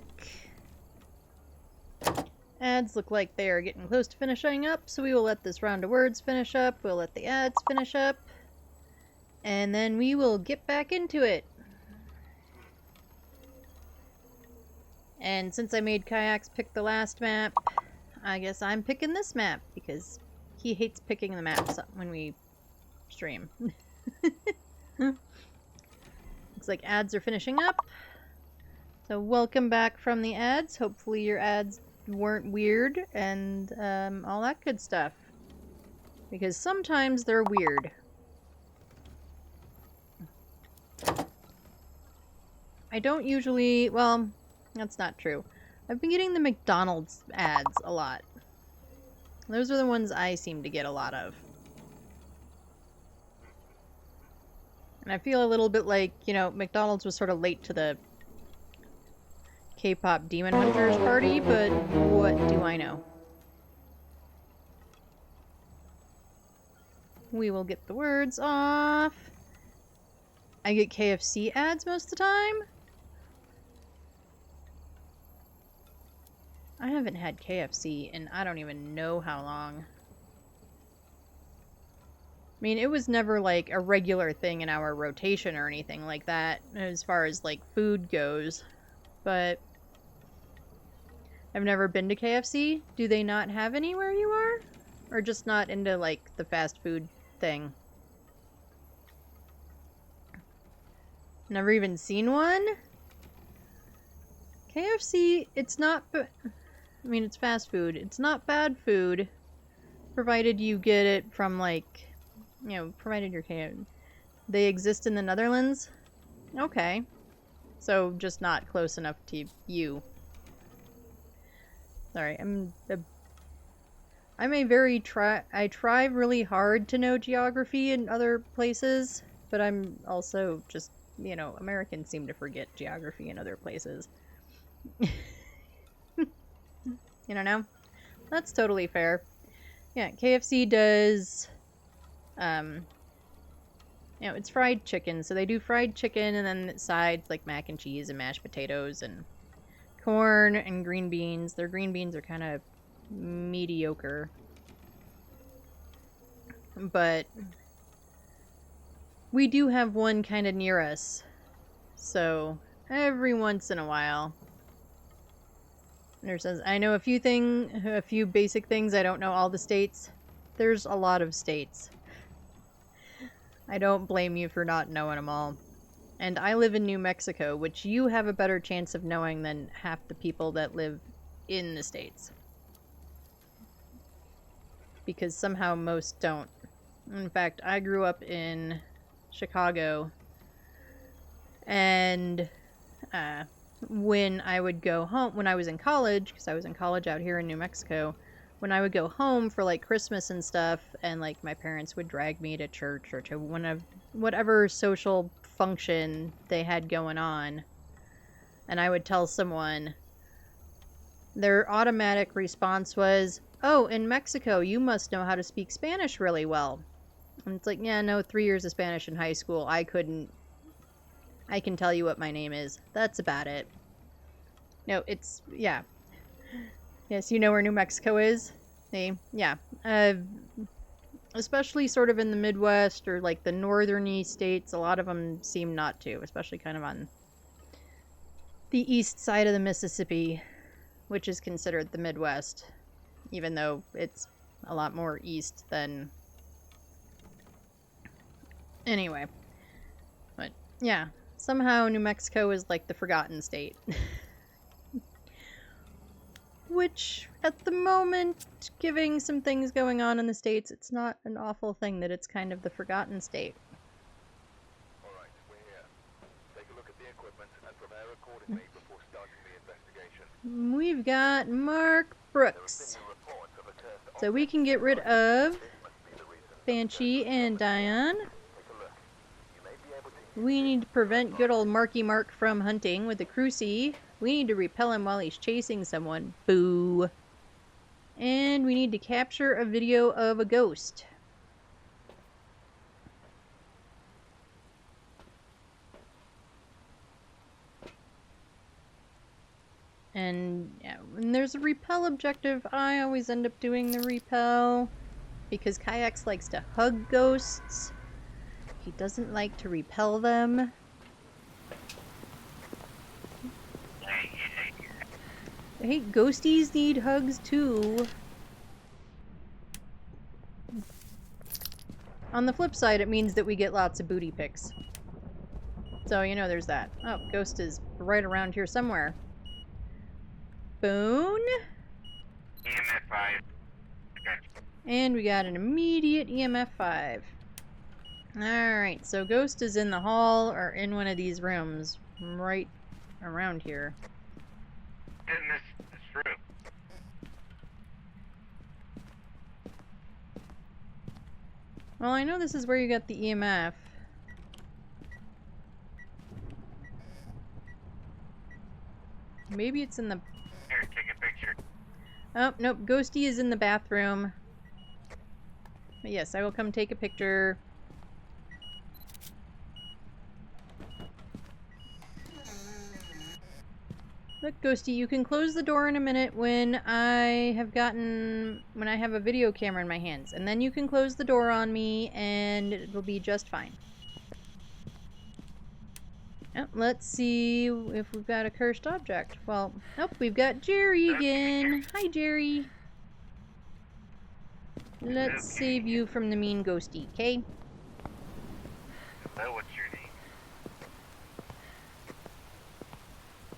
S1: Ads look like they are getting close to finishing up, so we will let this round of words finish up. We'll let the ads finish up. And then we will get back into it. And since I made Kayaks pick the last map, I guess I'm picking this map because he hates picking the maps when we stream. Looks like ads are finishing up. So welcome back from the ads. Hopefully your ads weren't weird and all that good stuff. Because sometimes they're weird. I don't usually, well, that's not true. I've been getting the McDonald's ads a lot. Those are the ones I seem to get a lot of. And I feel a little bit like, you know, McDonald's was sort of late to the K-pop Demon Hunters party, but what do I know? We will get the words off. I get KFC ads most of the time. I haven't had KFC in I don't even know how long. I mean, it was never like a regular thing in our rotation or anything like that as far as like food goes. But I've never been to KFC. Do they not have any where you are? Or just not into like the fast food thing? Never even seen one? KFC, it's not... I mean, it's fast food. It's not bad food, provided you get it from like... You know, provided you're KFC. They exist in the Netherlands? Okay. So, just not close enough to you. Sorry, I try really hard to know geography in other places, but I'm also just, you know, Americans seem to forget geography in other places. You don't know? That's totally fair. Yeah, KFC does, you know, it's fried chicken, so they do fried chicken and then sides like mac and cheese and mashed potatoes and corn and green beans. Their green beans are kind of mediocre. But we do have one kind of near us. So every once in a while. There says, I know a few basic things. I don't know all the states. There's a lot of states. I don't blame you for not knowing them all. And I live in New Mexico, which you have a better chance of knowing than half the people that live in the States. Because somehow most don't. In fact, I grew up in Chicago, and when I would go home, when I was in college, because I was in college out here in New Mexico, when I would go home for like Christmas and stuff, and like my parents would drag me to church or to whatever social function they had going on, and I would tell someone, their automatic response was, "Oh, in Mexico, you must know how to speak Spanish really well." And it's like, yeah, no, 3 years of Spanish in high school, I can tell you what my name is. That's about it. No, it's, yeah. Yes, you know where New Mexico is? Yeah. Especially sort of in the Midwest or like the northerny states, a lot of them seem not to, especially kind of on the east side of the Mississippi, which is considered the Midwest, even though it's a lot more east than... Anyway. But, yeah. Somehow New Mexico is like the forgotten state. Which, at the moment, giving some things going on in the States, it's not an awful thing that it's kind of the forgotten state.
S2: Alright, we're here. Take a look at the equipment and prepare accordingly before starting the investigation.
S1: We've got Mark Brooks. So we can get rid of Banshee and Diane. We need to prevent good old Marky Mark from hunting with the Crucie. We need to repel him while he's chasing someone. Boo. And we need to capture a video of a ghost. And yeah, when there's a repel objective, I always end up doing the repel. Because Kayaks likes to hug ghosts. He doesn't like to repel them. Hey, ghosties need hugs too. On the flip side, it means that we get lots of booty pics. So, you know, there's that. Oh, Ghost is right around here somewhere. Boone?
S3: EMF 5.
S1: And we got an immediate EMF 5. Alright, so Ghost is in the hall or in one of these rooms right around here.
S3: In this room.
S1: Well, I know this is where you got the EMF. Maybe it's in the...
S3: Here, take a picture.
S1: Oh, nope. Ghosty is in the bathroom. But yes, I will come take a picture. Look, Ghosty, you can close the door in a minute when I have a video camera in my hands. And then you can close the door on me and it'll be just fine. Oh, let's see if we've got a cursed object. Well, nope, we've got Jerry again. Hi, Jerry. Let's save you from the mean ghosty, okay?
S3: Hello, what's your name?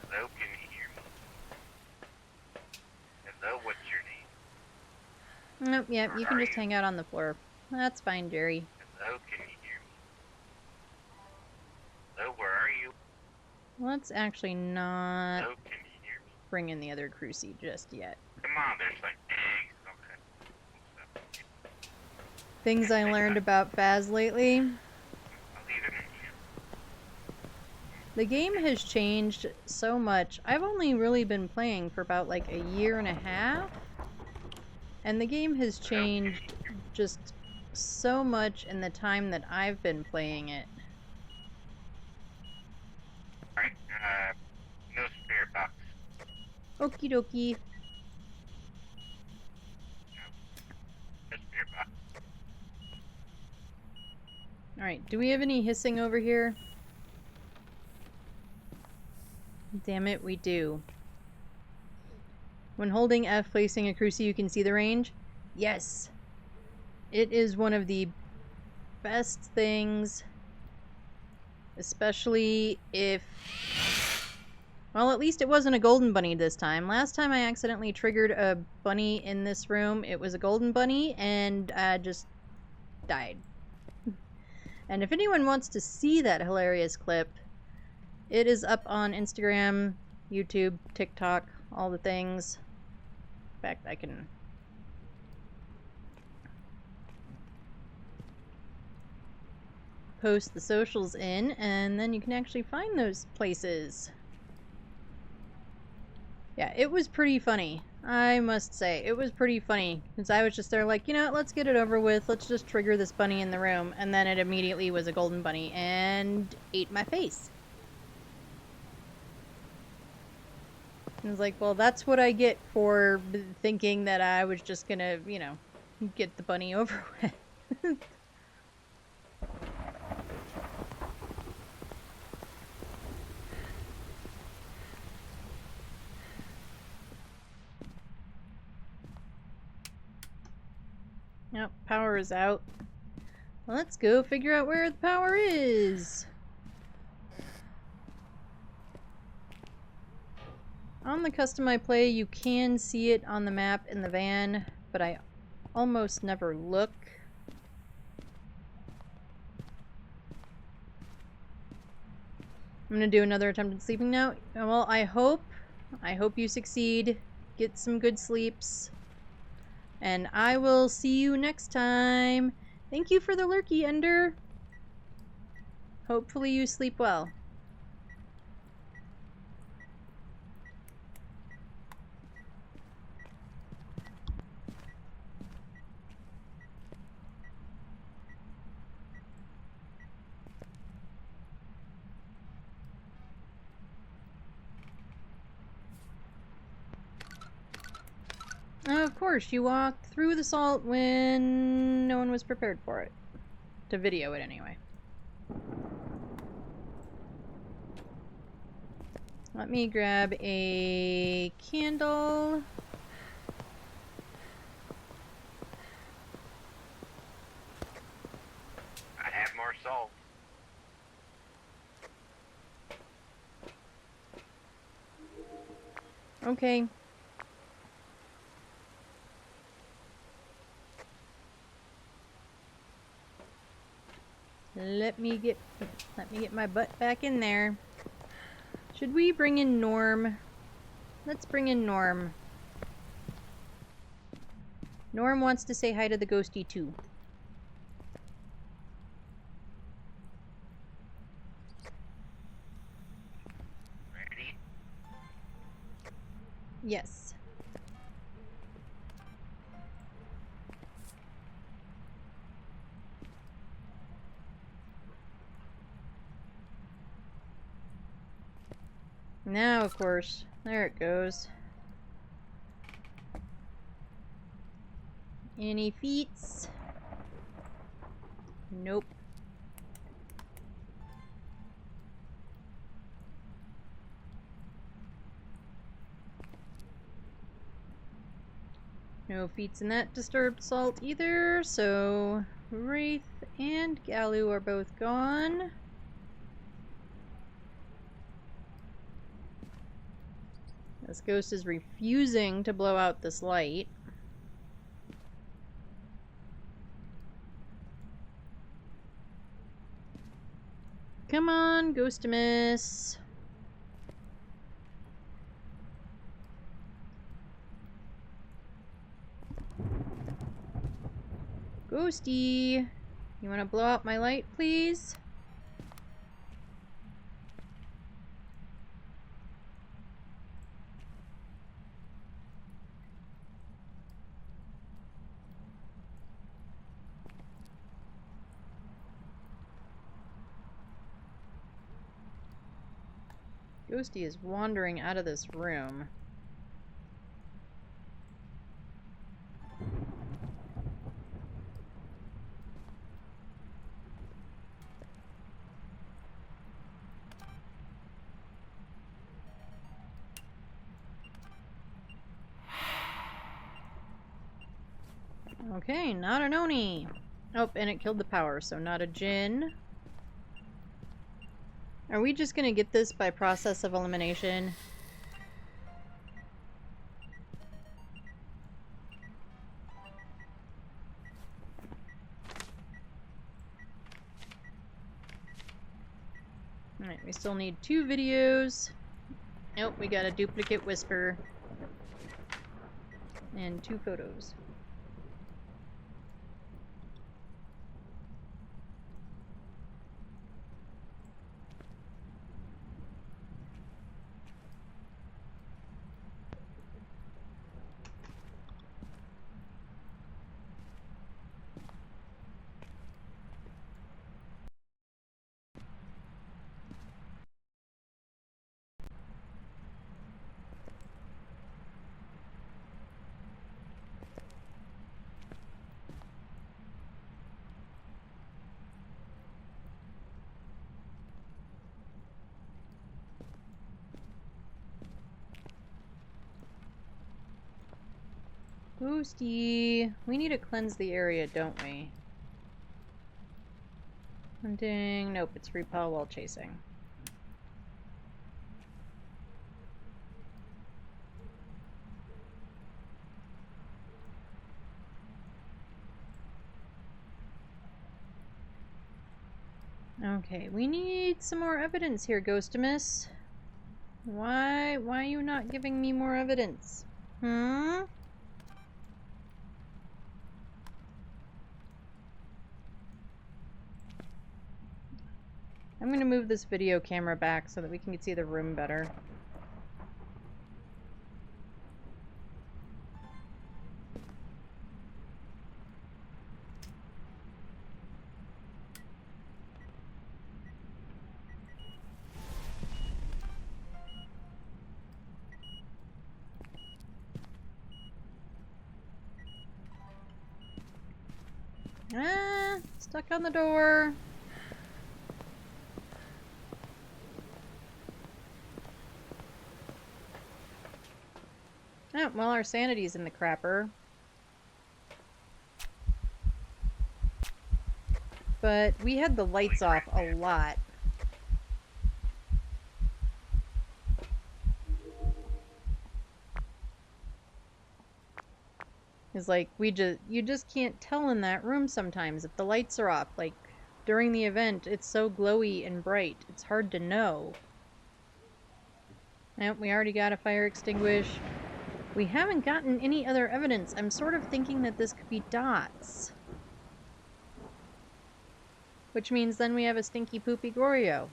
S3: Hello, can you hear me? Hello, what's your name?
S1: Nope, yeah, you can just hang out on the floor. That's fine, Jerry.
S3: Hello, can you hear me? Hello, where are you?
S1: Let's actually not
S3: Hello, can you hear me?
S1: bring in the other crew seat just yet.
S3: Come on, there's like eggs. Okay.
S1: Things I learned about Phas lately.
S3: I'll leave it in here.
S1: The game has changed so much. I've only really been playing for about like a year and a half. And the game has changed just so much in the time that I've been playing it.
S3: Alright, no spare box.
S1: Okie dokie.
S3: No spare box.
S1: Alright, do we have any hissing over here? Damn it, we do. When holding F placing a cruci, you can see the range? Yes! It is one of the best things, especially if... Well, at least it wasn't a golden bunny this time. Last time I accidentally triggered a bunny in this room, it was a golden bunny, and I just died. And if anyone wants to see that hilarious clip, it is up on Instagram, YouTube, TikTok, all the things. In fact, I can... post the socials in, and then you can actually find those places. Yeah, it was pretty funny. I must say, it was pretty funny. Because I was just there like, you know, let's get it over with. Let's just trigger this bunny in the room. And then it immediately was a golden bunny and ate my face. And I was like, well, that's what I get for thinking that I was just gonna, you know, get the bunny over with. Yep, power is out. Well, let's go figure out where the power is. On the custom I play, you can see it on the map in the van, but I almost never look. I'm gonna do another attempt at sleeping now. Well, I hope you succeed. Get some good sleeps. And I will see you next time. Thank you for the lurky, Ender. Hopefully you sleep well. Of course, you walked through the salt when no one was prepared for it. To video it, anyway. Let me grab a candle.
S3: I have more salt.
S1: Okay. Let me get my butt back in there. Should we bring in Norm? Let's bring in Norm. Norm wants to say hi to the ghosty too.
S3: Ready?
S1: Yes. Now, of course, there it goes. Any feats? Nope. No feats in that disturbed salt either, so Wraith and Galu are both gone. This ghost is refusing to blow out this light. Come on, Ghostimus. Ghosty, you want to blow out my light, please? Ghosty is wandering out of this room. Okay, not an Oni. Oh, and it killed the power, so not a Jinn. Are we just gonna get this by process of elimination? Alright, we still need 2 videos. Nope, we got a duplicate whisper. And 2 photos. Ghosty, we need to cleanse the area, don't we? Hunting, nope, it's repel while chasing. Okay, we need some more evidence here, Ghostimus. Why are you not giving me more evidence? Hmm? I'm gonna move this video camera back so that we can see the room better. Ah, stuck on the door. Oh, well, our sanity's in the crapper. But we had the lights off a lot. It's like, you just can't tell in that room sometimes if the lights are off. Like, during the event, it's so glowy and bright. It's hard to know. Nope, we already got a fire extinguished. We haven't gotten any other evidence. I'm sort of thinking that this could be dots. Which means then we have a stinky poopy Goryo.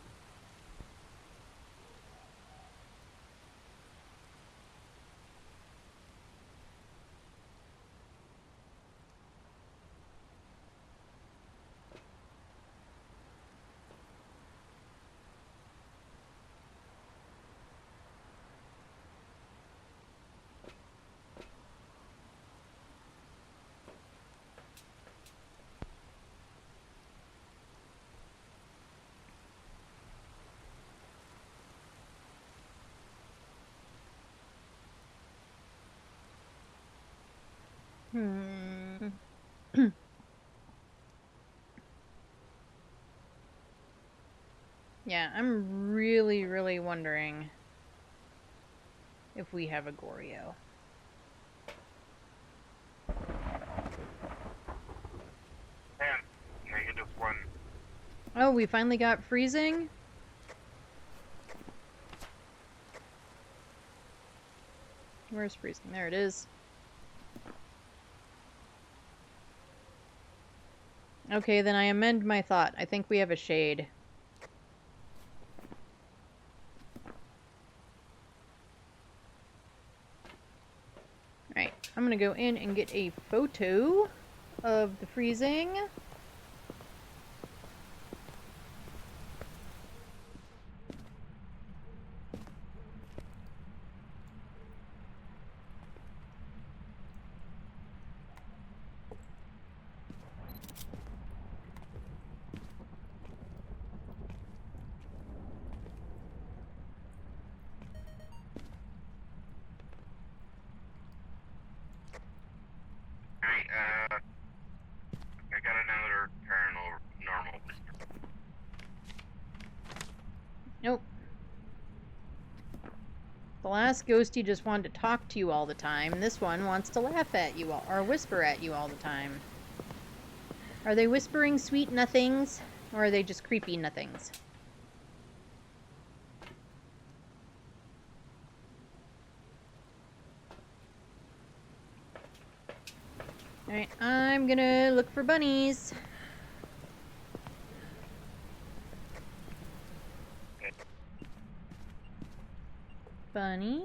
S1: Yeah, I'm really, really wondering if we have a Goryo.
S3: -1.
S1: Oh, we finally got freezing? Where's freezing? There it is. Okay, then I amend my thought. I think we have a shade. Alright, I'm gonna go in and get a photo of the freezing.
S3: I got another paranormal whisper.
S1: Nope. The last ghosty just wanted to talk to you all the time. This one wants to laugh at you all, or whisper at you all the time. Are they whispering sweet nothings, or are they just creepy nothings? Alright, I'm gonna look for bunnies. Bunny?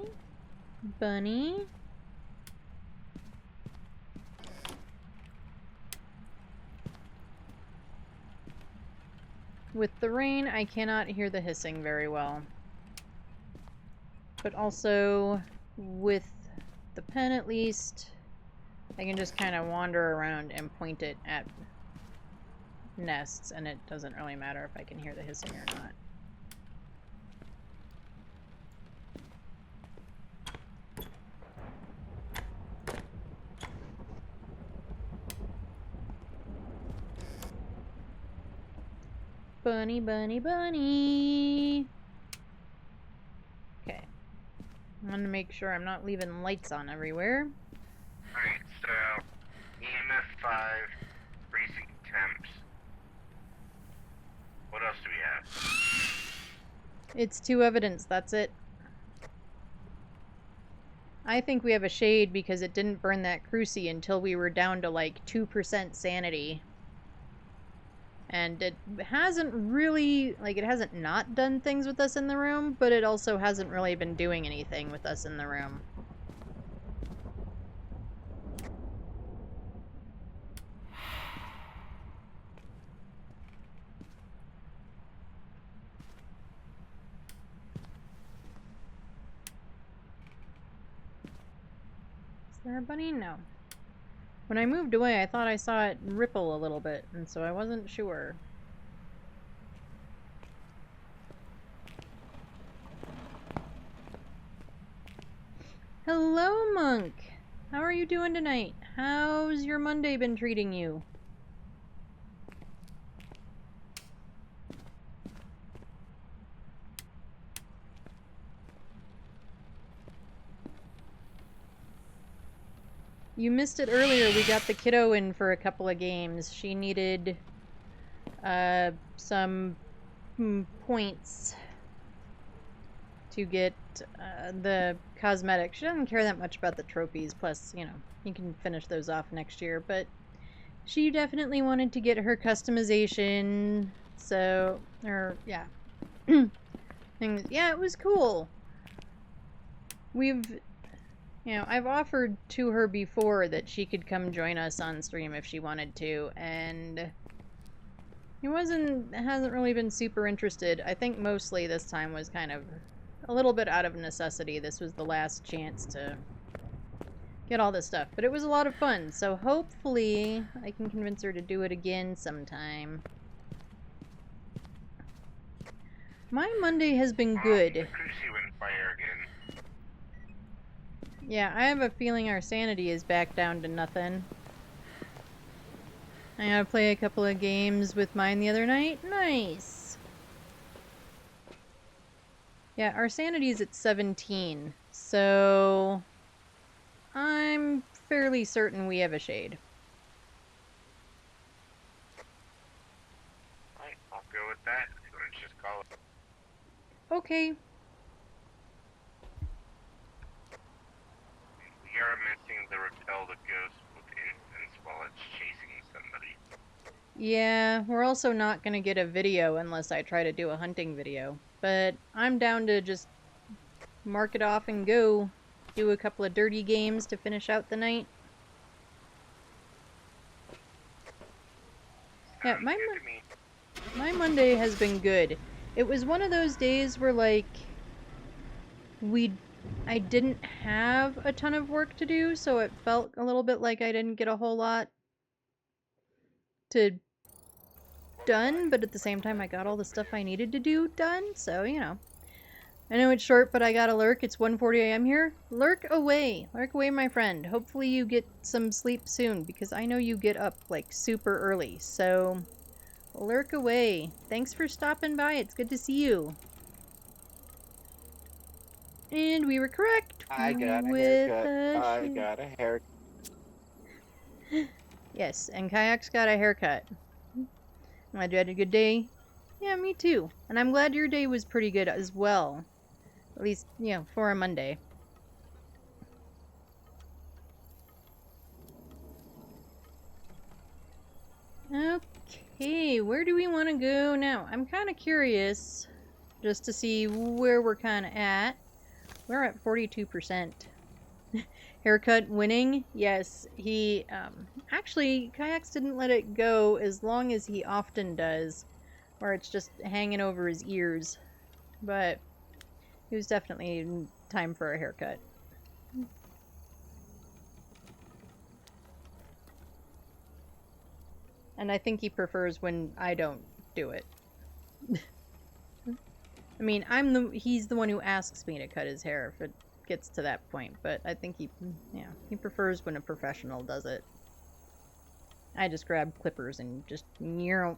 S1: Bunny? With the rain, I cannot hear the hissing very well. But also, with the pen at least, I can just kind of wander around and point it at nests, and it doesn't really matter if I can hear the hissing or not. Bunny, bunny, bunny! Okay. I'm gonna make sure I'm not leaving lights on everywhere.
S3: Alright, so EMF 5, freezing temps. What else do we have?
S1: It's 2 evidence, that's it. I think we have a shade because it didn't burn that crucie until we were down to like 2% sanity. And it hasn't really, like, it hasn't not done things with us in the room, but it also hasn't really been doing anything with us in the room. Is there a bunny? No. When I moved away, I thought I saw it ripple a little bit, and so I wasn't sure. Hello, Monk! How are you doing tonight? How's your Monday been treating you? You missed it earlier. We got the kiddo in for a couple of games. She needed some points to get the cosmetics. She doesn't care that much about the trophies. Plus, you know, you can finish those off next year. But she definitely wanted to get her customization. So, or yeah, things. Yeah, it was cool. I've offered to her before that she could come join us on stream if she wanted to, and hasn't really been super interested. I think mostly this time was kind of a little bit out of necessity. This was the last chance to get all this stuff, but it was a lot of fun, so hopefully I can convince her to do it again sometime. My Monday has been good.
S3: The Cruci went fire again.
S1: Yeah, I have a feeling our sanity is back down to nothing. I gotta play a couple of games with mine the other night. Nice! Yeah, our sanity is at 17, so I'm fairly certain we have a shade.
S3: Alright, I'll go with that. Let's just call it.
S1: Okay.
S3: We are missing the repel the ghost with infants while it's chasing somebody.
S1: Yeah, we're also not gonna get a video unless I try to do a hunting video. But I'm down to just mark it off and go. Do a couple of dirty games to finish out the night. Yeah, my Monday has been good. It was one of those days where, like, I didn't have a ton of work to do, so it felt a little bit like I didn't get a whole lot done, but at the same time I got all the stuff I needed to do done, so, you know. I know it's short, but I gotta lurk. It's 1:40 a.m. here. Lurk away, my friend. Hopefully you get some sleep soon, because I know you get up, like, super early, so lurk away. Thanks for stopping by. It's good to see you. And we were correct.
S4: I got a haircut. I got a haircut.
S1: Yes, and Kayak's got a haircut. Glad you had a good day. Yeah, me too. And I'm glad your day was pretty good as well. At least, you know, for a Monday. Okay, where do we want to go now? I'm kind of curious just to see where we're kind of at. We're at 42%. Haircut winning? Yes, he, actually, Kayaks didn't let it go as long as he often does, where it's just hanging over his ears. But it was definitely time for a haircut. And I think he prefers when I don't do it. I mean, he's the one who asks me to cut his hair if it gets to that point, but I think he prefers when a professional does it. I just grab clippers and just Now,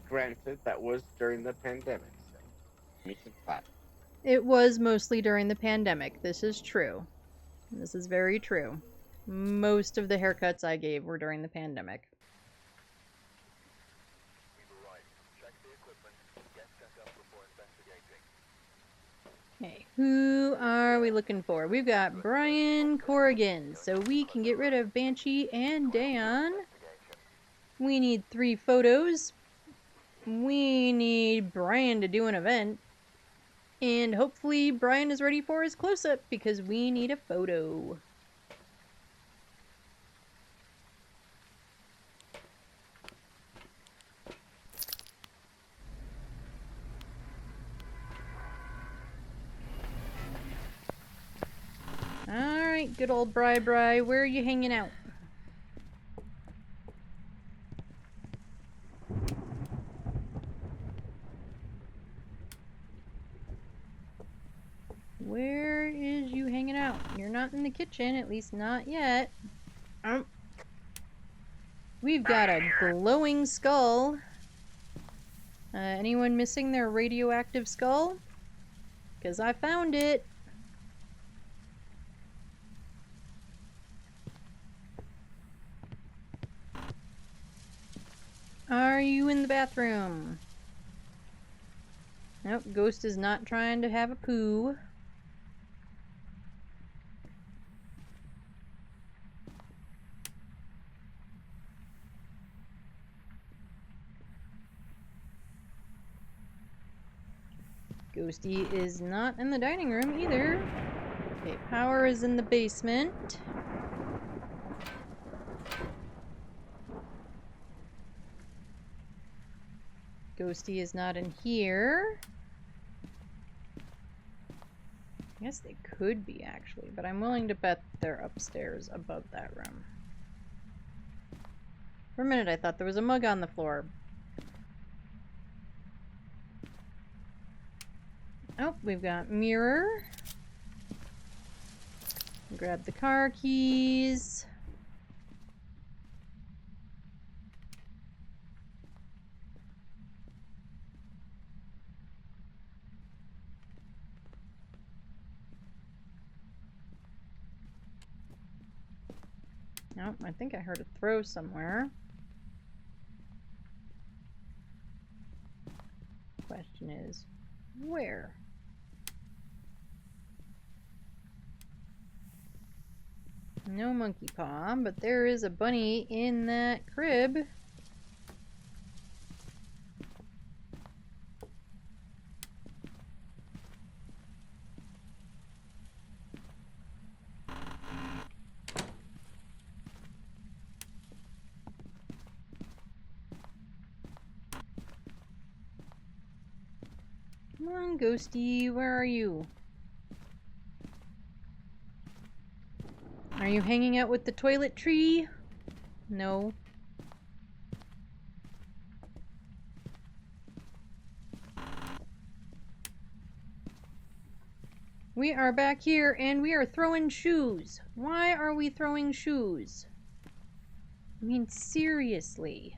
S4: granted, that was during the pandemic, so give me some clap.
S1: It was mostly during the pandemic. This is true. This is very true. Most of the haircuts I gave were during the pandemic. Okay, who are we looking for? We've got Brian Corrigan, so we can get rid of Banshee and Dayon. We need 3 photos. We need Brian to do an event. And hopefully Brian is ready for his close-up because we need a photo. All Good old Bri, where are you hanging out? Where is you hanging out? You're not in the kitchen, at least not yet. We've got a glowing skull. Anyone missing their radioactive skull? Because I found it. Are you in the bathroom? Nope, Ghost is not trying to have a poo. Ghosty is not in the dining room either. Okay, power is in the basement. Ghosty is not in here. I guess they could be actually, but I'm willing to bet they're upstairs above that room. For a minute I thought there was a mug on the floor. Oh, we've got mirror. Grab the car keys. Nope, I think I heard a throw somewhere. Question is, where? No monkey paw, but there is a bunny in that crib. Come on, Ghosty, where are you? Are you hanging out with the toilet tree? No. We are back here and we are throwing shoes. Why are we throwing shoes? I mean, seriously.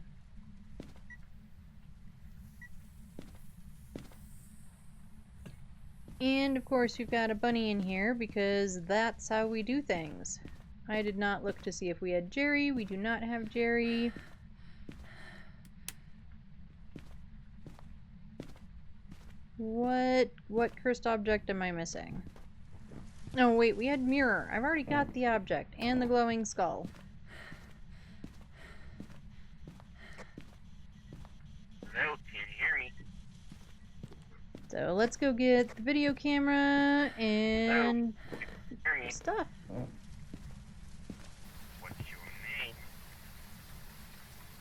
S1: And of course we've got a bunny in here because that's how we do things. I did not look to see if we had Jerry. We do not have Jerry. What cursed object am I missing? Oh wait, we had mirror. I've already got the object and the glowing skull.
S3: Hello, can you hear me?
S1: So let's go get the video camera and
S3: Hear me?
S1: stuff.
S3: What's your name?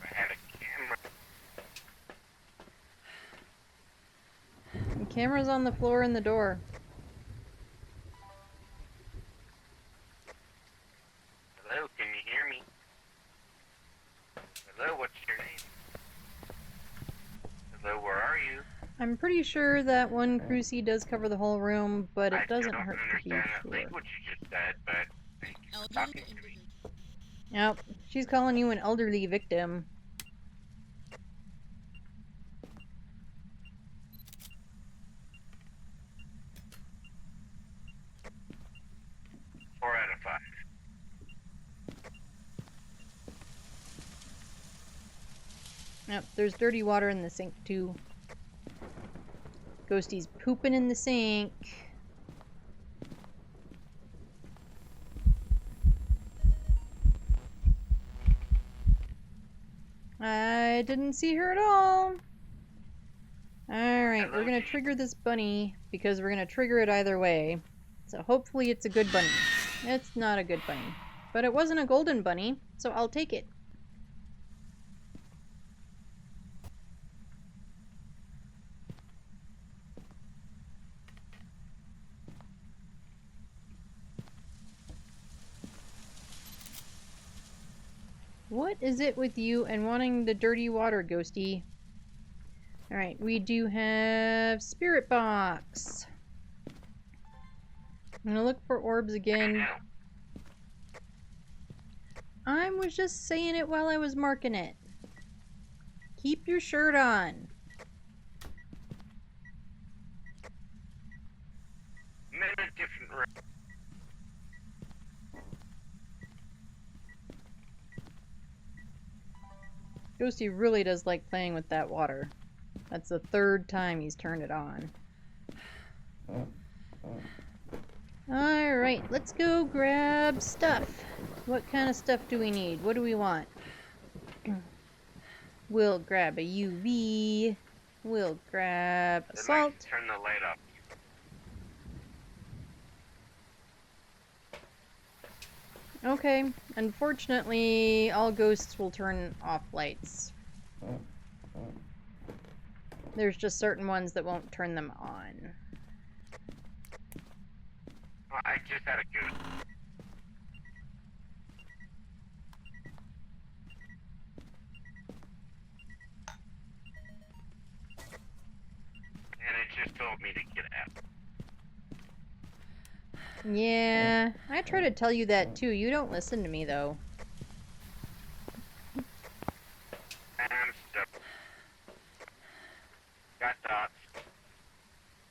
S3: If I had a camera.
S1: The camera's on the floor in the door.
S3: Hello, can you hear me? Hello, what's your name? Hello, where are you?
S1: I'm pretty sure that one crucie does cover the whole room, but it doesn't
S3: I
S1: hurt
S3: don't
S1: to be
S3: understand that
S1: sure.
S3: language you just said, but thank you for talking to me.
S1: Yep, she's calling you an elderly victim.
S3: Four out of 5.
S1: Yep, there's dirty water in the sink too. Ghosty's pooping in the sink. I didn't see her at all. Alright, we're gonna trigger this bunny because we're gonna trigger it either way. So hopefully it's a good bunny. It's not a good bunny. But it wasn't a golden bunny, so I'll take it. What is it with you and wanting the dirty water, Ghosty? Alright, we do have Spirit Box. I'm gonna look for orbs again. I was just saying it while I was marking it. Keep your shirt on.
S3: I'm in a different room.
S1: Ghosty really does like playing with that water. That's the third time he's turned it on. Alright, let's go grab stuff. What kind of stuff do we need? What do we want? We'll grab a UV. We'll grab a salt.
S3: Turn the light up.
S1: Okay, unfortunately, all ghosts will turn off lights. There's just certain ones that won't turn them on.
S3: Well, I just had a good. And it just told me to get out.
S1: Yeah, I try to tell you that too. You don't listen to me though.
S3: I'm stuck. Got dots.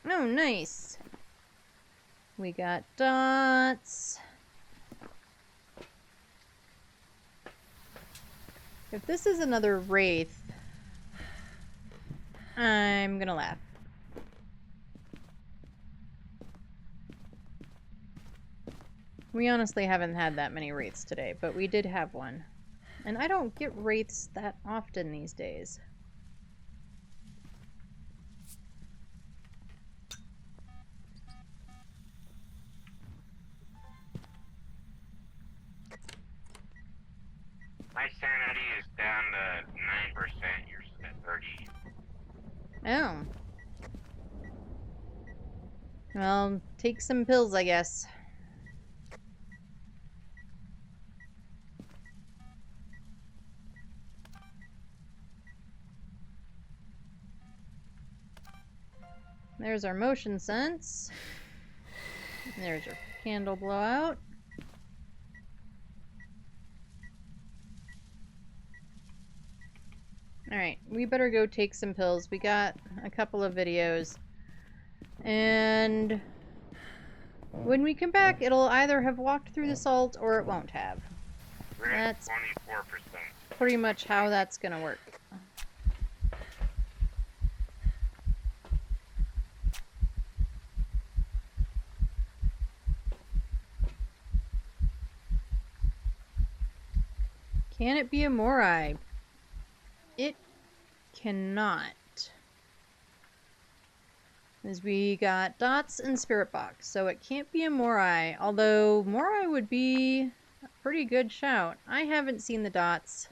S1: Oh, nice. We got dots. If this is another wraith, I'm gonna laugh. We honestly haven't had that many wraiths today, but we did have one. And I don't get wraiths that often these days.
S3: My sanity is down to 9%. Yours is at 30.
S1: Oh. Well, take some pills, I guess. There's our motion sense. There's our candle blowout. Alright, we better go take some pills. We got a couple of videos. And when we come back, it'll either have walked through the salt or it won't have.
S3: We're at
S1: That's
S3: 24%.
S1: pretty much how that's gonna work. Can it be a Morai? It cannot. As we got dots and spirit box, so it can't be a Morai. Although Morai would be a pretty good shout. I haven't seen the dots.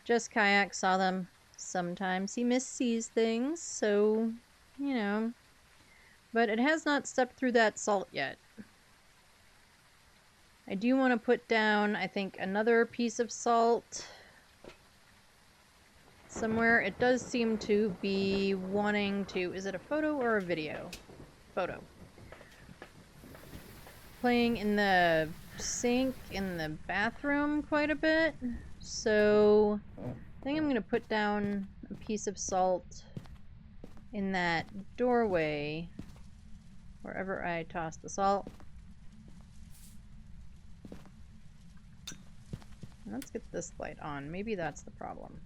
S1: Just Kayak saw them. Sometimes he missees things, so you know. But it has not stepped through that salt yet. I do want to put down, I think, another piece of salt somewhere. It does seem to be wanting to... Is it a photo or a video? Photo. Playing in the sink in the bathroom quite a bit. So I think I'm going to put down a piece of salt in that doorway wherever I toss the salt. Let's get this light on. Maybe that's the problem.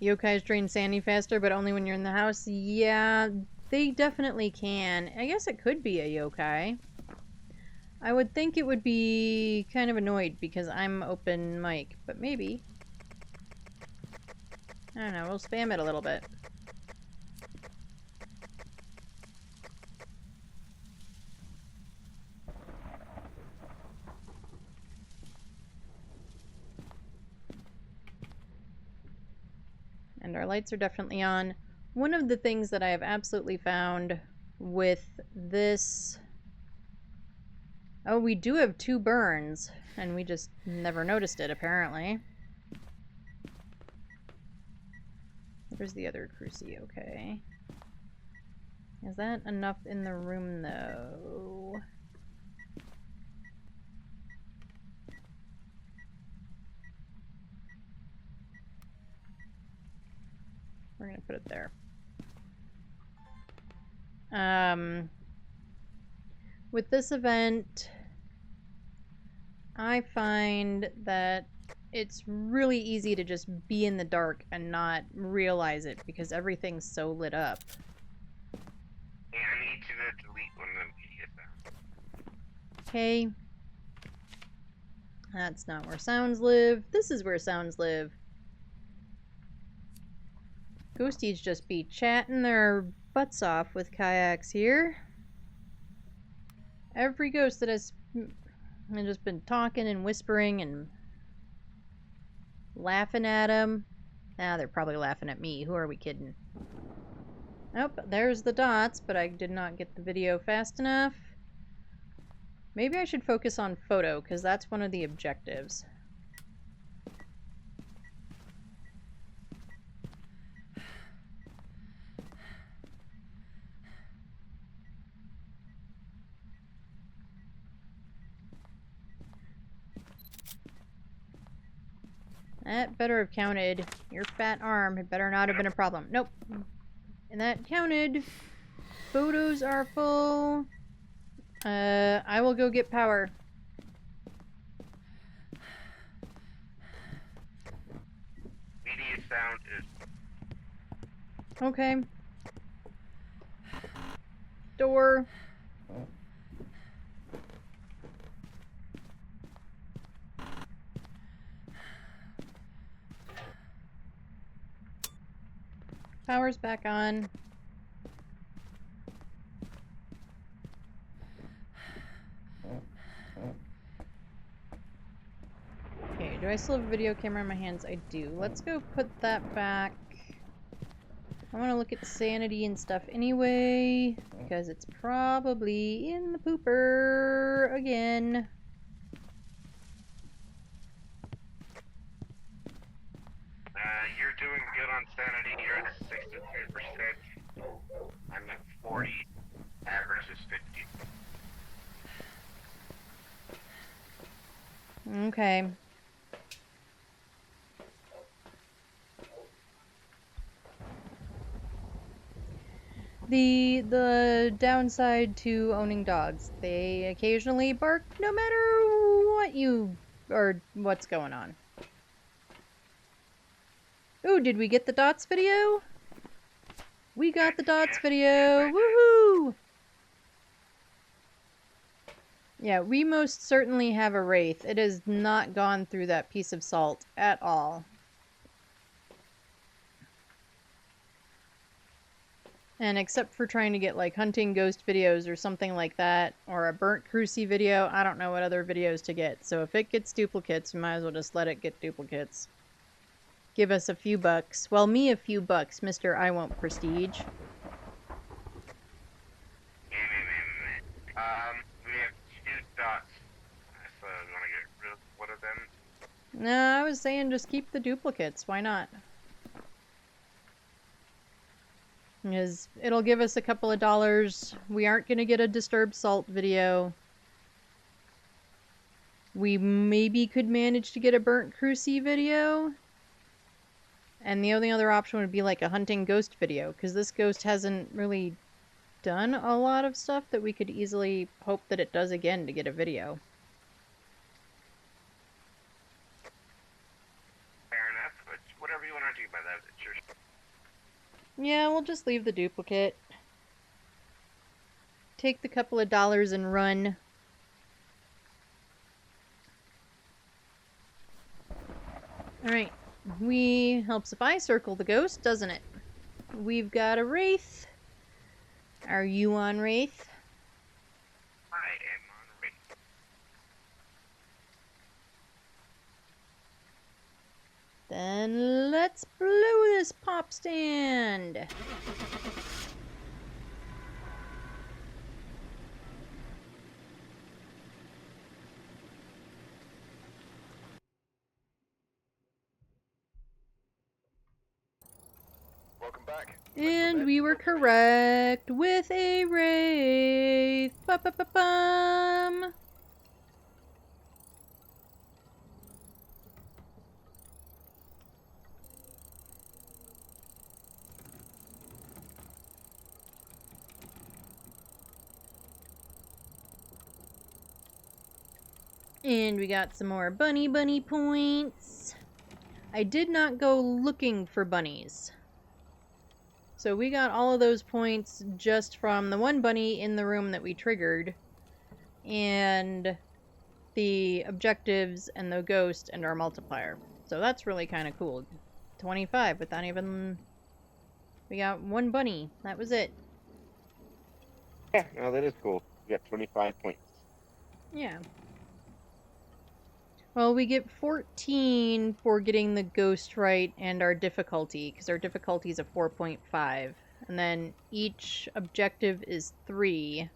S1: Yokais drain sandy faster, but only when you're in the house. Yeah, they definitely can. I guess it could be a yokai. I would think it would be kind of annoyed because I'm open mic, but maybe. I don't know, we'll spam it a little bit. And our lights are definitely on. One of the things that I have absolutely found with this Oh, we do have 2 burns, and we just never noticed it, apparently. Where's the other cruci? Okay. Is that enough in the room, though? We're gonna put it there. With this event, I find that it's really easy to just be in the dark and not realize it because everything's so lit up.
S3: Yeah, I need you to delete one of them media sounds.
S1: Okay. That's not where sounds live. This is where sounds live. Ghosties just be chatting their butts off with kayaks here. Every ghost that has just been talking and whispering and laughing at them. Ah, they're probably laughing at me. Who are we kidding? Oh, there's the dots, but I did not get the video fast enough. Maybe I should focus on photo, because that's one of the objectives. That better have counted. Your fat arm had better not have been a problem. Nope. And that counted. Photos are full. I will go get power.
S3: Media sound is
S1: Okay. Door. Power's back on. Okay, do I still have a video camera in my hands? I do. Let's go put that back. I want to look at sanity and stuff anyway, because it's probably in the pooper again.
S3: you're doing good on sanity. You're at 63%. I'm at 40. Average is 50.
S1: Okay. The downside to owning dogs, they occasionally bark no matter what you or what's going on. Ooh, did we get the dots video? We got the dots video. Woohoo! Yeah, we most certainly have a wraith. It has not gone through that piece of salt at all. And except for trying to get like hunting ghost videos or something like that, or a burnt cruci video, I don't know what other videos to get. So if it gets duplicates, we might as well just let it get duplicates. Give us a few bucks. Well, me a few bucks, Mr. I Want Prestige.
S3: We have 2 dots. So you want to get rid of one of them?
S1: No, I was saying just keep the duplicates. Why not? Because it'll give us a couple of dollars. We aren't going to get a disturbed salt video. We maybe could manage to get a burnt cruci video. And the only other option would be like a hunting ghost video. Because this ghost hasn't really done a lot of stuff that we could easily hope that it does again to get a video.
S3: Fair enough, but whatever you want to do by that, it's your...
S1: Yeah, we'll just leave the duplicate. Take the couple of dollars and run. Alright. Helps if I circle the ghost, doesn't it? We've got a wraith. Are you on wraith?
S3: I am on wraith.
S1: Then let's blow this pop stand.
S2: Welcome back.
S1: And we were correct with a wraith. Ba-ba-ba-bum. And we got some more bunny points. I did not go looking for bunnies. So we got all of those points just from the one bunny in the room that we triggered. And the objectives and the ghost and our multiplier. So that's really kind of cool. 25 without even... We got one bunny. That was it.
S4: Yeah, no, that is cool. You got 25 points.
S1: Yeah. Well, we get 14 for getting the ghost right and our difficulty, because our difficulty is a 4.5. And then each objective is 3.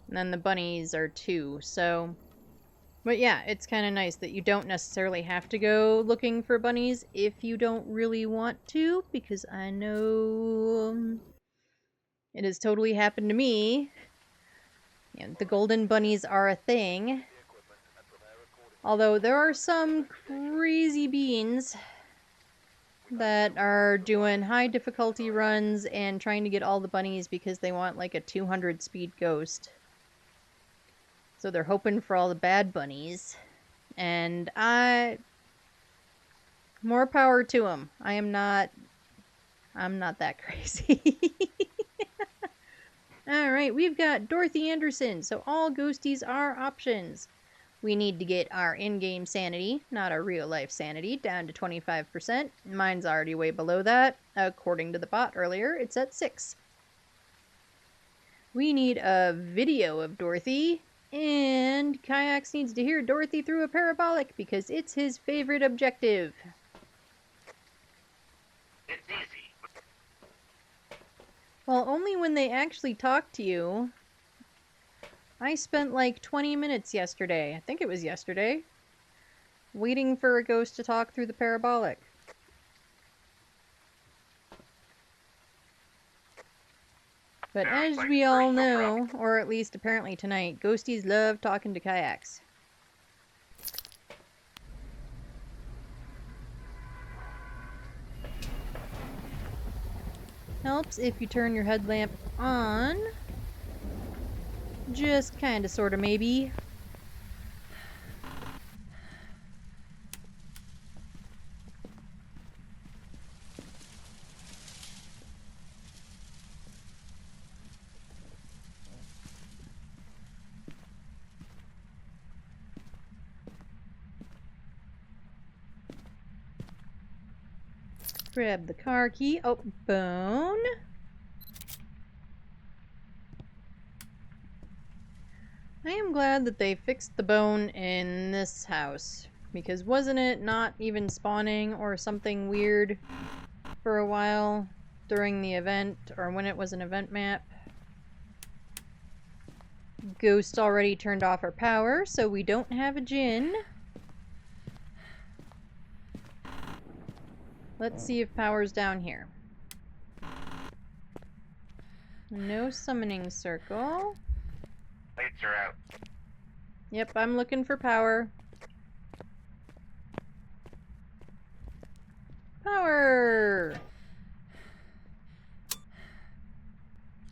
S1: And then the bunnies are 2, so... But yeah, it's kind of nice that you don't necessarily have to go looking for bunnies if you don't really want to, because I know it has totally happened to me. Yeah, the golden bunnies are a thing. Although there are some crazy beans that are doing high difficulty runs and trying to get all the bunnies because they want like a 200 speed ghost. So they're hoping for all the bad bunnies. And more power to them. I'm not that crazy. Alright, we've got Dorothy Anderson, so all ghosties are options. We need to get our in-game sanity, not our real-life sanity, down to 25%. Mine's already way below that. According to the bot earlier, it's at 6. We need a video of Dorothy, and Kayaks needs to hear Dorothy through a parabolic because it's his favorite objective.
S3: It's easy.
S1: Well, only when they actually talk to you. I spent like 20 minutes yesterday, I think it was yesterday, waiting for a ghost to talk through the parabolic. But as we all know, or at least apparently tonight, ghosties love talking to kayaks. Helps if you turn your headlamp on. Just kinda sorta maybe. Grab the car key. Oh, bone. I am glad that they fixed the bone in this house, because wasn't it not even spawning or something weird for a while during the event, or when it was an event map? Ghost already turned off our power, so we don't have a djinn. Let's see if power's down here. No summoning circle.
S3: Lights are out.
S1: Yep, I'm looking for power. Power!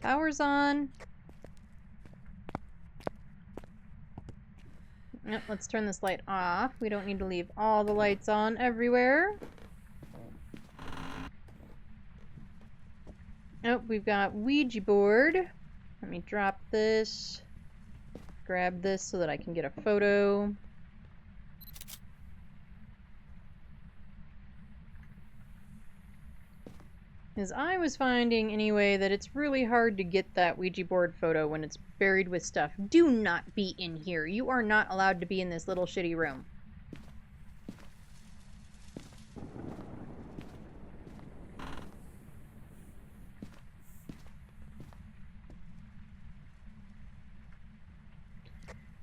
S1: Power's on. Yep, let's turn this light off. We don't need to leave all the lights on everywhere. Oh, we've got Ouija board. Let me drop this. Grab this so that I can get a photo. Because I was finding, anyway, that it's really hard to get that Ouija board photo when it's buried with stuff. Do not be in here. You are not allowed to be in this little shitty room.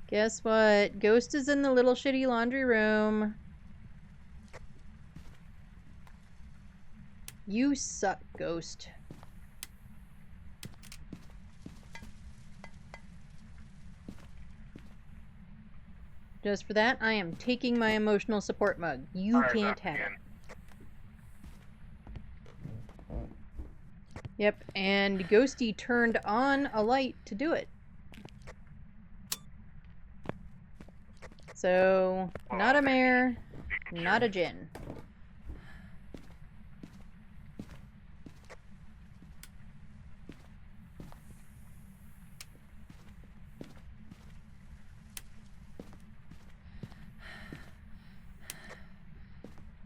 S1: Guess what? Ghost is in the little shitty laundry room. You suck, Ghost. Just for that, I am taking my emotional support mug. You
S3: Fire's
S1: can't
S3: up
S1: have
S3: again.
S1: it. Yep, and Ghosty turned on a light to do it. So, not a mare, not a Jinn.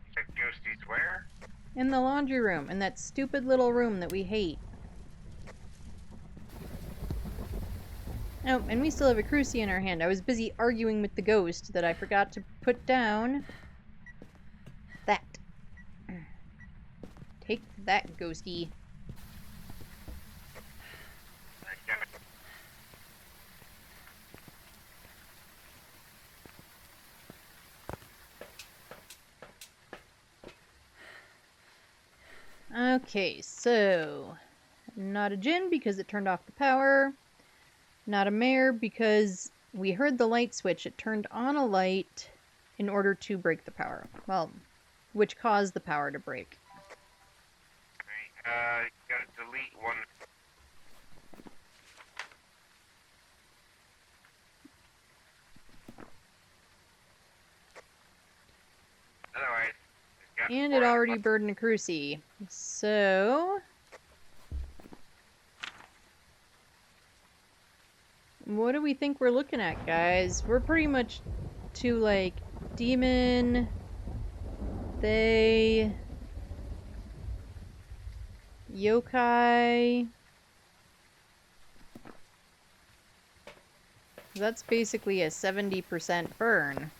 S3: You said Ghosty's where?
S1: In the laundry room, in that stupid little room that we hate. Oh, and we still have a crucie in our hand. I was busy arguing with the ghost that I forgot to put down. That. Take that, Ghosty. Okay, so not a Jinn because it turned off the power. Not a mare because we heard the light switch. It turned on a light in order to break the power. Well, which caused the power to break.
S3: Okay, you gotta delete one. Otherwise, it's got
S1: And
S3: four
S1: it
S3: out of
S1: already
S3: five.
S1: burned a crucie. So what do we think we're looking at, guys? We're pretty much to like demon, they, yokai. That's basically a 70% burn.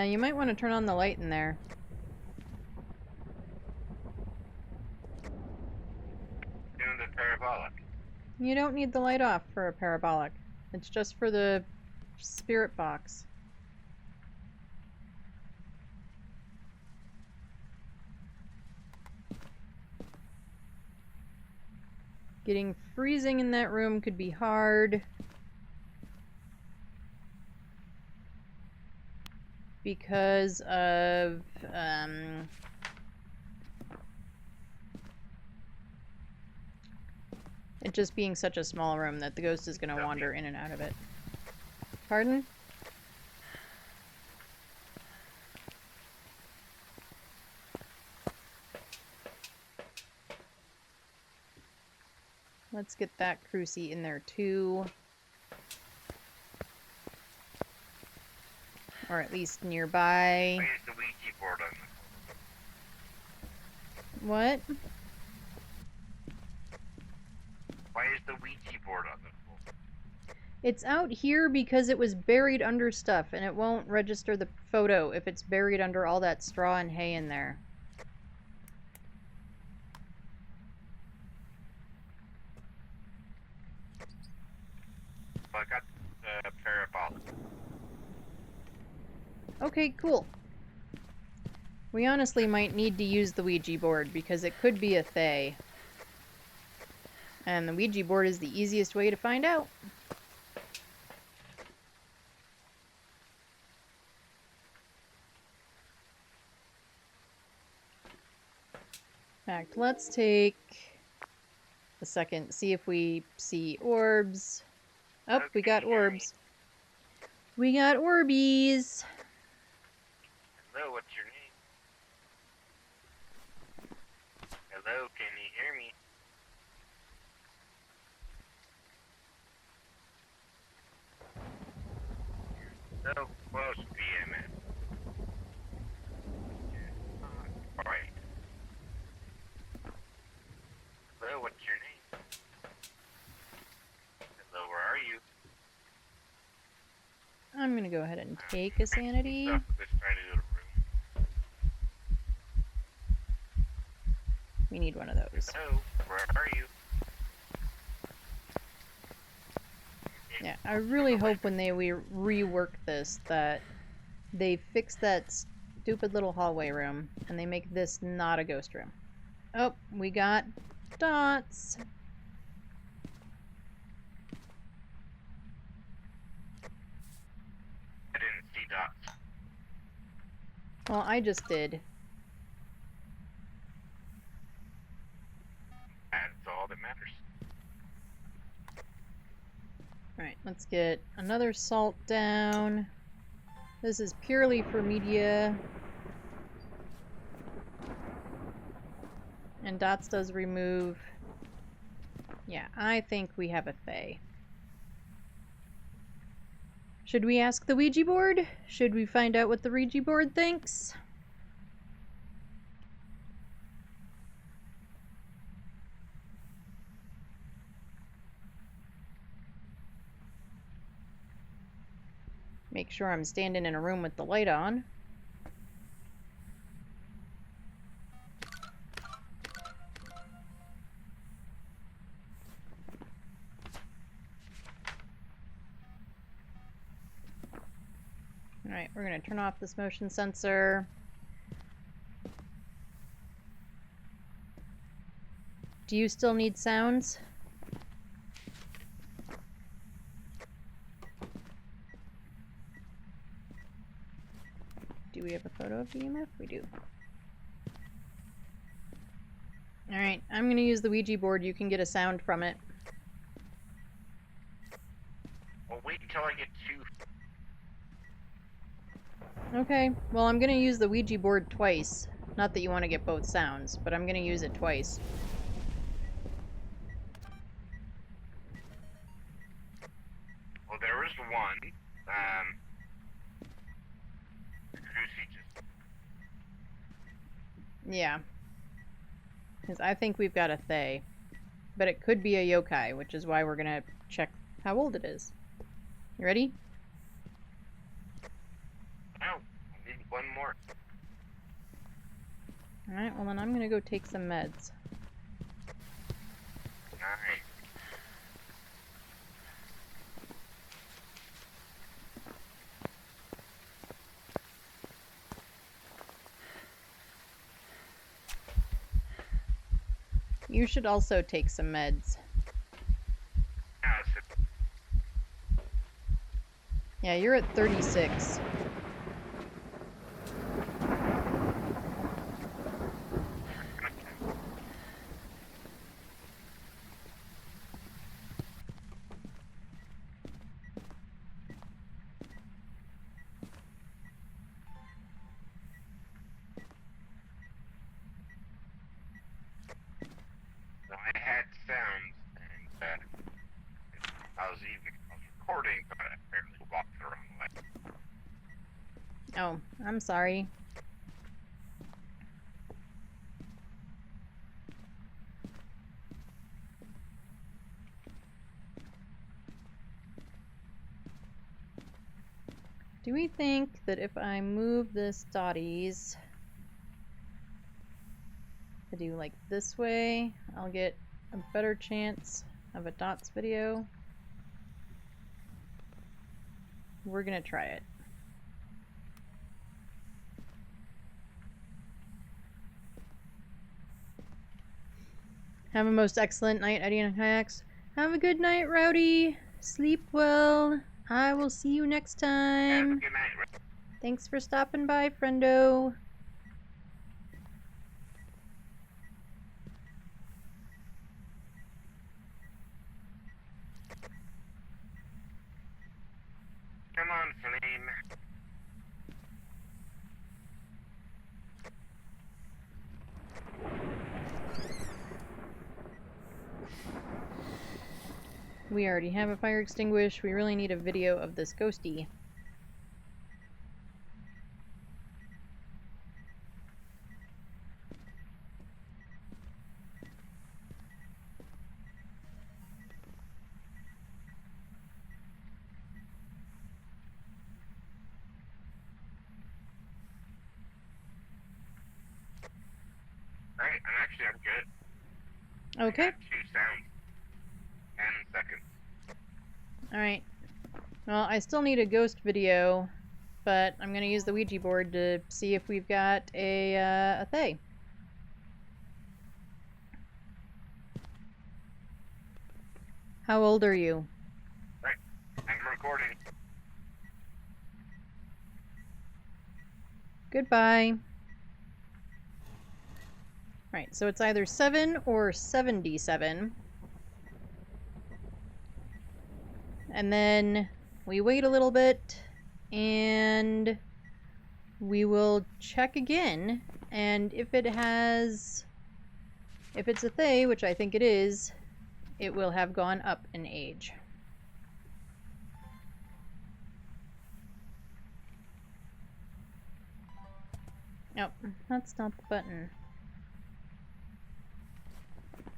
S1: You might want to turn on the light in there.
S3: Doing the parabolic.
S1: You don't need the light off for a parabolic. It's just for the spirit box. Getting freezing in that room could be hard. Because of, it just being such a small room that the ghost is going to wander in and out of it. Pardon? Let's get that crucie in there too. Or at least nearby.
S3: Why is the Ouija board on the
S1: What?
S3: Why is the Ouija board on the floor?
S1: It's out here because it was buried under stuff, and it won't register the photo if it's buried under all that straw and hay in there.
S3: Well, I got the parabolic.
S1: Okay, cool. We honestly might need to use the Ouija board because it could be a Thay. And the Ouija board is the easiest way to find out. In fact, let's take a second, see if we see orbs. Oh, we got orbs. We got Orbeez.
S3: Hello, what's your name? Hello, can you hear me? You're so close, BMS. Alright. Hello, what's your name? Hello, where are you?
S1: I'm gonna go ahead and take a sanity.
S3: Stuff with this tiny little room.
S1: We need one of those.
S3: Hello, where are you?
S1: Yeah, I really hope when they rework this that they fix that stupid little hallway room and they make this not a ghost room. Oh, we got dots.
S3: I didn't see dots.
S1: Well, I just did.
S3: That's all that matters.
S1: Alright, let's get another salt down. This is purely for media. And dots does remove. Yeah, I think we have a Fae. Should we ask the Ouija board? Should we find out what the Ouija board thinks? Make sure I'm standing in a room with the light on. Alright, we're going to turn off this motion sensor. Do you still need sounds? Do we have a photo of the EMF? We do. Alright, I'm going to use the Ouija board. You can get a sound from it.
S3: Well, wait until I get 2.
S1: Okay, well, I'm going to use the Ouija board twice. Not that you want to get both sounds, but I'm going to use it twice.
S3: Well, there was one. Lucy just.
S1: Yeah. Because I think we've got a Fae. But it could be a yokai, which is why we're going to check how old it is. You ready?
S3: No, I need one more.
S1: Alright, well then I'm going to go take some meds.
S3: Alright.
S1: You should also take some meds. Yeah, you're at 36.
S3: I had sounds, and I was recording, but I apparently walked the wrong way.
S1: Oh, I'm sorry. Do we think that if I move this dotties to do like this way, I'll get a better chance of a dots video? We're gonna try it. Have a most excellent night, Eddie and Kayaks. Have a good night, Rowdy. Sleep well. I will see you next
S3: Have a
S1: time.
S3: good night.
S1: Thanks for stopping by, friendo.
S3: Come on, Flame.
S1: We already have a fire extinguisher. We really need a video of this ghosty.
S3: Actually, I'm good.
S1: Okay.
S3: I got 2 sounds. 10 seconds.
S1: Alright. Well, I still need a ghost video, but I'm gonna use the Ouija board to see if we've got a Thay. How old are you?
S3: Right. I'm recording.
S1: Goodbye. Right, so it's either 7 or 77. And then we wait a little bit, and we will check again. And if it's a Thay, which I think it is, it will have gone up in age. Nope, that's not the button.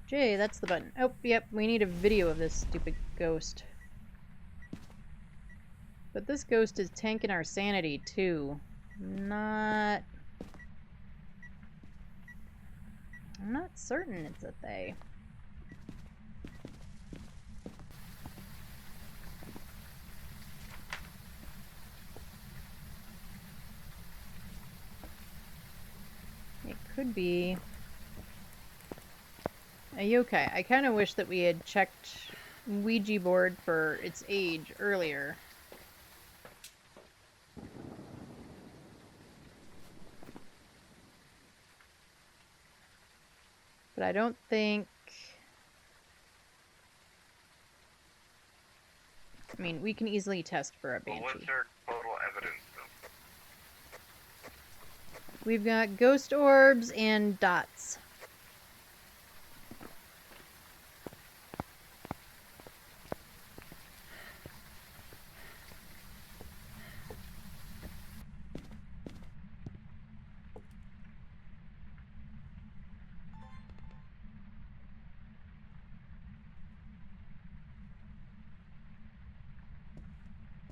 S1: J, that's the button. Oh, yep, we need a video of this stupid ghost. But this ghost is tanking our sanity, too. I'm not certain it's a Thay. It could be a yokai. I kind of wish that we had checked Ouija board for its age earlier. But I don't think... I mean, we can easily test for a
S3: Well, what's
S1: banshee.
S3: our total evidence, though?
S1: We've got ghost orbs and dots.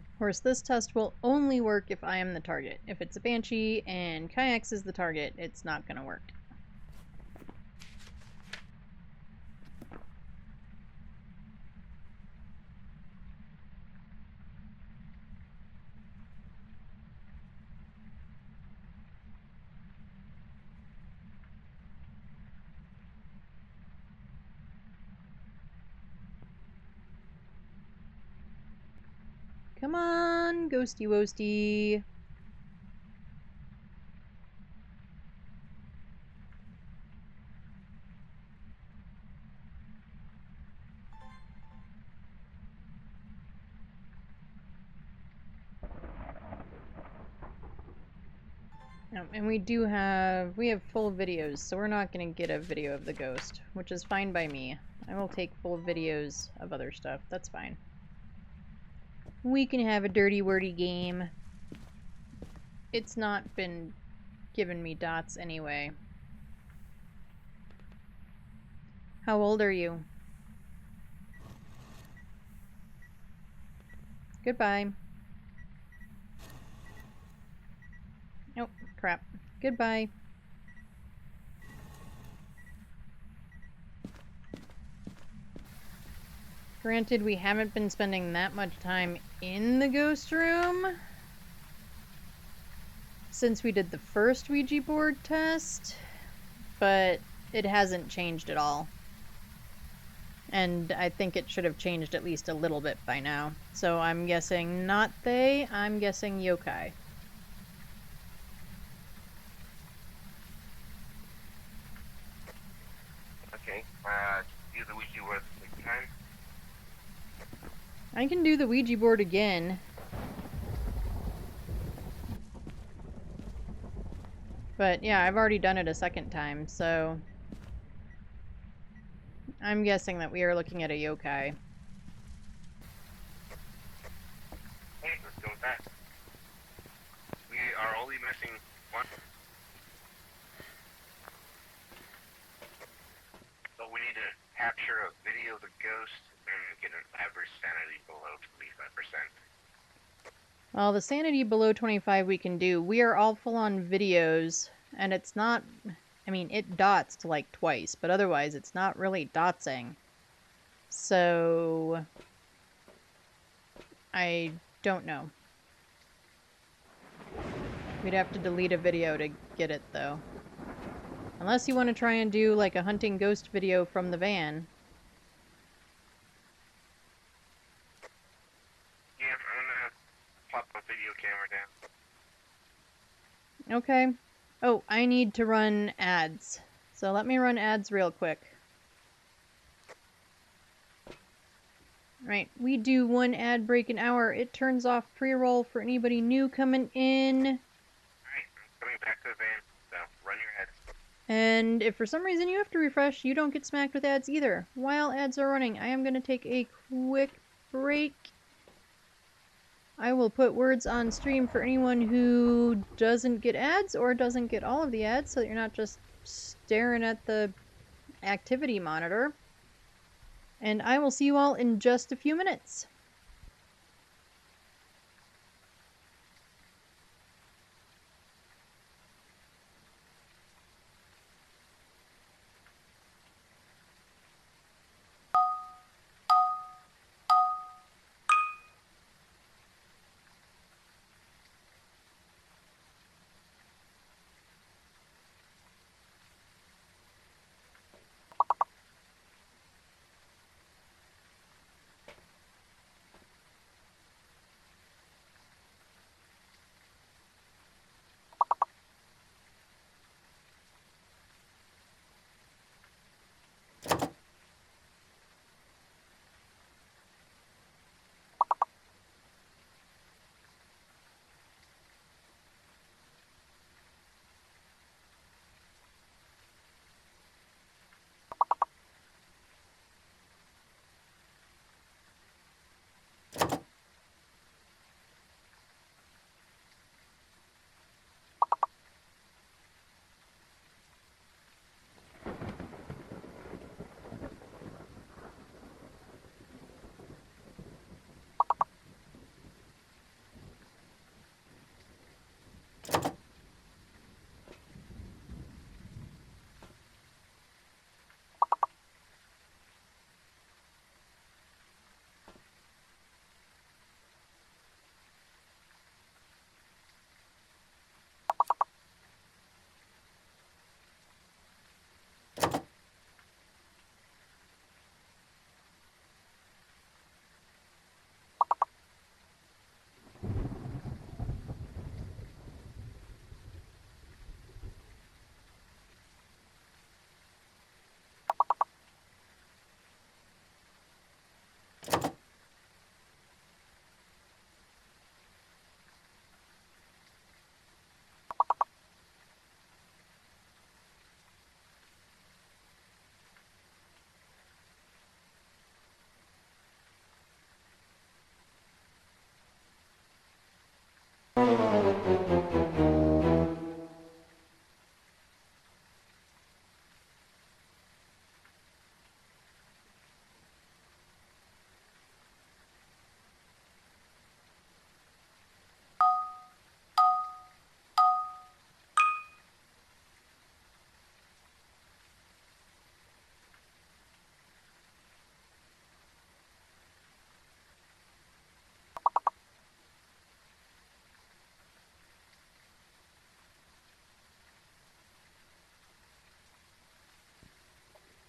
S1: Of course, this test will only work if I am the target. If it's a banshee and Kayaks is the target, it's not going to work. Come on, ghosty woasty. And we have full videos, so we're not going to get a video of the ghost, which is fine by me. I will take full videos of other stuff, that's fine. We can have a dirty wordy game. It's not been giving me dots anyway. How old are you? Goodbye. Oh, crap. Goodbye. Granted, we haven't been spending that much time in the ghost room since we did the first Ouija board test, but it hasn't changed at all. And I think it should have changed at least a little bit by now. So I'm guessing not Thay, I'm guessing yokai.
S3: Okay, do the Ouija board at the same time.
S1: I can do the Ouija board again. But yeah, I've already done it a second time, so I'm guessing that we are looking at a yokai.
S3: Hey, let's go with that. We are only missing one. So we need to capture a video of the ghost and get an average sanity below 25%.
S1: Well, the sanity below 25 we can do. We are all full on videos, and it's not I mean, it dots like twice, but otherwise it's not really dotsing. So I don't know. We'd have to delete a video to get it, though. Unless you want to try and do, like, a hunting ghost video from the van.
S3: Yeah, I'm gonna pop a video camera down.
S1: Okay. Oh, I need to run ads. So let me run ads real quick. Right, we do one ad break an hour. It turns off pre-roll for anybody new coming in.
S3: Alright, I'm coming back to the van, so run your heads.
S1: And if for some reason you have to refresh, you don't get smacked with ads either. While ads are running, I am going to take a quick break. I will put words on stream for anyone who doesn't get ads or doesn't get all of the ads, so that you're not just staring at the activity monitor. And I will see you all in just a few minutes.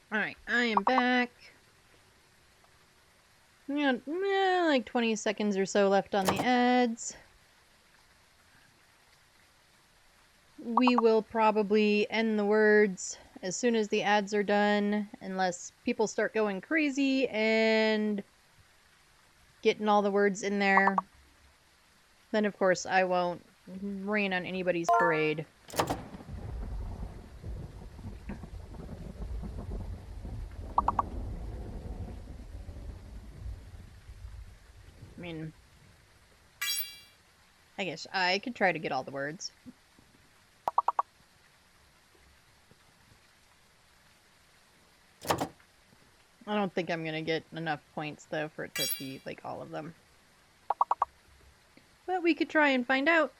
S1: Alright, I am back. Like 20 seconds or so left on the ads. We will probably end the words as soon as the ads are done, unless people start going crazy and getting all the words in there. Then, of course, I won't rain on anybody's parade. I mean, I guess I could try to get all the words. I don't think I'm gonna get enough points, though, for it to be, like, all of them. But we could try and find out.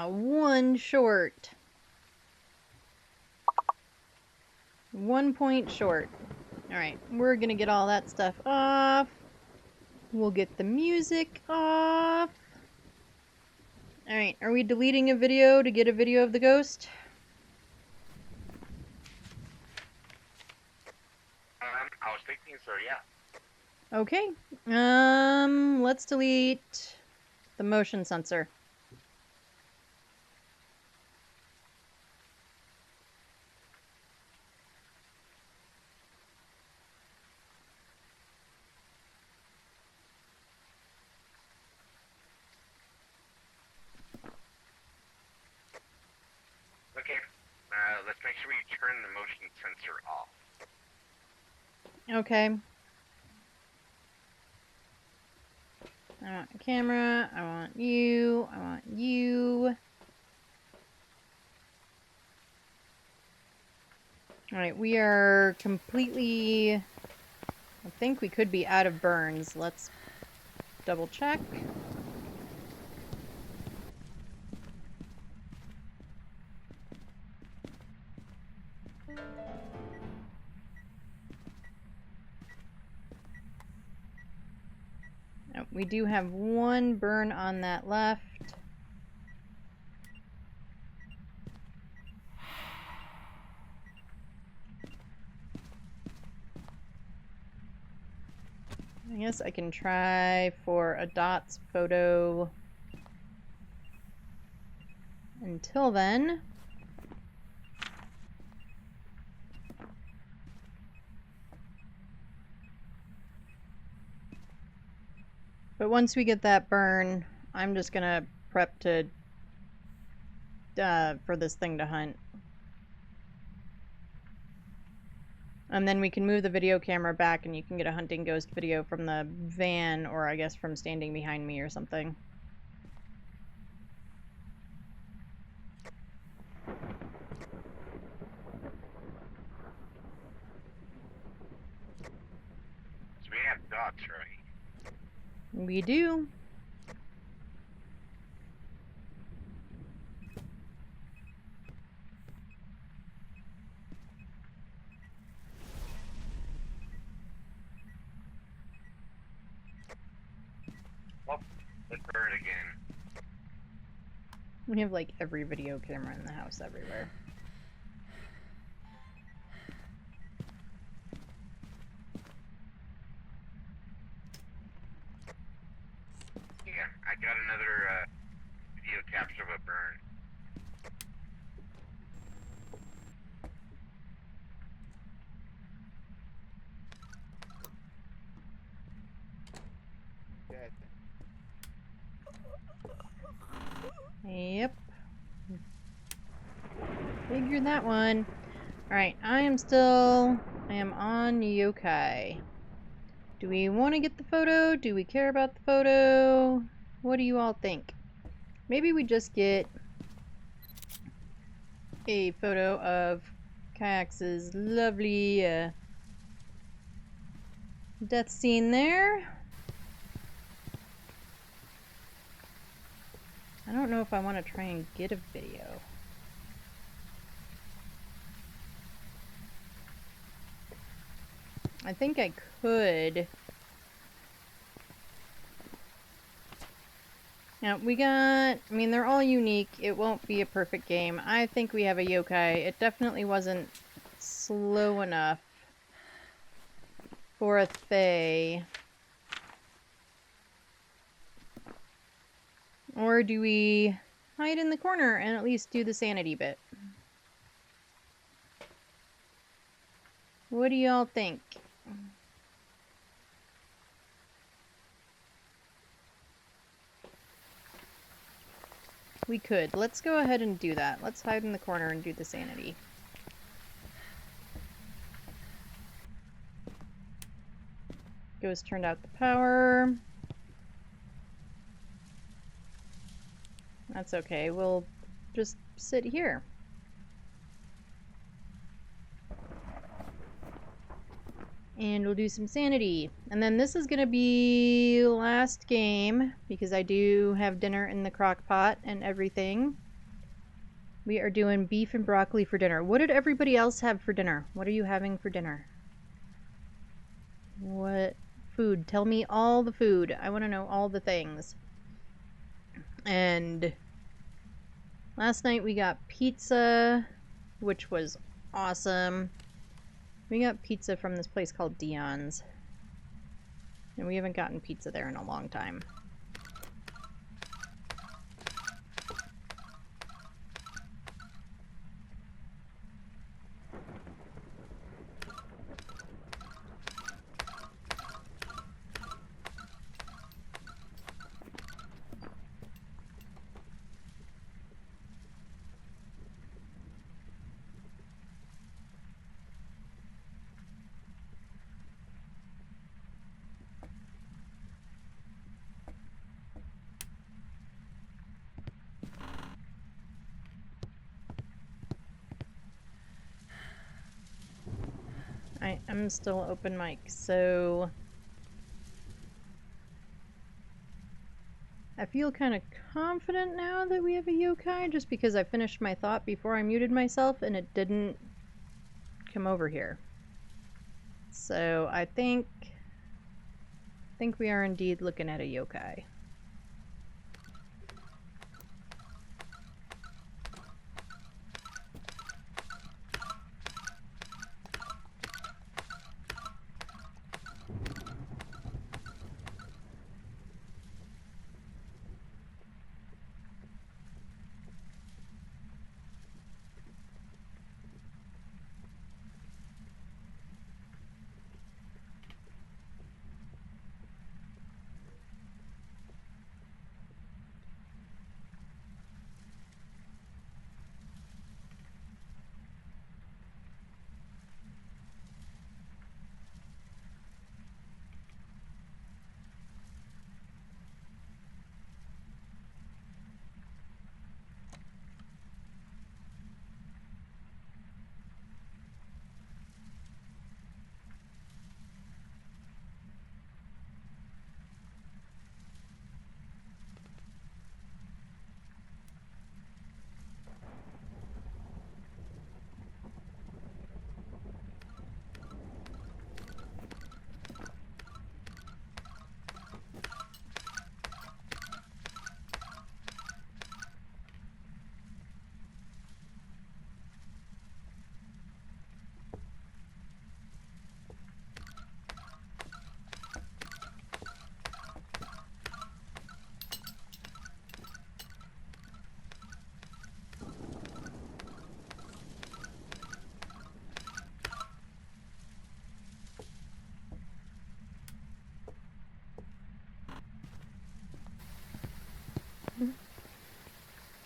S1: one short. 1 point short. Alright, we're gonna get all that stuff off. We'll get the music off. Alright, are we deleting a video to get a video of the ghost?
S3: I was thinking so, yeah.
S1: Okay. Let's delete the motion sensor.
S3: Okay, let's make sure we turn the motion sensor off.
S1: Okay. I want a camera. I want you. I want you. Alright, we are completely... I think we could be out of burns. Let's double check. Oh, we do have one burn on that left. I guess I can try for a dots photo. Until then... But once we get that burn, I'm just gonna prep to for this thing to hunt. And then we can move the video camera back and you can get a hunting ghost video from the van, or I guess from standing behind me or something.
S3: So we have dots, right?
S1: We do.
S3: Well, let's burn it again.
S1: We have like every video camera in the house everywhere.
S3: Yeah, I got another video capture of a burn.
S4: Good.
S1: Yep. Figure that one. Alright, I am on yokai. Do we want to get the photo? Do we care about the photo? What do you all think? Maybe we just get a photo of Kayak's lovely death scene there. I don't know if I want to try and get a video. I think I could. Now, I mean, they're all unique. It won't be a perfect game. I think we have a yokai. It definitely wasn't slow enough for a Fae. Or do we hide in the corner and at least do the sanity bit? What do y'all think? We could. Let's go ahead and do that. Let's hide in the corner and do the sanity. Ghost turned out the power. That's okay. We'll just sit here. And we'll do some sanity. And then this is going to be last game, because I do have dinner in the crock pot and everything. We are doing beef and broccoli for dinner. What did everybody else have for dinner? What are you having for dinner? What food? Tell me all the food. I want to know all the things. And last night we got pizza, which was awesome. We got pizza from this place called Dion's. And we haven't gotten pizza there in a long time. I'm still open mic, so I feel kind of confident now that we have a yokai, just because I finished my thought before I muted myself and it didn't come over here. So I think we are indeed looking at a yokai.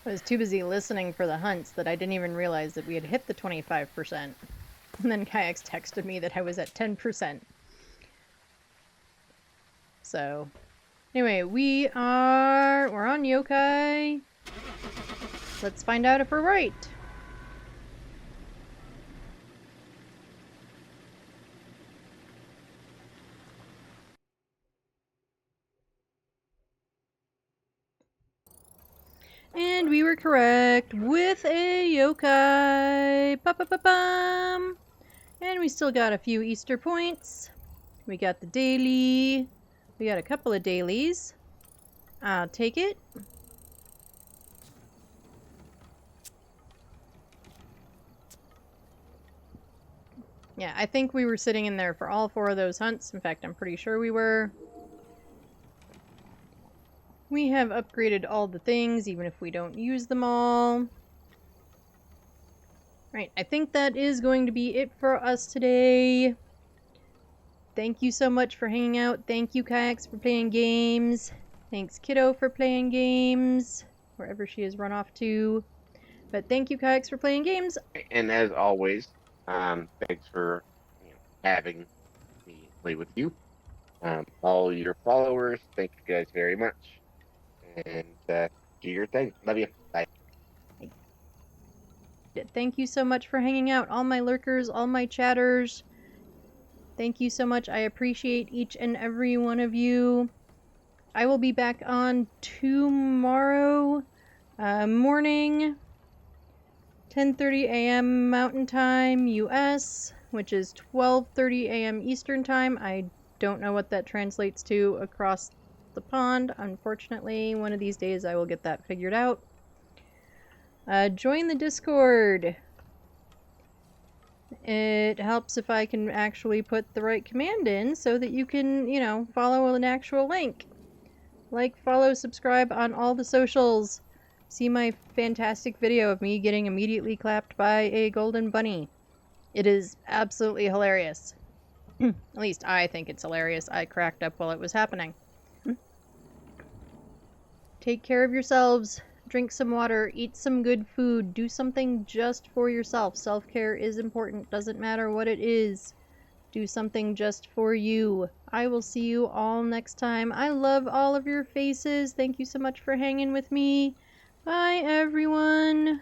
S1: I was too busy listening for the hunts that I didn't even realize that we had hit the 25%. And then Kayaks texted me that I was at 10%. So, anyway, we're on yokai. Let's find out if we're right. And we were correct with a yokai. Ba-ba-ba-bum. And we still got a few Easter points. We got the daily. We got a couple of dailies. I'll take it. Yeah, I think we were sitting in there for all 4 of those hunts. In fact, I'm pretty sure we were. We have upgraded all the things, even if we don't use them all. Right, I think that is going to be it for us today. Thank you so much for hanging out. Thank you, Kayaks, for playing games. Thanks, Kiddo, for playing games, wherever she has run off to. But thank you, Kayaks, for playing games.
S4: And as always, thanks for having me play with you. All your followers, thank you guys very much. And do your thing. Love you. Bye.
S1: Thank you so much for hanging out. All my lurkers, all my chatters. Thank you so much. I appreciate each and every one of you. I will be back on tomorrow morning 10:30 a.m. Mountain Time, US, which is 12:30 a.m. Eastern Time. I don't know what that translates to across the pond. Unfortunately, one of these days I will get that figured out. Join the Discord. It helps if I can actually put the right command in so that you can, you know, follow an actual link. Like, follow, subscribe on all the socials. See my fantastic video of me getting immediately clapped by a golden bunny. It is absolutely hilarious. At least I think it's hilarious. I cracked up while it was happening. Take care of yourselves. Drink some water. Eat some good food. Do something just for yourself. Self-care is important. Doesn't matter what it is. Do something just for you. I will see you all next time. I love all of your faces. Thank you so much for hanging with me. Bye, everyone.